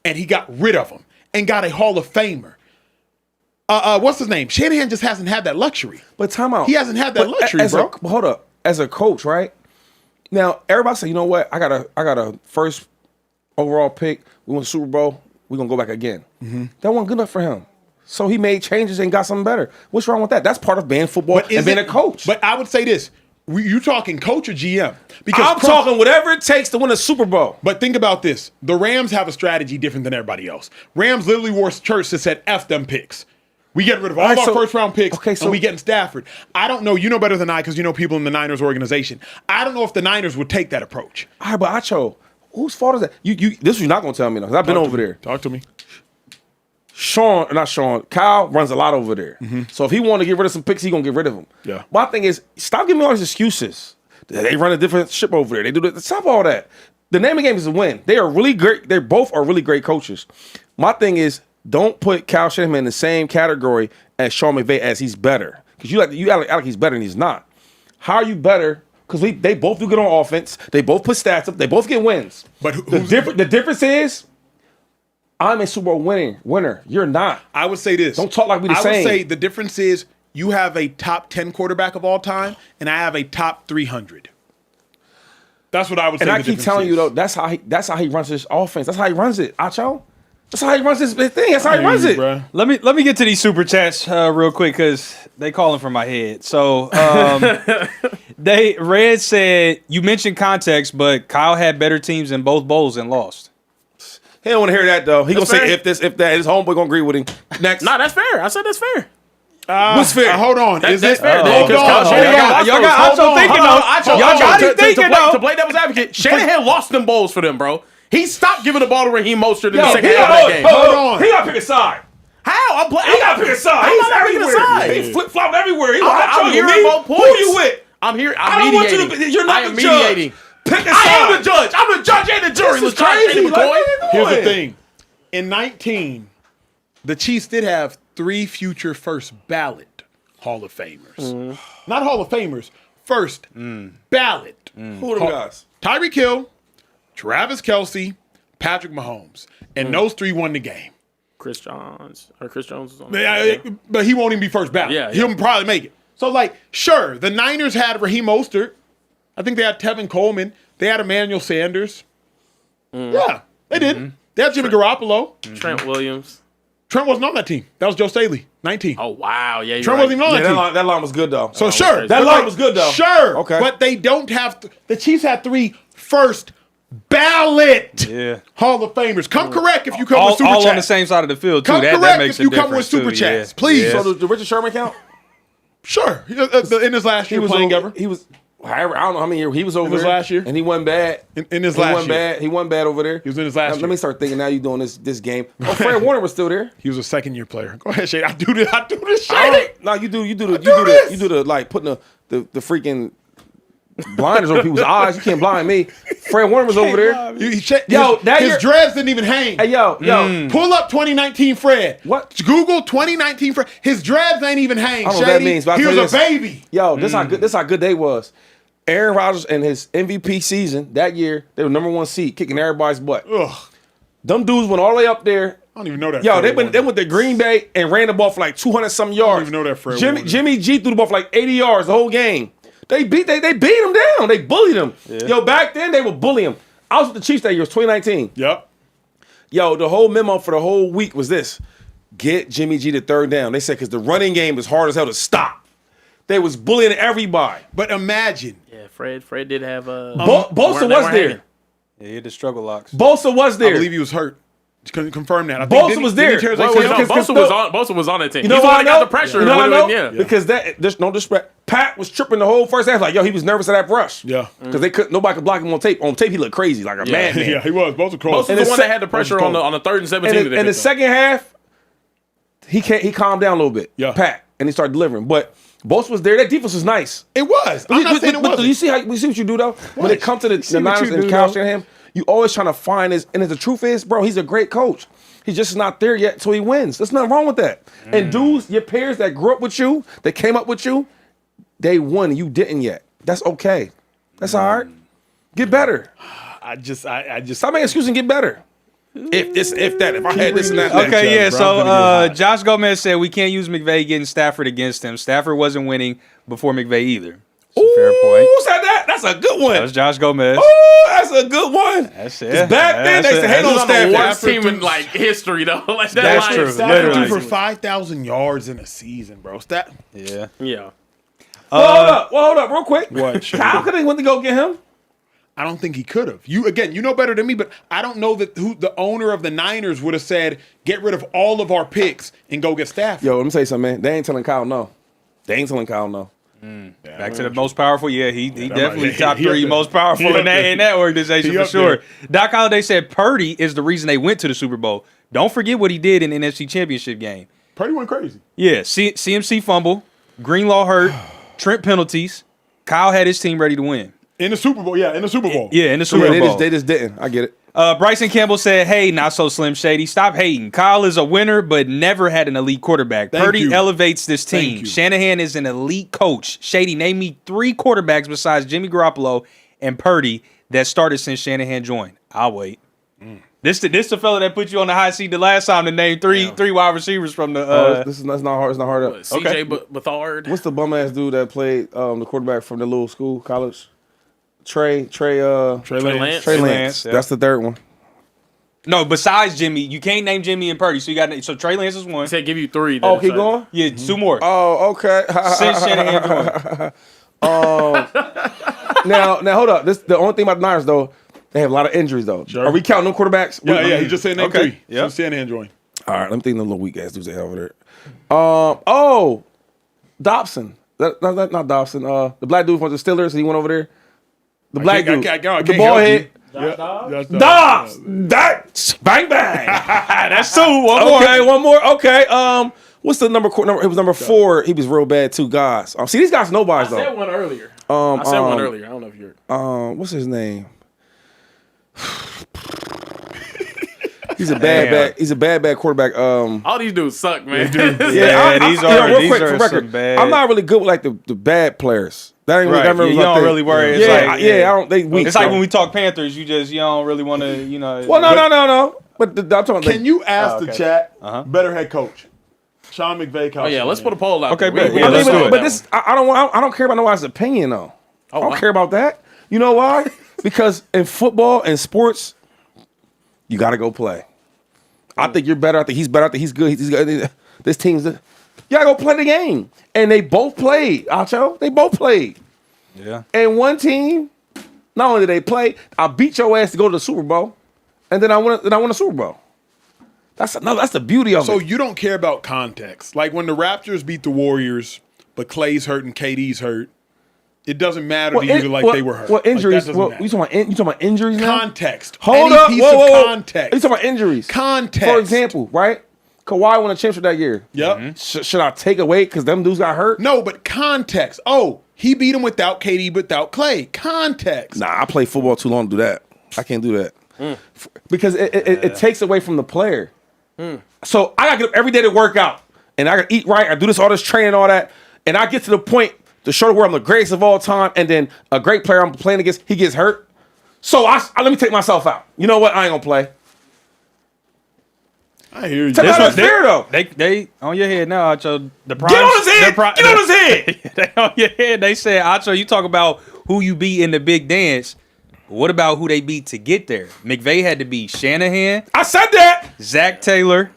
And he got rid of him and got a Hall of Famer. What's his name? Shanahan just hasn't had that luxury. But time out. He hasn't had that luxury, bro. Hold up. As a coach, right? Now, everybody say, you know what? I got a first overall pick. We won the Super Bowl. We're going to go back again. Mm-hmm. That wasn't good enough for him. So he made changes and got something better. What's wrong with that? That's part of being football and being a coach. But I would say this. You talking coach or GM? Because I'm talking whatever it takes to win a Super Bowl. But think about this. The Rams have a strategy different than everybody else. Rams literally wore shirts that said, F them picks. We get rid of all our first-round picks, and we getting Stafford. I don't know. You know better than I because you know people in the Niners organization. I don't know if the Niners would take that approach. All right, but Acho, whose fault is that? This you're not going to tell me, though, because I've been over there. Talk to me. Kyle runs a lot over there. Mm-hmm. So if he want to get rid of some picks, he going to get rid of them. Yeah. My thing is, stop giving me all these excuses. They run a different ship over there. They do that. Stop all that. The name of the game is to win. They are really great. They both are really great coaches. My thing is, don't put Kyle Shanahan in the same category as Sean McVay as he's better. Because you act like he's better and he's not. How are you better? Because they both do good on offense. They both put stats up. They both get wins. But the difference is, I'm a Super Bowl winner. You're not. I would say this. Don't talk like we the same. I would say the difference is you have a top 10 quarterback of all time, and I have a top 300. That's what I would say. And I keep telling you though, that's how he runs his offense. That's how he runs it, Acho. That's how he runs his thing. That's how he runs it. Bro. Let me get to these super chats real quick because they calling from my head. So Red said you mentioned context, but Kyle had better teams in both bowls and lost. He don't want to hear that though. He gonna say if this, if that. His homeboy gonna agree with him. Next. Nah, that's fair. I said that's fair. What's fair? Hold on. Is that's it fair? Hold on. Y'all got Acho thinking though. Y'all got him thinking though. To play devil's advocate, Shanahan lost them bowls for them, bro. He stopped giving the ball to Raheem Mostert in the second half of that game. Hold on. He got to pick a side. How? He got to pick a side. I'm not picking a side. He flip flopped everywhere. I'm hearing both points. Who you with? I'm here. I I'm don't want mediating. you to. You're not I am the judge. mediating. Pick a side. I am the judge. I'm the judge and the jury. This is Let's try crazy. McCoy. Here's the thing. In 19, the Chiefs did have 3 future first ballot Hall of Famers. Not Hall of Famers, first ballot. Who are them guys? Tyreek Hill, Travis Kelce, Patrick Mahomes. And those 3 won the game. Chris Jones was on the But he won't even be first ballot. Yeah. He'll probably make it. So, sure, the Niners had Raheem Mostert. I think they had Tevin Coleman. They had Emmanuel Sanders. Yeah, they did. They had Jimmy Garoppolo. Trent Williams. Trent wasn't on that team. That was Joe Staley, 19. Oh, wow. Yeah, you're Trent right. wasn't even on that team. That line was good though. So sure. That line was good though. Sure. Okay. But they don't have the Chiefs had 3 first ballot Hall of Famers. Come correct if you come with super chats. All on the same side of the field, too. Come That correct makes if you a come with difference, super too. chats. Yeah. Please. Yeah. So does Richard Sherman count? Sure. In his last year playing ever. He was. However, I don't know how many years he was over his there. last year? And he wasn't bad. In his last year. He wasn't bad over there. He was in his last year. Let me start thinking now you're doing this game. Oh, Fred Warner was still there. He was a second-year player. Go ahead, Shade. I do this, Shady. No, you do the like putting the freaking blinders on people's eyes. You can't blind me. Fred Warner was over there. His dreads didn't even hang. Hey, yo. Pull up 2019 Fred. What? Google 2019 Fred. His dreads ain't even hang. I don't know what that means, but He I'll was tell a you baby. Yo, this how good they was. Aaron Rodgers and his MVP season that year, they were #1 seed, kicking everybody's butt. Ugh. Them dudes went all the way up there. I don't even know that. Yo, Fred they went to Green Bay and ran the ball for like 200-something yards. I don't even know that Fred Warner. Jimmy G threw the ball for like 80 yards the whole game. They beat him down. They bullied him. Yeah. Yo, back then they would bully him. I was with the Chiefs that year. It was 2019. Yep. Yo, the whole memo for the whole week was this: get Jimmy G to third down. They said because the running game is hard as hell to stop. They was bullying everybody. But imagine. Yeah, Fred did have a. Bosa was there. Yeah, he had the struggle locks. Bosa was there. I believe he was hurt. Confirm that. Bosa was there. Bosa was on that team. You know He's why the one I that got know? the pressure. You know why I know? Yeah. Because there's no disrespect. Pat was tripping the whole first half. Like, yo, he was nervous of that rush. Yeah. Because nobody could block him on tape. On tape, he looked crazy, like a madman. Yeah, he was. Bosa close. Bosa was the one that had the pressure on the 3rd and 17. In the second half, he calmed down a little bit. Yeah. Pat, and he started delivering. But Bosa was there. That defense was nice. It was. I'm not saying it wasn't. Do you see what you do though? When it comes to the Niners and Kyle Shanahan, you always trying to find his. And the truth is, bro, he's a great coach. He's just not there yet until he wins. There's nothing wrong with that. And dudes, your peers that grew up with you, that came up with you, they won and you didn't yet. That's okay. That's all right. Get better. I just Stop making excuses and get better. If I had this and that. Okay, yeah. So Josh Gomez said we can't use McVay getting Stafford against him. Stafford wasn't winning before McVay either. Fair point. Who said that? That's a good one. That was Josh Gomez. Oh, that's a good one. That's it. Back then, they used to hate on the Stafford. worst team in like history though. Like That's true. Stafford Literally. threw for 5,000 yards in a season, bro. Yeah. Yeah. Well, hold up, real quick. What? Kyle could have went to go get him. I don't think he could have. You know better than me, but I don't know that the owner of the Niners would have said, get rid of all of our picks and go get Stafford. Yo, let me tell you something, man. They ain't telling Kyle no. Back to the most powerful. Yeah, he definitely right. top He 3 up most there. powerful He in up that organization He for up sure. there. Doc Holliday said Purdy is the reason they went to the Super Bowl. Don't forget what he did in the NFC Championship game. Purdy went crazy. Yeah, CMC fumble, Greenlaw hurt, Trent penalties. Kyle had his team ready to win. In the Super Bowl, yeah, in the Super Bowl. Yeah, in the Super Bowl. They just didn't. I get it. Bryson Campbell said, hey, not so Slim Shady. Stop hating. Kyle is a winner, but never had an elite quarterback. Thank Purdy you. elevates this team. Thank you. Shanahan is an elite coach. Shady, name me 3 quarterbacks besides Jimmy Garoppolo and Purdy that started since Shanahan joined. I'll wait. This the fella that put you on the high seat the last time to name three wide receivers from the. That's not hard. It's not hard. CJ Beathard. What's the bum ass dude that played the quarterback from the little school college? Trey Lance. Lance, yeah. That's the third one. No, besides Jimmy, you can't name Jimmy and Purdy. So you got Trey Lance is one. He said give you 3. Oh, keep going. Yeah, 2 more. Oh, okay. Since Shanahan joined. Now hold up. This the only thing about the Niners though. They have a lot of injuries though. Sure. Are we counting them quarterbacks? Yeah, he just said name 3. Yeah. So Shanahan joined. All right, let me think of the little weak ass dudes they have over there. Dobson. Not Dobson. The black dude from the Steelers. He went over there. The black dude. I can't The ball help head. you. Dobbs. That's bang bang. That's 2. One more. Okay, one more. Okay. What's the number? It was number 4. He was real bad too. Guys. See, these guys nobodies I though. said one earlier. I said one earlier. I don't know if you're. What's his name? He's a bad quarterback. All these dudes suck, man. These are some bad. I'm not really good with like the bad players. That ain't Right. really. You don't really worry. It's Yeah, like, I don't. They weak. It's like when we talk Panthers, you don't really want to, Well, no. But I'm talking. Can you ask the chat Uh-huh. better head coach? Sean McVay. Oh yeah, let's put a poll out. Okay, there. bet. Yeah, let's do it. But this, I don't care about nobody's opinion though. I don't care about that. You know why? Because in football and sports, you got to go play. I think you're better. I think he's better. I think he's good. He's good. This team's. You got to go play the game. And they both played, Acho. They both played. Yeah. And one team, not only did they play, I beat your ass to go to the Super Bowl, and then I won a Super Bowl. That's the beauty of it. So you don't care about context. Like when the Raptors beat the Warriors, but Clay's hurt and KD's hurt, it doesn't matter to you like they were hurt. Well, injuries. Like, You talking about injuries now? Context. Hold Any up. piece Whoa. of context. You talking about injuries? Context. For example, right? Kawhi won a championship that year. Yep. Should I take away because them dudes got hurt? No, but context. Oh, he beat him without KD, without Clay. Context. Nah, I played football too long to do that. I can't do that. Because it takes away from the player. So I got to get up every day to work out. And I got to eat right. I do all this training, all that. And I get to the point to show the world I'm the greatest of all time. And then a great player I'm playing against, he gets hurt. So I let me take myself out. You know what? I ain't going to play. I hear you. That's fair, though. They on your head now, Acho. Get on his head. Get on his head. They on your head. They said, Acho, you talk about who you beat in the big dance. What about who they beat to get there? McVay had to beat Shanahan, I said that. Zach Taylor,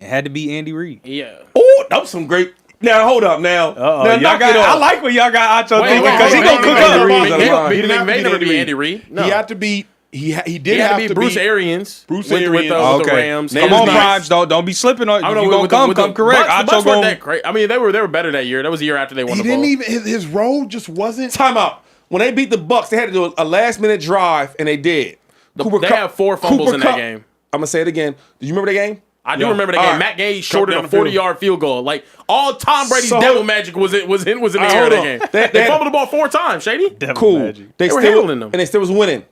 and had to beat Andy Reid. Yeah. Oh, that was some great. Now, hold up now. Uh-oh. Now, Y'all knock got, it off. I like when y'all got Acho Wait, thinking because he wait, gonna wait, cook wait, up. wait, Reid's wait, on the line. He He didn't have to never beat beat Andy Andy Reid. No. He had to beat. He did He had have to beat Bruce Arians. Bruce with Arians. the Okay. Rams. Come on, Primes. Don't be slipping on. I You don't know. gonna come correct. Bucks Acho weren't going. that great. I mean, they were better that year. That was the year after they won He the ball. didn't even. His role just wasn't. Time out. When they beat the Bucks, they had to do a last-minute drive, and they did. They had 4 fumbles in that game. I'm gonna say it again. Do you remember the game? I do remember the game. All right. Matt Gay shorted down a the field. 40-yard field goal. Like all Tom Brady's So- devil magic was in the air hold that on. game. They They had- fumbled the ball 4 times. Shady. Cool. They were still handling them. and they still was winning.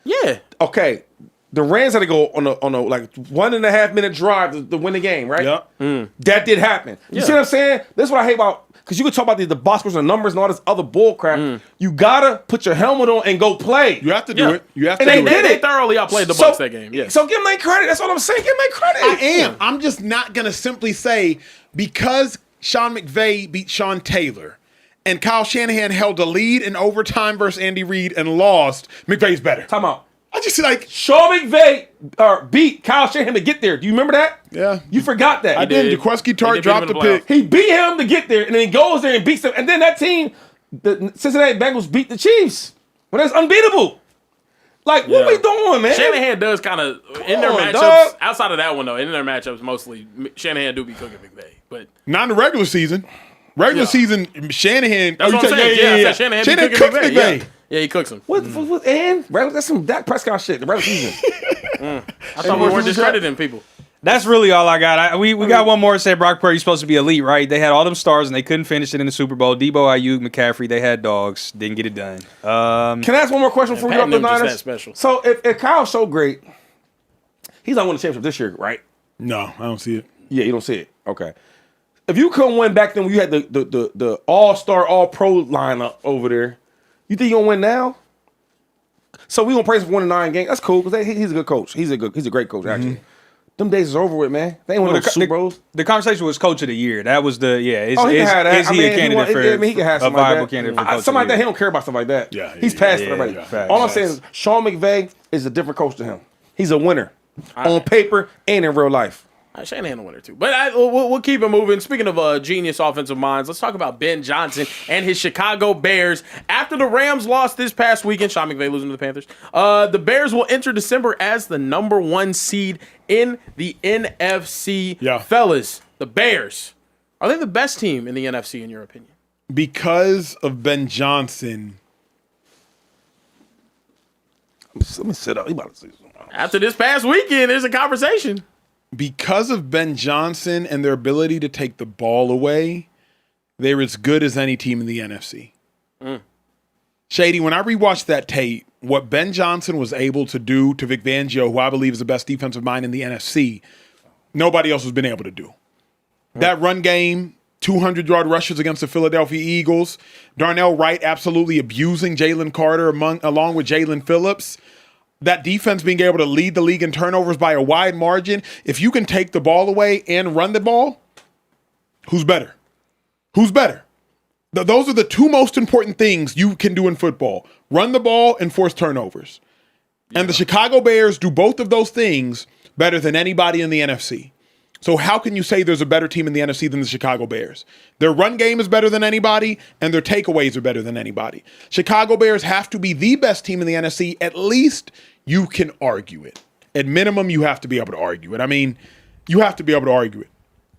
Yeah. Okay. The Rams had to go on a like 1.5 minute drive to win the game, right? Yep. That did happen. You see what I'm saying? That's what I hate about because you can talk about the box scores and numbers and all this other bull crap. You gotta put your helmet on and go play. You have to do Yeah. it. You have to And do they it. did They thoroughly outplayed the Bucks that game. Yeah. So give them their credit. That's what I'm saying. Give them their credit. I am. I'm just not gonna simply say because Sean McVay beat Sean Taylor and Kyle Shanahan held a lead in overtime versus Andy Reid and lost. McVay's better. Time out. I just like Sean McVay beat Kyle Shanahan to get there. Do you remember that? Yeah. You forgot that. I did. did. DeQuesky They Tart did dropped beat the him in the pick. He beat him to get there, and then he goes there and beats them. And then that team, the Cincinnati Bengals, beat the Chiefs. Well, that's unbeatable. Like, what we doing, man? Shanahan does kind of in their on, matchups. dog. Outside of that one though, in their matchups, mostly Shanahan do be cooking McVay. But Not in the regular season. Regular season, Shanahan. that's what I'm saying. Yeah, I said Shanahan be cooking cooks McVay. McVay. Yeah, he cooks him. What and that's some Dak Prescott shit. The regular season. I thought we weren't discrediting people. That's really all I got. We got one more. Said Brock Purdy's supposed to be elite, right? They had all them stars and they couldn't finish it in the Super Bowl. Debo, Ayuk, McCaffrey, they had dogs, didn't get it done. Can I ask one more question before we go up Patton the them just Niners? that special. So if Kyle's so great, he's not winning the championship this year, right? No, I don't see it. Yeah, you don't see it. Okay. If you couldn't win back then when you had the all-star, all-pro lineup over there, you think you're gonna win now? So we gonna praise him for winning 9 games. That's cool because he's a good coach. He's a great coach, actually. Them days is over with, man. They ain't winning no Super Bowls. The conversation was coach of the year. That was the He can have that. Is he a candidate for he can have a something viable like that. candidate for coach Something like of that. the He year? don't care about stuff like that. Yeah, He's past yeah, everybody. yeah, facts. All I'm saying is Sean McVay is a different coach to him. He's a winner on paper and in real life. Shanahan a winner too. But we'll keep it moving. Speaking of genius offensive minds, let's talk about Ben Johnson and his Chicago Bears. After the Rams lost this past weekend, Sean McVay losing to the Panthers, the Bears will enter December as the number 1 seed in the NFC. Yeah. Fellas, the Bears, are they the best team in the NFC in your opinion? Because of Ben Johnson. Let me sit up. He about to say something. After this past weekend, there's a conversation. Because of Ben Johnson and their ability to take the ball away, they're as good as any team in the NFC. Shady, when I rewatched that tape, what Ben Johnson was able to do to Vic Fangio, who I believe is the best defensive mind in the NFC, nobody else has been able to do. That run game, 200-yard rushes against the Philadelphia Eagles, Darnell Wright absolutely abusing Jalen Carter along with Jalen Phillips. That defense being able to lead the league in turnovers by a wide margin. If you can take the ball away and run the ball, who's better? Who's better? Those are the two most important things you can do in football. Run the ball and force turnovers. Yeah. And the Chicago Bears do both of those things better than anybody in the NFC. So how can you say there's a better team in the NFC than the Chicago Bears? Their run game is better than anybody, and their takeaways are better than anybody. Chicago Bears have to be the best team in the NFC. At least you can argue it. At minimum, you have to be able to argue it. I mean, you have to be able to argue it.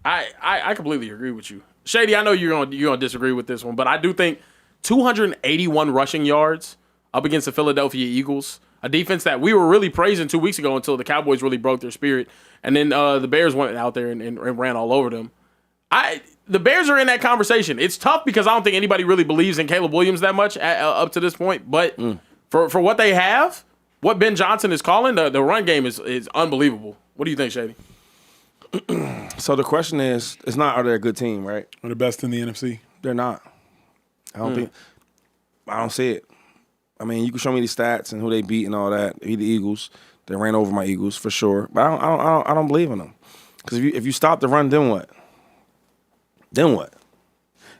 I completely agree with you. Shady, I know you're gonna disagree with this one, but I do think 281 rushing yards up against the Philadelphia Eagles, a defense that we were really praising 2 weeks ago until the Cowboys really broke their spirit, and then the Bears went out there and ran all over them. The Bears are in that conversation. It's tough because I don't think anybody really believes in Caleb Williams that much up to this point, but for what they have, what Ben Johnson is calling, the run game is unbelievable. What do you think, Shady? So the question is, it's not are they a good team, right? They're the best in the NFC. They're not. I don't see it. I mean, you can show me the stats and who they beat and all that. They beat the Eagles. They ran over my Eagles for sure. But I don't believe in them. Because if you stop the run, then what? Then what?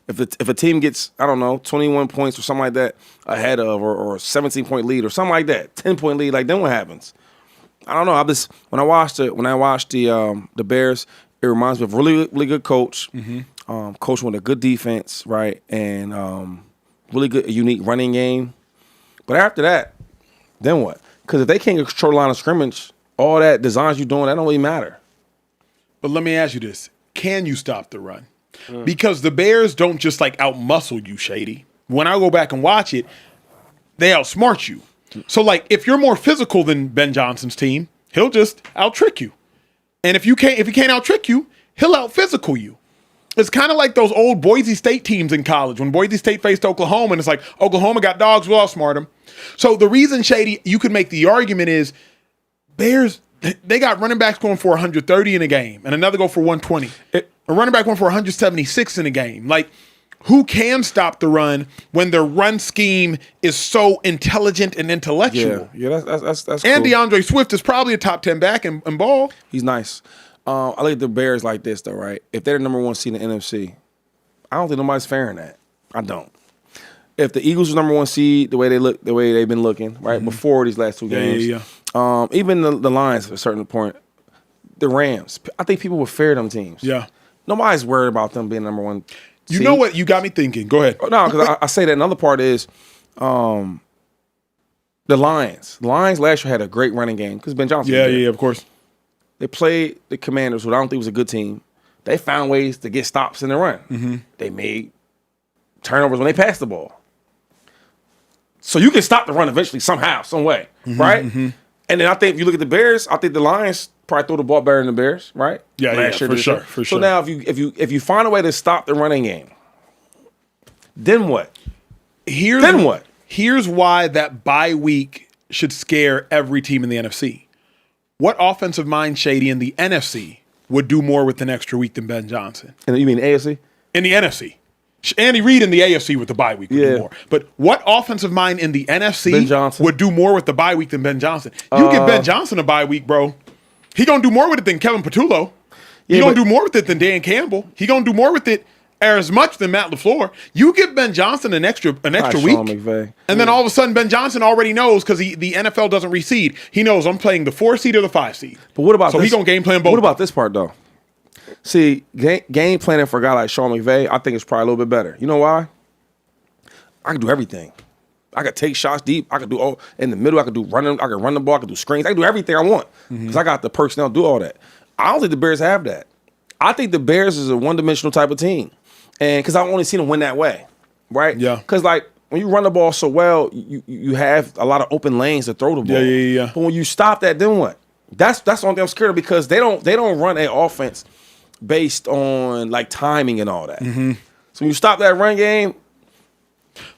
If a team gets, I don't know, 21 points or something like that ahead of, or a 17-point lead or something like that, 10-point lead, like then what happens? I don't know. When I watched the Bears, it reminds me of a really, really good coach. Mm-hmm. Coach with a good defense, right, and really good, unique running game. But after that, then what? Because if they can't control the line of scrimmage, all that designs you're doing, that don't really matter. But let me ask you this: can you stop the run? Because the Bears don't just like outmuscle you, Shady. When I go back and watch it, they outsmart you. So, like, if you're more physical than Ben Johnson's team, he'll just out-trick you. And if he can't out-trick you, he'll out-physical you. It's kind of like those old Boise State teams in college. When Boise State faced Oklahoma, and it's like, Oklahoma got dogs, we'll outsmart them. So the reason, Shady, you could make the argument is Bears, they got running backs going for 130 in a game, and another go for 120. A running back going for 176 in a game. Like, who can stop the run when their run scheme is so intelligent and intellectual? Yeah, that's cool. And DeAndre Swift is probably a top 10 back in ball. He's nice. I look at the Bears like this, though, right? If they're the number one seed in the NFC, I don't think nobody's fair in that. I don't. If the Eagles are number one seed, the way they've been looking, right, before these last two games, even the Lions at a certain point, the Rams, I think people would fear them teams. Yeah. Nobody's worried about them being number one seed. You know what? You got me thinking. Go ahead. No, because I say that. Another part is the Lions. The Lions last year had a great running game because Ben Johnson. Yeah, of course. They played the Commanders, who I don't think was a good team. They found ways to get stops in the run. Mm-hmm. They made turnovers when they passed the ball. So you can stop the run eventually somehow, some way, right? Mm-hmm. And then I think if you look at the Bears, I think the Lions probably throw the ball better than the Bears, right? Yeah, for sure. So now if you find a way to stop the running game, then what? Here's why that bye week should scare every team in the NFC. What offensive mind, Shady, in the NFC would do more with an extra week than Ben Johnson? And you mean AFC? In the NFC. Andy Reid in the AFC with the bye week would do more. But what offensive mind in the NFC would do more with the bye week than Ben Johnson? You give Ben Johnson a bye week, bro. He going to do more with it than Kevin Patullo. He going to do more with it than Dan Campbell. He going to do more with it as much than Matt LaFleur. You give Ben Johnson an extra week, and then all of a sudden Ben Johnson already knows because the NFL doesn't reseed. He knows I'm playing the 4 seed or the 5 seed. But what about so he gonna game plan both? What about this part though? See, game planning for a guy like Sean McVay, I think it's probably a little bit better. You know why? I can do everything. I can take shots deep. I can do all in the middle. I can do running. I can run the ball. I can do screens. I can do everything I want because I got the personnel to do all that. I don't think the Bears have that. I think the Bears is a one-dimensional type of team. And because I've only seen them win that way, right? Yeah. Because, like, when you run the ball so well, you have a lot of open lanes to throw the ball. Yeah. But when you stop that, then what? That's the only thing I'm scared of because they don't run an offense based on, like, timing and all that. Mm-hmm. So when you stop that run game.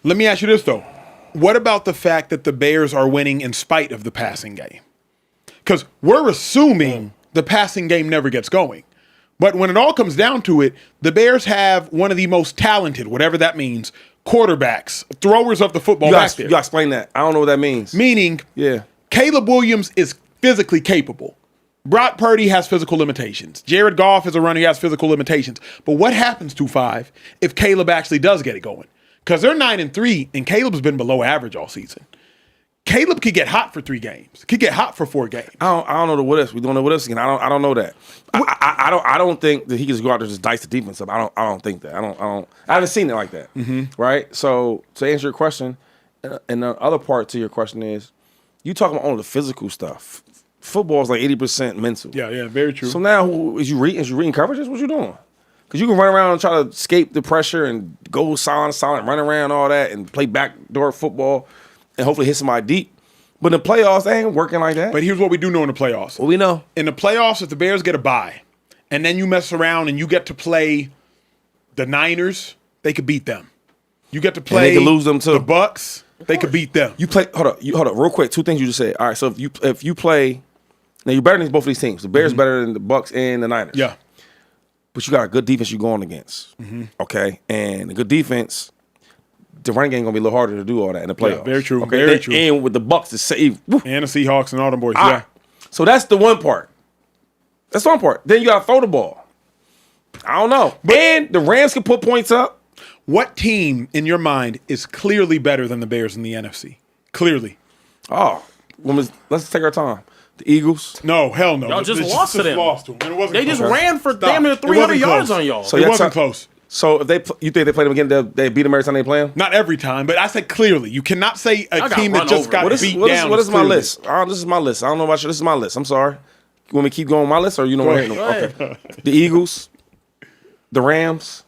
Let me ask you this, though. What about the fact that the Bears are winning in spite of the passing game? Because we're assuming the passing game never gets going. But when it all comes down to it, the Bears have one of the most talented, whatever that means, quarterbacks, throwers of the football back there. You gotta explain that. I don't know what that means. Meaning, Caleb Williams is physically capable. Brock Purdy has physical limitations. Jared Goff is a runner, he has physical limitations. But what happens to 5 if Caleb actually does get it going? Because they're 9-3, and Caleb's been below average all season. Caleb could get hot for 3 games. Could get hot for 4 games. I don't know the what ifs. We don't know what ifs again. I don't know that. I don't think that he can just go out there and just dice the defense up. I don't think that. I haven't seen it like that. Right? So to answer your question, and the other part to your question is, you talking about only the physical stuff. Football is like 80% mental. Yeah, very true. So now, is you reading coverages? What you doing? Because you can run around and try to escape the pressure and go silent, run around, all that, and play backdoor football and hopefully hit somebody deep. But in the playoffs, they ain't working like that. But here's what we do know in the playoffs. What we know. In the playoffs, if the Bears get a bye, and then you mess around and you get to play the Niners, they could beat them. You get to play and they could lose them too. The Bucks, they could beat them. You play. Hold up, real quick. 2 things you just said. All right, so if you play, now you're better than both of these teams. The Bears better than the Bucks and the Niners. Yeah, but you got a good defense you're going against. Okay, and a good defense, the running game gonna be a little harder to do all that in the playoffs. Yeah, very true. Okay? Very true. And with the Bucks to save, and the Seahawks and all them boys. All Yeah. right. So that's the one part. That's the one part. Then you gotta throw the ball. I don't know. And the Rams can put points up. What team in your mind is clearly better than the Bears in the NFC? Clearly. Oh, let's take our time. The Eagles. No, hell no. Y'all just lost to them. Lost to them. And it wasn't They just close. ran for Stop. damn near It 300 wasn't yards close. on y'all. So It wasn't close. So if you think they play them again, they beat them every time they play them? Not every time, but I said clearly. You cannot say a got team run that just over. got What beat is down. my clearly. list? This is my list. I don't know about you. This is my list. I'm sorry. You want me to keep going on my list, or you don't want to hear them? Okay. The Eagles, the Rams.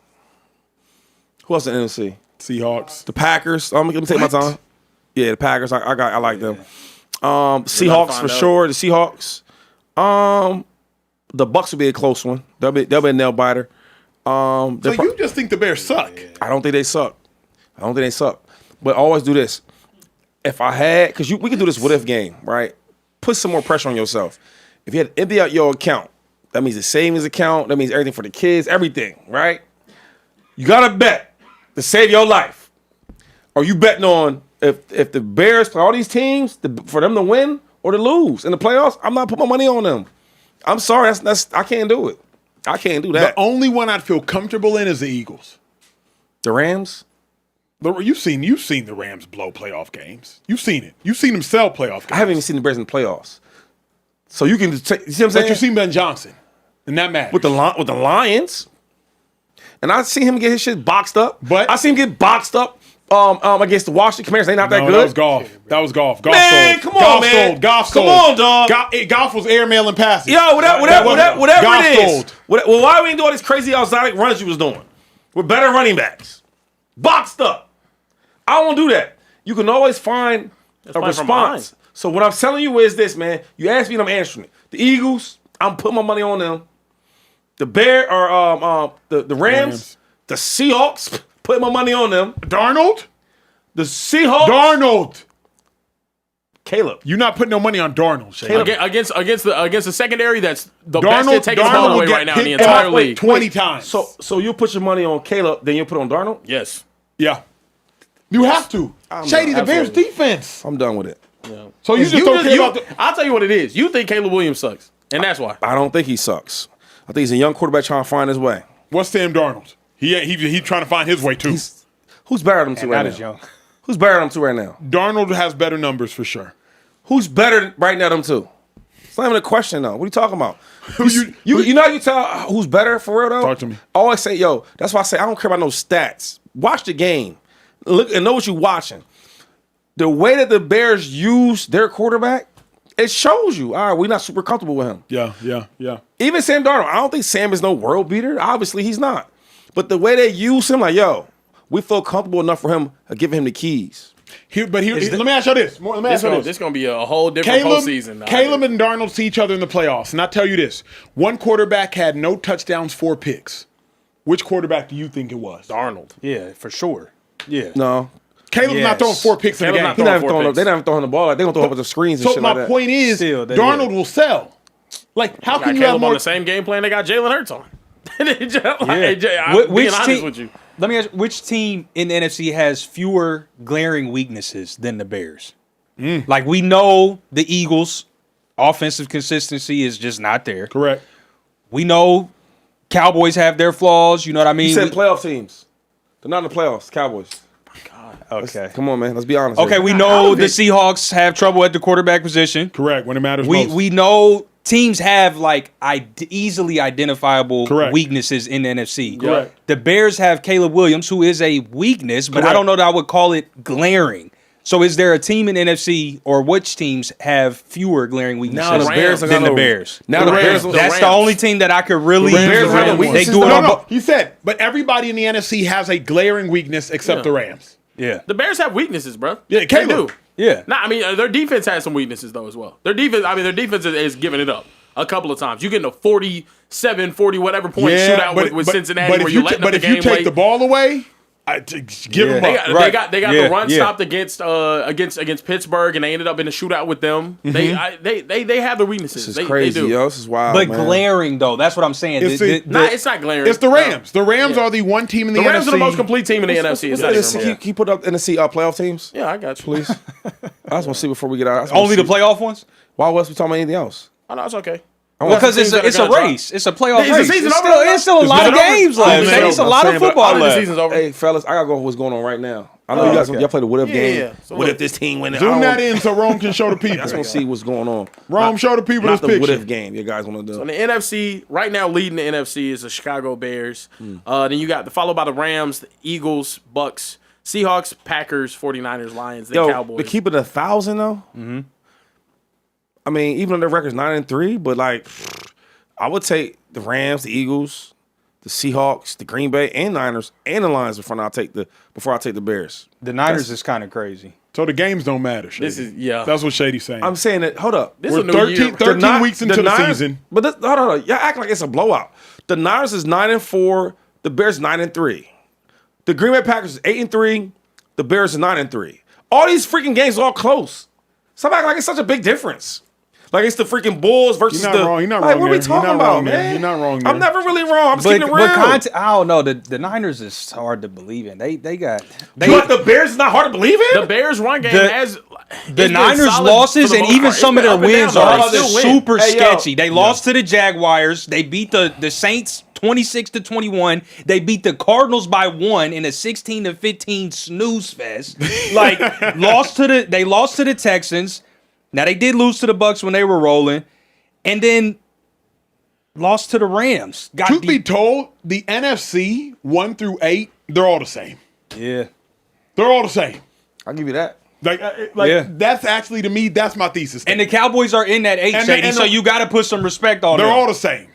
Who else in the NFC? Seahawks. The Packers. Let me take my time. Yeah, the Packers. I like them. Seahawks for sure. The Seahawks. The Bucks will be a close one. They'll be a nail biter. So you just think the Bears suck? I don't think they suck. But always do this. If I had, because we can do this what if game, right? Put some more pressure on yourself. If you had to empty out your account, that means the savings account. That means everything for the kids, everything, right? You gotta bet to save your life. Are you betting on if the Bears play all these teams for them to win or to lose in the playoffs? I'm not putting my money on them. I'm sorry, that's I can't do it. I can't do that. The only one I'd feel comfortable in is the Eagles. The Rams. You've seen the Rams blow playoff games. You've seen it. You've seen them sell playoff games. I haven't even seen the Bears in the playoffs. So you can just take, you see what I'm saying? But you've seen Ben Johnson, and that matters. with the Lions, and I see him get his shit boxed up. But I see him get boxed up against the Washington Commanders. They not that good. That was golf. Goff Man, sold. come on, man. Goff Come sold. on, dog. Goff was airmailing passes. Yo, whatever Goff it is. sold. Well, why we ain't doing these crazy exotic runs you was doing? We're better running backs. Boxed up. I don't do that. You can always find a response. So what I'm telling you is this, man. You asked me and I'm answering it. The Eagles, I'm putting my money on them. The the Rams, the Seahawks, putting my money on them. Darnold? The Seahawks. Darnold. Caleb. You're not putting no money on Darnold, Shane. Against the secondary that's the Darnold, best at taking the ball Darnold away will right get now in the hit entire off league. 20 times. So you put your money on Caleb, then you put on Darnold? Yes. Yeah. You have to. Shady, the Bears defense. I'm done with it. So you just don't care about the... I'll tell you what it is. You think Caleb Williams sucks, and that's why. I don't think he sucks. I think he's a young quarterback trying to find his way. What's Sam Darnold? He trying to find his way too. Who's better than him two right now? young. Who's better than him two right now? Darnold has better numbers for sure. Who's better right now than them two? It's not even a question though. What are you talking about? You know how you tell who's better for real though? Talk to me. I always say, yo, that's why I say I don't care about no stats. Watch the game. Look and know what you're watching. The way that the Bears use their quarterback, it shows you. All right, we're not super comfortable with him. Yeah. Even Sam Darnold, I don't think Sam is no world beater. Obviously, he's not. But the way they use him, like, yo, we feel comfortable enough for him giving him the keys. Let me ask you this. This is going to be a whole different postseason. Caleb and Darnold see each other in the playoffs. And I tell you this. One quarterback had no touchdowns, 4 picks. Which quarterback do you think it was? Darnold. Yeah, for sure. Yeah. No. Caleb's not throwing 4 picks in the game. They're not even throwing the ball. They're going to throw up the screens and so shit like that. my point is, Darnold will sell. Like, how can you have Caleb more... on the same game plan they got Jalen Hurts on? I'm Which being honest team, with you. Let me ask you, which team in the NFC has fewer glaring weaknesses than the Bears? Like, we know the Eagles offensive consistency is just not there. Correct. We know Cowboys have their flaws. You know what I mean? You said playoff teams. They're not in the playoffs. Cowboys. Okay. Come on, man. Let's be honest. Okay, here. we know the Seahawks have trouble at the quarterback position. Correct. When it matters most. We know teams have like easily identifiable weaknesses in the NFC. Correct. The Bears have Caleb Williams, who is a weakness, but I don't know that I would call it glaring. So is there a team in NFC or which teams have fewer glaring weaknesses Now the Bears are than the gonna- Bears? Now the Bears. That's the only team that I could really. Bears have the They weaknesses. do it on No, he said, but everybody in the NFC has a glaring weakness except the Rams. Yeah. The Bears have weaknesses, bro. Yeah, They Caleb. do. Yeah. Nah, I mean, their defense has some weaknesses, though, as well. Their defense is giving it up a couple of times. You get in a 47, 40, whatever point shootout with Cincinnati but where if you're you letting but up the if you game take late. the ball away, give them They up. got the Yeah, run yeah. stopped against Pittsburgh, and they ended up in a shootout with them. They have their weaknesses. This They is crazy, do. yo. This is wild, But man. glaring though, that's what I'm saying. It's not glaring. It's the Rams. The Rams are the one team in the The Rams NFC. are the most complete team in the NFC. It's not even remote. Can you put up NFC playoff teams? Yeah, I got you. Please. I just want to see before we get out. I just wanna Only the see. playoff ones? Why else we talking about anything else? Oh, no, it's okay. Because teams that are it's a gonna drop. race. It's a playoff Is the race. season It's over still, now? it's still a lot of Is it over? games Oh, left. man, It's a I'm lot of saying, but football I think the left. season's over. Hey, fellas, I gotta go with what's going on right now. I know you guys y'all play the what if game. Yeah. So what if this team win? Zoom that in so Rome can show the people. I just want to see what's going on. Rome, show the people Not this the what picture. if game you guys want to do. On the NFC, right now leading the NFC is the Chicago Bears. Then you got followed by the Rams, the Eagles, Bucks, Seahawks, Packers, 49ers, Lions, then Cowboys. to keep it 1,000 though. I mean, even though their record's 9-3, but like, I would take the Rams, the Eagles, the Seahawks, the Green Bay, and Niners, and the Lions before I take the Bears. The Niners is kind of crazy. So the games don't matter, Shady. This is- yeah. That's what Shady's saying. I'm saying that. Hold up. This We're is a new 13, year. 13 weeks into the Niners- season. But hold on. Y'all act like it's a blowout. The Niners is 9-4. The Bears 9-3. The Green Bay Packers is 8-3. The Bears is 9-3. All these freaking games are all close. Some act like it's such a big difference. Like it's the freaking Bulls versus You're not the. wrong. You're not like, wrong what are we there. You're talking not about, wrong there. man? You're not wrong there. I'm never really wrong. I'm just keeping it real. I don't know. The Niners is hard to believe in. They But the Bears is not hard to believe in. The Bears run game has The Niners' losses and even some of their wins are super sketchy. They lost to the Jaguars. They beat the Saints 26-21. They beat the Cardinals by 1 in a 16-15 snooze fest. Like they lost to the Texans. Now they did lose to the Bucks when they were rolling, and then lost to the Rams. Truth be told, the NFC 1 through 8, they're all the same. Yeah. They're all the same. I'll give you that. Like that's actually to me, that's my thesis. And the Cowboys are in that 8, Shady, so you got to put some respect on they're them. all the same.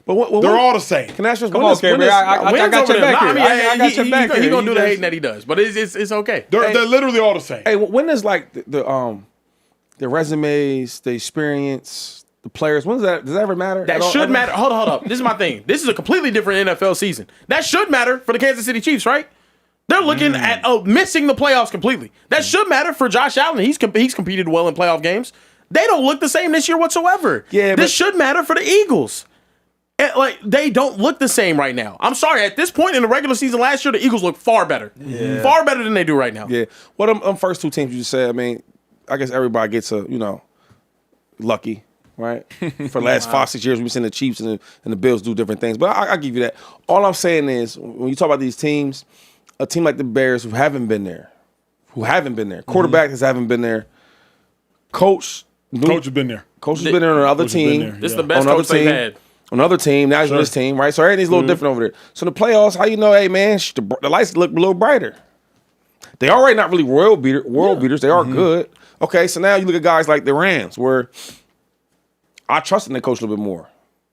But They're all the same. Can I ask you? Come on, Gabriel. I got your back here. I got your back here. He gonna do the hating that he does, but it's okay. They're literally all the same. Hey, when is like the resumes, the experience, the players? When does that ever matter? That should matter. Hold up. This is my thing. This is a completely different NFL season. That should matter for the Kansas City Chiefs, right? They're looking at missing the playoffs completely. That should matter for Josh Allen. He's competed well in playoff games. They don't look the same this year whatsoever. Yeah, this should matter for the Eagles. Like they don't look the same right now. I'm sorry. At this point in the regular season last year, the Eagles look far better. Far better than they do right now. Yeah. Well, them first two teams you just said. I mean, I guess everybody gets lucky, right? For the last 5-6 years, we've seen the Chiefs and the Bills do different things. But I give you that. All I'm saying is, when you talk about these teams, a team like the Bears who haven't been there, quarterbacks haven't been there, coach Coach has been there. Coach has been there on another team. This is the best coach they've had. Another team, now he's on this team, right? So everything's a little different over there. So in the playoffs, how you know, hey man, the lights look a little brighter. They already not really world beaters. They are good. Okay, so now you look at guys like the Rams, where I trust in their coach a little bit more.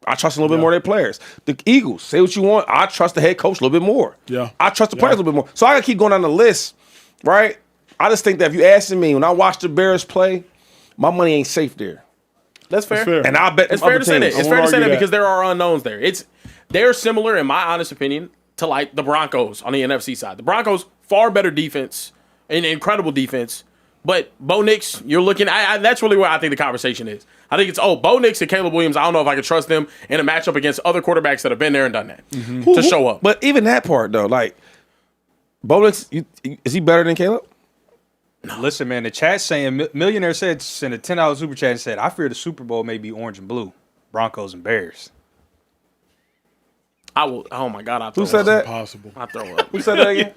I trust a little bit more of their players. The Eagles, say what you want. I trust the head coach a little bit more. Yeah. I trust the players a little bit more. So I gotta keep going down the list, right? I just think that if you asking me, when I watch the Bears play, my money ain't safe there. That's fair. That's fair. And I bet It's fair to say that. It's won't fair to say argue that that. because there are unknowns there. They're similar, in my honest opinion, to like the Broncos on the NFC side. The Broncos, far better defense, an incredible defense. But Bo Nix, you're looking. That's really where I think the conversation is. I think it's Bo Nix and Caleb Williams. I don't know if I can trust them in a matchup against other quarterbacks that have been there and done that to show up. But even that part though, like Bo Nix, is he better than Caleb? Listen, man, the chat saying Millionaire said sent a $10 super chat and said, I fear the Super Bowl may be orange and blue, Broncos and Bears. I will. Oh my God! I throw Who said up. that? Impossible. I throw up. Who said that again?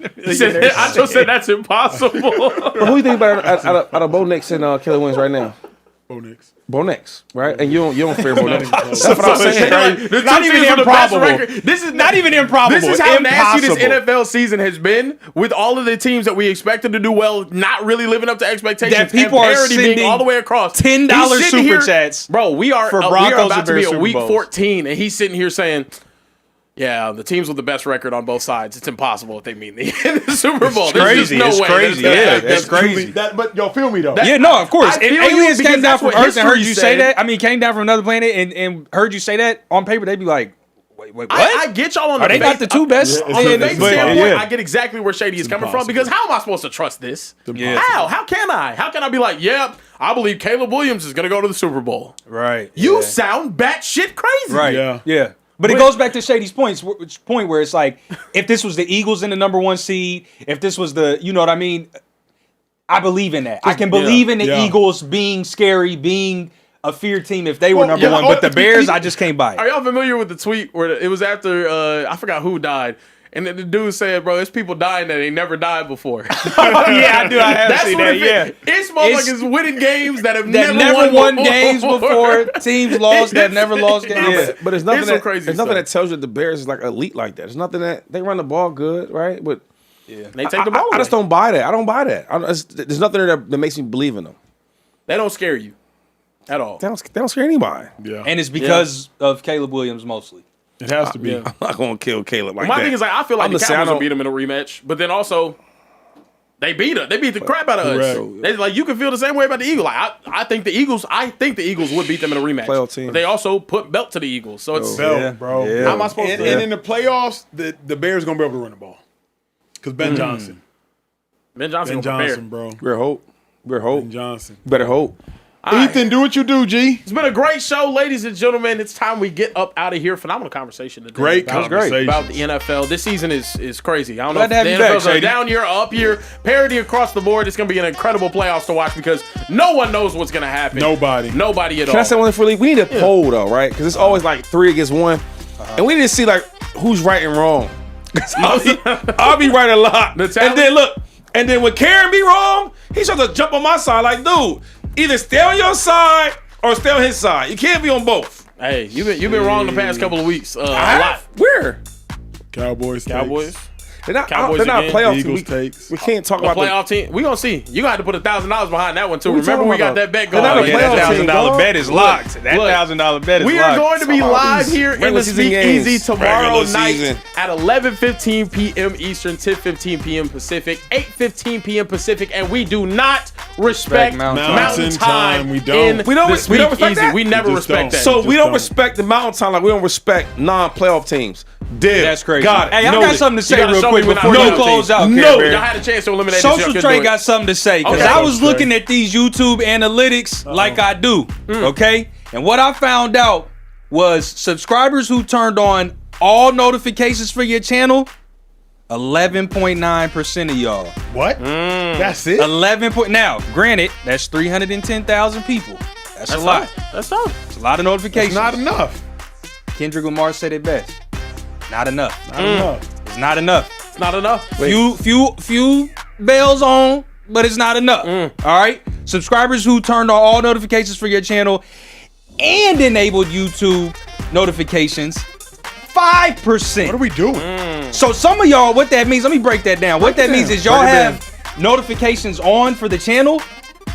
I just said that's impossible. But who you think about out of Bo Nix and Kelly Williams right now? Bo Nix. Bo Nix, right? And you don't fear Bo Nix. That's That's what I'm saying. The Not two even teams with the best improbable. record. This is Not even improbable. This is how nasty this Impossible. NFL season has been, with all of the teams that we expected to do well, not really living up to expectations. That people and are parity sending being all the way across. $10 He's sitting super here- chats bro. We are for we are Broncos about and to be Bears at Super week Bowls. 14, and he's sitting here saying, "Yeah, the teams with the best record on both sides. It's impossible if they mean the Super Bowl. There's just crazy. no It's way. crazy. That's- Yeah, it's crazy. But yo, feel me though. Yeah, no, of course. I If feel you aliens because came down that's from what Earth and heard history you say said. that, I mean, came down from another planet and heard you say that on paper, they'd be like, wait, what? I get y'all on Are the they not the two best? On the base But, standpoint, yeah. I get exactly where Shady is coming from, because how am I supposed to trust this? Yeah. How can I? How can I be like, yep, I believe Caleb Williams is going to go to the Super Bowl? Right. You sound batshit crazy. Right. Yeah. Yeah. But it goes back to Shady's point where it's like, if this was the Eagles in the number 1 seed, if this was the, you know what I mean? I believe in that. I can believe in the Eagles being scary, being a fear team if they were number 1. But the Bears, I just can't buy it. Are y'all familiar with the tweet where it was after, I forgot who died, and then the dude said, bro, there's people dying that ain't never died before. Yeah, I do. I have That's seen what that. it Yeah. It's motherfuckers winning games that have That never won games before. Teams lost that never lost games. Yeah, but there's nothing It's some that crazy there's nothing stuff. that tells you the Bears is like elite like that. There's nothing that they run the ball good, right? But They take the ball I just away. don't buy that. I don't buy that. There's nothing there that makes me believe in them. They don't scare you at all. They don't scare anybody. Yeah. And it's because of Caleb Williams mostly. It has to be. Yeah. I'm not gonna kill Caleb like My that. thing is, like, I feel like I'm the just saying, Cowboys I will don't- beat them in a rematch, but then also they beat us. They beat the crap out of us. Correct. They, like, you can feel the same way about the Eagles. Like, I think the Eagles would beat them in a rematch. Playoff team. But they also put belt to the Eagles, so it's Belt, bro. Yeah. how am I supposed And, to? and in the playoffs, the Bears gonna be able to run the ball because Ben Johnson. Ben Johnson, Ben gonna prepare. Johnson, bro. We're hope. We're hope. Ben Johnson. Better hope. Ethan, do what you do, G. It's been a great show, ladies and gentlemen. It's time we get up out of here. Phenomenal conversation today. Great about- conversation. about the NFL. This season is crazy. I don't Glad to know have if you the back, NFL's a Shady. down year, up year, parity across the board. It's going to be an incredible playoffs to watch because no one knows what's going to happen. Nobody. Nobody at Can all. I say one thing for Lee? We need a poll though, right? Because it's always like 3 against 1, and we need to see like who's right and wrong. 'Cause I'll be right a lot, The talent- and then look, and then when Karen be wrong, he's supposed to jump on my side. Like, dude, either stay on your side or stay on his side. You can't be on both. Hey, you've been wrong the past couple of weeks. A lot. Where? Cowboys. Cowboys. They're not. Cowboys They're not again. playoff Eagles team. takes. We can't talk The about playoff team. We gonna see. You gonna have to put $1,000 behind that one too. What we Remember, talking we got about? that bet They're going. not a Yeah, that playoff team, $1,000 dog. bet is locked. That look, $1,000 bet is We locked. are going to be Talk about live these here in the regular season Speakeasy games. tomorrow Regular night season. at 11:15 p.m. Eastern, 10:15 p.m. Pacific, 8:15 p.m. Pacific, and we do not respect Mountain Mountain Time. Time. We don't. In We don't- the we don't respect Speakeasy. that? We never We just respect don't. that. So Just we don't don't. respect the mountain time like we don't respect non-playoff teams. Dead. That's crazy. Got it. Hey, I Know got it. something to say gotta real show quick me when before I'm you not close out. No. Care Bear. Y'all had a chance to eliminate this. Y'all Social couldn't Trade do it. got something to say because Okay. I was Social looking at these YouTube analytics like I do, okay? And what I found out was subscribers who turned on all notifications for your channel, 11.9% of y'all. What? That's it. 11 point. Now, granted, that's 310,000 people. That's a lot. That's tough. It's a lot of notifications. Not enough. Kendrick Lamar said it best. Not enough. Not enough. It's not enough. It's not enough. Few bells on, but it's not enough. All right. Subscribers who turned on all notifications for your channel and enabled YouTube notifications, 5%. What are we doing? So some of y'all, what that means, let me break that down. What that means is y'all Break it have notifications on for the channel,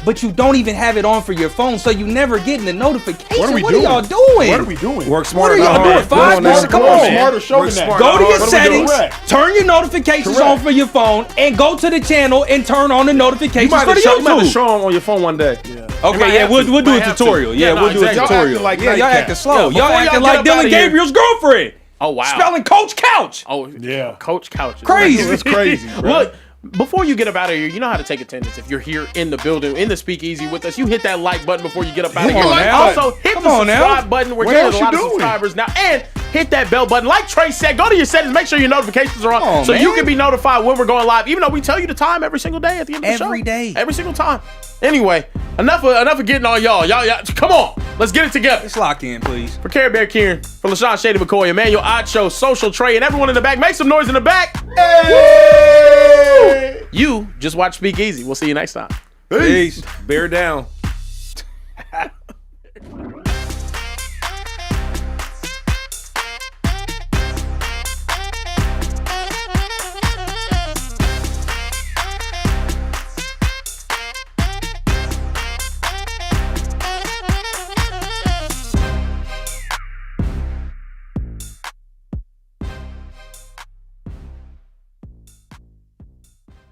but you don't even have it on for your phone, so you never getting the notification. What are we What doing? are y'all doing? What are we doing? Work What smarter. are y'all not doing? hard. 5%? Come on, man. Smarter showing Work that. smart. Go to your What are we settings, doing? Correct. turn your notifications Correct. on for your phone, and go to the channel and turn on the You notifications might for have the to show, you might have to YouTube. show them on your phone one day. Okay, yeah, we'll do a Might have to. tutorial. Yeah, Yeah, no, we'll do a exactly. Y'all tutorial. acting like Yeah, y'all nightcap. acting slow. Yeah, Y'all before acting y'all like get up outta Dylan here- Gabriel's girlfriend. Oh wow. Spelling Coach Couch. Oh Yeah. Coach Couch. Crazy. It's crazy, bro. Look, before you get up out of here, you know how to take attendance. If you're here in the building, in the Speakeasy with us, you hit that like button before you get up out of Come here. on now. Also, hit Come the on now. subscribe button. We're What getting else a you lot of doing? subscribers now. And hit that bell button. Like Trey said, go to your settings, make sure your notifications are on so man. you can be notified when we're going live, even though we tell you the time every single day at the end of the show. Every day. Every single time. Anyway, enough of getting on y'all. Y'all, come on. Let's get it together. Let's lock in, please. For Care Bear Kieran, for LaShawn Shady McCoy, Emmanuel Ocho, Social Trey, and everyone in the back, make some noise in the back. Hey! You just watch Speakeasy. We'll see you next time. Peace. Bear down.